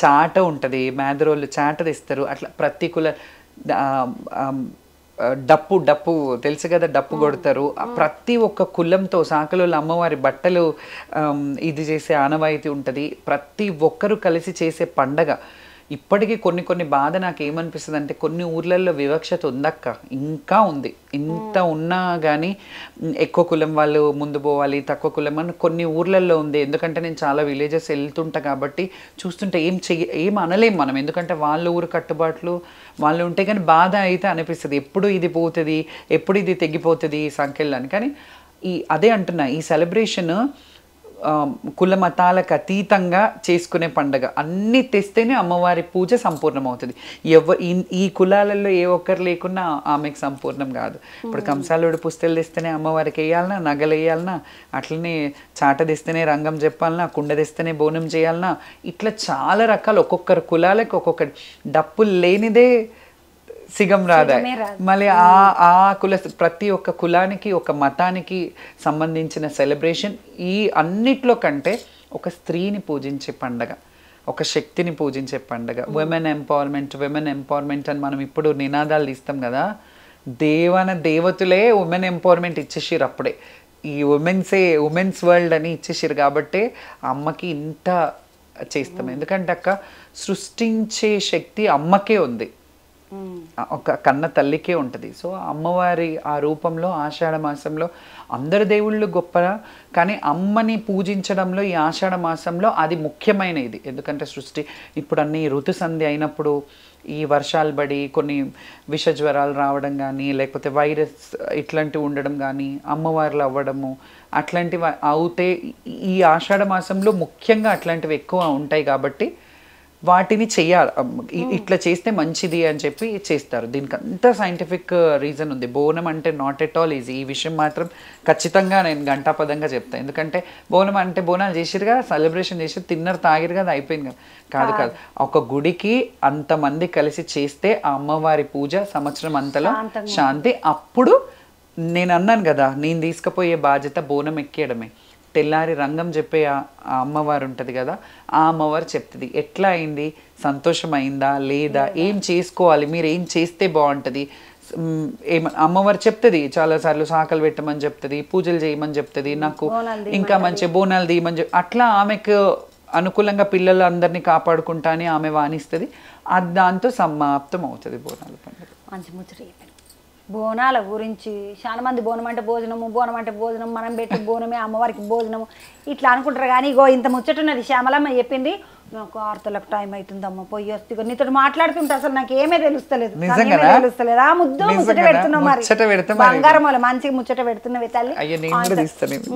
చాట ఉంటది, మేదరోళ్ళు చాట తెస్తారు. అట్లా ప్రతి కుల డప్పు డప్పు తెలుసు కదా, డప్పు కొడతారు. ప్రతి ఒక్క కులంతో సాకలోళ్ళు అమ్మవారి బట్టలు ఇది చేసే ఆనవాయితీ ఉంటుంది. ప్రతి ఒక్కరు కలిసి చేసే పండగ. ఇప్పటికీ కొన్ని బాధ నాకు ఏమనిపిస్తుంది అంటే, కొన్ని ఊర్లలో వివక్షత ఉందక్క, ఇంకా ఉంది. ఇంత ఉన్నా కానీ ఎక్కువ కులం వాళ్ళు ముందు పోవాలి, తక్కువ కులం అని కొన్ని ఊర్లలో ఉంది. ఎందుకంటే నేను చాలా విలేజెస్ వెళ్తుంటా కాబట్టి చూస్తుంటే ఏం అనలేం మనం, ఎందుకంటే వాళ్ళ ఊరు కట్టుబాట్లు వాళ్ళు ఉంటే. కానీ బాధ అయితే అనిపిస్తుంది, ఎప్పుడు ఇది పోతుంది, ఎప్పుడు ఇది తెగిపోతుంది సంఖ్యలని. కానీ అదే అంటున్నా, ఈ సెలబ్రేషన్ కుల మతాలకు అతీతంగా చేసుకునే పండుగ. అన్నీ తెస్తేనే అమ్మవారి పూజ సంపూర్ణమవుతుంది. ఈ కులాలలో ఏ ఒక్కరు లేకున్నా ఆమెకు సంపూర్ణం కాదు. ఇప్పుడు కంసాలుడు పుస్తలు తెస్తేనే అమ్మవారికి వేయాలన్నా, నగలు వేయాలన్నా, అట్లనే చాట తెస్తేనే రంగం చెప్పాలన్నా, కుండ తెస్తేనే బోనం చేయాలన్నా, ఇట్లా చాలా రకాలు. ఒక్కొక్కరు కులాలకు ఒక్కొక్కటి. డప్పులు లేనిదే సిగం రాదా. మళ్ళీ ఆ కుల ప్రతి ఒక్క కులానికి ఒక మతానికి సంబంధించిన సెలబ్రేషన్. ఈ అన్నిట్లో కంటే ఒక స్త్రీని పూజించే పండగ, ఒక శక్తిని పూజించే పండగ. విమెన్ ఎంపవర్మెంట్ అని మనం ఇప్పుడు నినాదాలు తీస్తాం కదా, దేవతులే ఉమెన్ ఎంపవర్మెంట్ ఇచ్చేసారు అప్పుడే. ఈ ఉమెన్స్ వరల్డ్ అని ఇచ్చేసారు కాబట్టి అమ్మకి ఇంత చేస్తాం. ఎందుకంటే అక్క సృష్టించే శక్తి అమ్మకే ఉంది, ఒక కన్న తల్లికే ఉంటుంది. సో అమ్మవారి ఆ రూపంలో ఆషాఢ మాసంలో అందరు దేవుళ్ళు గొప్పరా, కానీ అమ్మని పూజించడంలో ఈ ఆషాఢ మాసంలో అది ముఖ్యమైన ఇది. ఎందుకంటే సృష్టి ఇప్పుడు అన్ని ఋతు సంధి అయినప్పుడు ఈ వర్షాలు పడి కొన్ని విష జ్వరాలు రావడం కానీ, లేకపోతే వైరస్ ఇట్లాంటివి ఉండడం కానీ, అమ్మవార్లు అవ్వడము అట్లాంటివి అవుతే ఈ ఆషాఢ మాసంలో ముఖ్యంగా అట్లాంటివి ఎక్కువ ఉంటాయి. కాబట్టి వాటిని చెయ్యాలి, ఇట్లా చేస్తే మంచిది అని చెప్పి చేస్తారు. దీనికి అంత సైంటిఫిక్ రీజన్ ఉంది. బోనం అంటే నాట్ ఎట్ ఆల్ ఈజీ. ఈ విషయం మాత్రం ఖచ్చితంగా నేను గంటాపదంగా చెప్తాను. ఎందుకంటే బోనం అంటే బోనాలు చేసిరుగా, సెలబ్రేషన్ చేసి తిన్నరు తాగిరు కదా, అయిపోయింది కదా. కాదు. ఒక గుడికి అంతమంది కలిసి చేస్తే ఆ అమ్మవారి పూజ సంవత్సరం అంతలో శాంతి. అప్పుడు నేను అన్నాను కదా, నేను తీసుకుపోయే బాధ్యత బోనం ఎక్కేయడమే. తెల్లారి రంగం చెప్పే ఆ అమ్మవారు ఉంటుంది కదా, ఆ అమ్మవారు చెప్తుంది ఎట్లా అయింది, సంతోషమైందా లేదా, ఏం చేసుకోవాలి, మీరు ఏం చేస్తే బాగుంటుంది, అమ్మవారు చెప్తుంది చాలాసార్లు సాకలు పెట్టమని చెప్తుంది, పూజలు చేయమని చెప్తుంది, నాకు ఇంకా మంచి బోనాలు తీయమని అట్లా ఆమెకు అనుకూలంగా పిల్లలు అందరినీ కాపాడుకుంటా అని ఆమె వాణిస్తుంది. అది దాంతో సమాప్తం అవుతుంది బోనాల పండుగ. మంచి ముచ్చట చెప్పాను. బోనాల గురించి చాలా మంది బోనం అంటే భోజనము, బోనం అంటే భోజనం, మనం పెట్టి బోనమే అమ్మవారికి భోజనము ఇట్లా అనుకుంటారు. కానీ ఇగో ఇంత ముచ్చటున్నది శ్యామలమ్మ చెప్పింది. నాకు ఆర్తలకు టైం అవుతుందమ్మ, పోయి వస్తే నీతో మాట్లాడుతుంటే అసలు నాకు ఏమే తెలుస్తలేదు, తెలుస్తలేదు. ఆ ముద్దు ముచ్చట పెడుతున్నావు, మరి బంగారం వల్ల మంచిగా ముచ్చట పెడుతున్నావు తల్లి.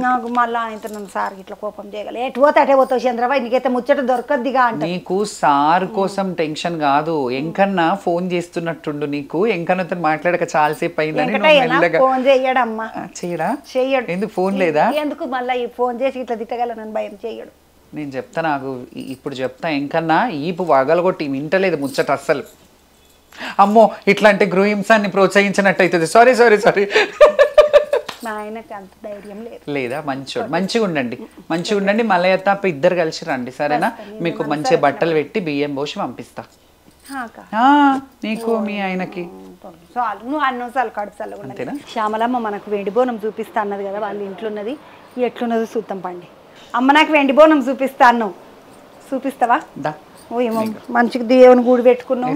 నాకు మళ్ళీ ఆయన నన్ను సార్ ఇట్లా కోపం చేయగల ఎటు పోతే అటే పోతావు చంద్రబాబు, నీకైతే ముచ్చట దొరకద్దిగా అంటే. నీకు సార్ కోసం టెన్షన్ కాదు, ఎంకన్నా ఫోన్ చేస్తున్నట్టుండు. నీకు ఎంకన్నతో మాట్లాడక చాలాసేపు అయిందని ఫోన్ చెయ్యడమ్మా. చెయ్యడా? చెయ్యడు. ఎందుకు ఫోన్ లేదా? ఎందుకు మళ్ళీ ఫోన్ చేసి ఇట్లా తిట్టగలనని భయం. చెయ్యడు. నేను చెప్తా, నాకు ఇప్పుడు చెప్తా, ఎంకన్నా ఈపు వగలగొట్టి వింటలేదు ముచ్చట అస్సలు. అమ్మో ఇట్లా అంటే గృహహింసాన్ని ప్రోత్సహించినట్టు అవుతుంది. Sorry sorry sorry. మా ఆయనకి అంత ధైర్యం లేదు. లేదా? మంచోడు, మంచిగా ఉండండి, మంచిగా ఉండండి. మలయ తాప ఇద్దరు కలిసి రండి, సరేనా? మీకు మంచి బట్టలు పెట్టి బియ్యం పోసి పంపిస్తా నీకు మీ ఆయనకి. నువ్వు అన్నోసార్లు కడుపుసార్లు అంతేనా? శ్యామలమ్మ మనకు వెండి బోనం చూపిస్తా అన్నది కదా, వాళ్ళ ఇంట్లో ఉన్నది ఎట్లున్నదో చూద్దాం పండి. అమ్మ నాకు వెండి బోనం చూపిస్తా అన్నావు, చూపిస్తావా? ఏమో మంచిగా దేవుని గుడి పెట్టుకున్నావు,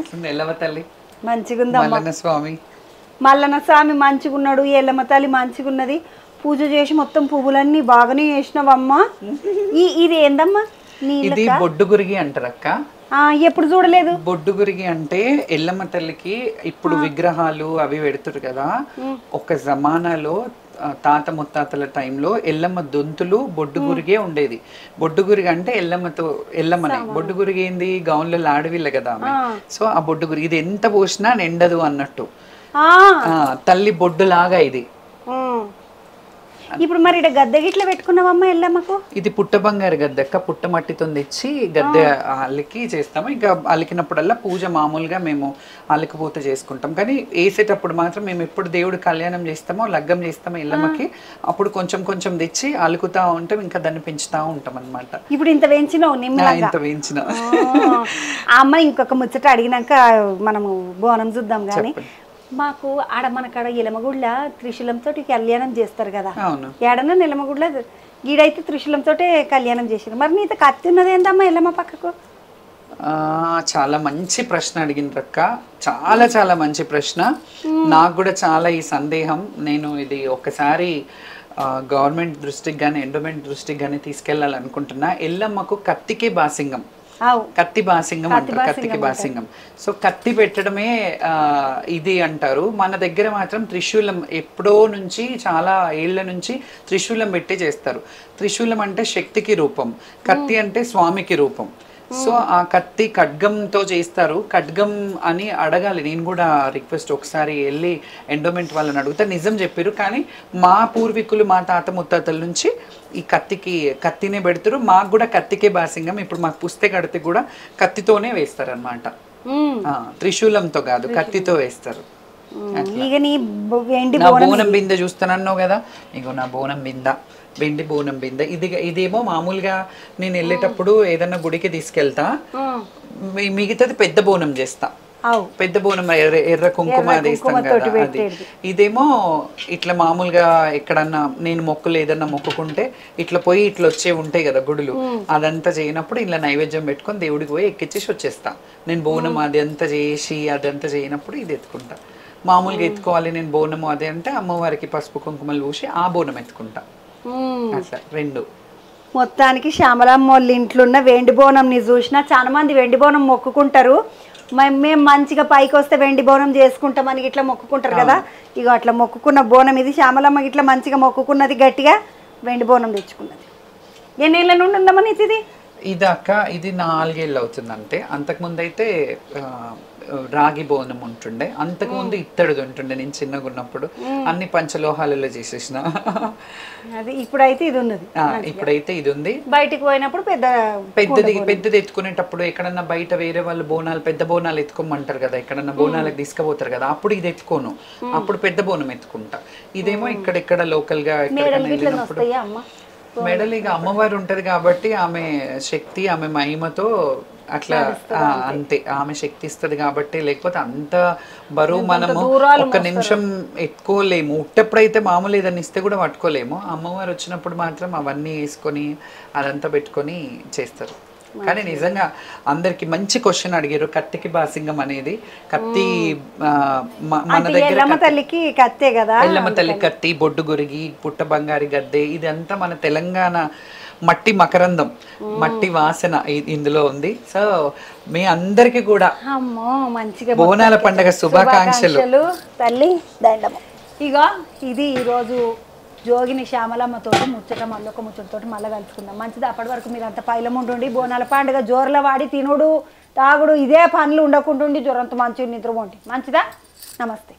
మంచిగా ఉందమ్మా. స్వామి మల్లన్న స్వామి మంచిగా ఉన్నాడు, ఎల్లమ్మ తల్లి మంచిగా ఉన్నది. పూజ చేసి మొత్తం పువ్వులన్నీ బాగానే చేసినావమ్మా. ఇది ఏందమ్మా? ఇది బొడ్డు గురిగి అంటారక్క. ఎప్పుడు చూడలేదు. బొడ్డు గురిగి అంటే ఎల్లమ్మ తల్లికి ఇప్పుడు విగ్రహాలు అవి పెడుతురు కదా, ఒక జమానాలో తాత ముత్తాతల టైంలో ఎల్లమ్మ దొంతులు బొడ్డుగురిగే ఉండేది. బొడ్డుగురిగి అంటే ఎల్లమ్మనే. బొడ్డుగురిగి ఏంది? గౌన్లలో ఆడవిల్ల కదా ఆమె. సో ఆ బొడ్డుగురి ఇది ఎంత పోసినా నిండదు అన్నట్టు, తల్లి బొడ్డులాగా ఇది. ఇప్పుడు మరి గద్దె గిట్ల పెట్టుకున్నావమ్మా ఎల్లమ్మకు? ఇది పుట్ట బంగారు గద్దెక్క, పుట్ట మట్టితో తెచ్చి గద్దె అల్లికి చేస్తాము. ఇంకా అలికినప్పుడల్లా పూజ మామూలుగా మేము అలికిపోత చేసుకుంటాం. కానీ వేసేటప్పుడు మాత్రం మేము ఎప్పుడు దేవుడు కళ్యాణం చేస్తామో లగ్గం చేస్తామో ఎల్లమ్మకి అప్పుడు కొంచెం కొంచెం తెచ్చి అలుకుతా ఉంటాం, ఇంకా దాన్ని పెంచుతా ఉంటాం అనమాట. ఇప్పుడు ఇంత వేయించినావు, ఇంత వేయించిన. అమ్మ ఇంకొక ముచ్చట అడిగినాక మనము బోనం చూద్దాం. కానీ మాకు ఆడ మనకాడ ఎలమగుళ్ళ త్రిశూలంతో కళ్యాణం చేస్తారు కదా, ఏడన్నా నిలమగుళ్ళ గీడైతే త్రిశూలంతో కళ్యాణం చేసారు. మరి నీతో కత్తి ఉన్నది ఏందమ్మా ఎల్లమ్మ పక్కకు? చాలా మంచి ప్రశ్న అడిగినరక్క, చాలా చాలా మంచి ప్రశ్న. నాకు కూడా చాలా ఈ సందేహం. నేను ఇది ఒకసారి గవర్నమెంట్ దృష్టికి కానీ ఎండోమెంట్ దృష్టికి కానీ తీసుకెళ్లాలనుకుంటున్నా. ఎల్లమ్మకు కత్తికే బాసింగం, కత్తి బాసింగం అంటారు, కత్తికి బాసింగం. సో కత్తి పెట్టడమే ఇది అంటారు. మన దగ్గర మాత్రం త్రిశూలం ఎప్పుడో నుంచి చాలా ఏళ్ల నుంచి త్రిశూలం పెట్టి చేస్తారు. త్రిశూలం అంటే శక్తికి రూపం, కత్తి అంటే స్వామికి రూపం. సో ఆ కత్తి ఖడ్గంతో చేస్తారు. ఖడ్గం అని అడగాలి, నేను కూడా రిక్వెస్ట్ ఒకసారి వెళ్ళి ఎండోమెంట్ వాళ్ళని అడుగుతా. నిజం చెప్పారు, కానీ మా పూర్వీకులు మా తాత ముత్తాతల నుంచి ఈ కత్తినే పెడతారు. మాకు కూడా కత్తికే బాసింగం. ఇప్పుడు మాకు పుస్తే కడితే కూడా కత్తితోనే వేస్తారు అనమాట, త్రిశూలంతో కాదు, కత్తితో వేస్తారు. నా బోనం బిందె చూస్తానన్నావు కదా, ఇగో నా బోనం బింద, వెండి బోనం బిందె. ఇదేమో మామూలుగా నేను వెళ్ళేటప్పుడు ఏదన్నా గుడికి తీసుకెళ్తా, మిగతాది పెద్ద బోనం చేస్తా. పెద్ద బోనం ఎర్ర కుంకుమ తీస్తాం కదా, అది. ఇదేమో ఇట్లా మామూలుగా ఎక్కడన్నా నేను మొక్కులు ఏదన్నా మొక్కుకుంటే ఇట్లా పోయి ఇట్లా వచ్చే ఉంటాయి కదా గుడులు, అదంతా చేయనప్పుడు ఇలా నైవేద్యం పెట్టుకొని దేవుడికి పోయి ఎక్కిచ్చేసి వచ్చేస్తా. నేను బోనం అది అంతా చేసి అదంతా చేయనప్పుడు ఇది ఎత్తుకుంటా. మామూలుగా ఎత్తుకోవాలి నేను బోనము అదే అంటే అమ్మవారికి పసుపు కుంకుమలు పూసి ఆ బోనం ఎత్తుకుంటా. అట్లా రెండు. మొత్తానికి శ్యామలమ్మ వాళ్ళ ఇంట్లో ఉన్న వెండి బోనంని చూసినా చాలా మంది వెండి బోనం మొక్కుకుంటారు. మేము మంచిగా పైకి వస్తే వెండి బోనం చేసుకుంటామని ఇట్లా మొక్కుకుంటారు కదా, ఇక అట్లా మొక్కుకున్న బోనం ఇది. శ్యామలమ్మ ఇట్లా మంచిగా మొక్కుకున్నది, గట్టిగా వెండి బోనం తెచ్చుకున్నది. ఎన్నేళ్ళ నుండి ఉందమ్మని ఇది? ఇది అక్క ఇది 4 ఏళ్ళు అవుతుంది అంతే. అంతకుముందు అయితే రాగి బోనం ఉంటుండే, అంతకుముందు ఇత్తడిది ఉంటుండే. నేను చిన్నగా ఉన్నప్పుడు అన్ని పంచలోహాలలో చేసేసిన. అది ఇప్పుడైతే ఇది ఉన్నది. ఇప్పుడైతే ఇది ఉంది. బయటికి పోయినప్పుడు పెద్దది ఎత్తుకునేటప్పుడు ఎక్కడన్నా బయట వేరే వాళ్ళు బోనాలు పెద్ద బోనాలు ఎత్తుకోమంటారు కదా, ఎక్కడన్నా బోనాలకు తీసుకుపోతారు కదా, అప్పుడు ఇది ఎత్తుకోను, అప్పుడు పెద్ద బోనం ఎత్తుకుంటా. ఇదేమో ఇక్కడెక్కడ లోకల్ గా వెళ్ళినప్పుడు మెడల్. ఇక అమ్మవారు ఉంటది కాబట్టి ఆమె శక్తి ఆమె మహిమతో అట్లా అంతే ఆమె శక్తి ఇస్తుంది కాబట్టి, లేకపోతే అంత బరువు మనము ఒక్క నిమిషం ఎత్తుకోలేము. ఉట్టెప్పుడైతే మామూలు ఏదైనా ఇస్తే కూడా పట్టుకోలేము. అమ్మవారు వచ్చినప్పుడు మాత్రం అవన్నీ వేసుకొని అదంతా పెట్టుకొని చేస్తారు. కానీ నిజంగా అందరికి మంచి క్వశ్చన్ అడిగారు. కత్తికి బాసింగం అనేది కత్తి మన దగ్గర ఎల్లమ్మ తల్లికి కత్తే కదా, ఎల్లమ్మ తల్లి కత్తి, బొడ్డు గురిగి, పుట్ట బంగారి గద్దె, ఇదంతా మన తెలంగాణ మట్టి మకరందం, మట్టి వాసన ఇందులో ఉంది. సో మీ అందరికి కూడా మంచిగా బోనాల పండుగ శుభాకాంక్షలు తల్లి దండము. ఇగో ఇది ఈరోజు జోగిని శ్యామలమ్మతోటి ముచ్చట, మళ్ళొక ముచ్చటతోటి మళ్ళీ కలుసుకుందాం. మంచిది. అప్పటి వరకు మీరు అంత పైలముండి బోనాల పండుగ జోర్ల వాడి తినుడు తాగుడు ఇదే పనులు ఉండకుంటుండి జ్వరంతో మంచిగా నిద్రపోండి. మంచిదా? నమస్తే.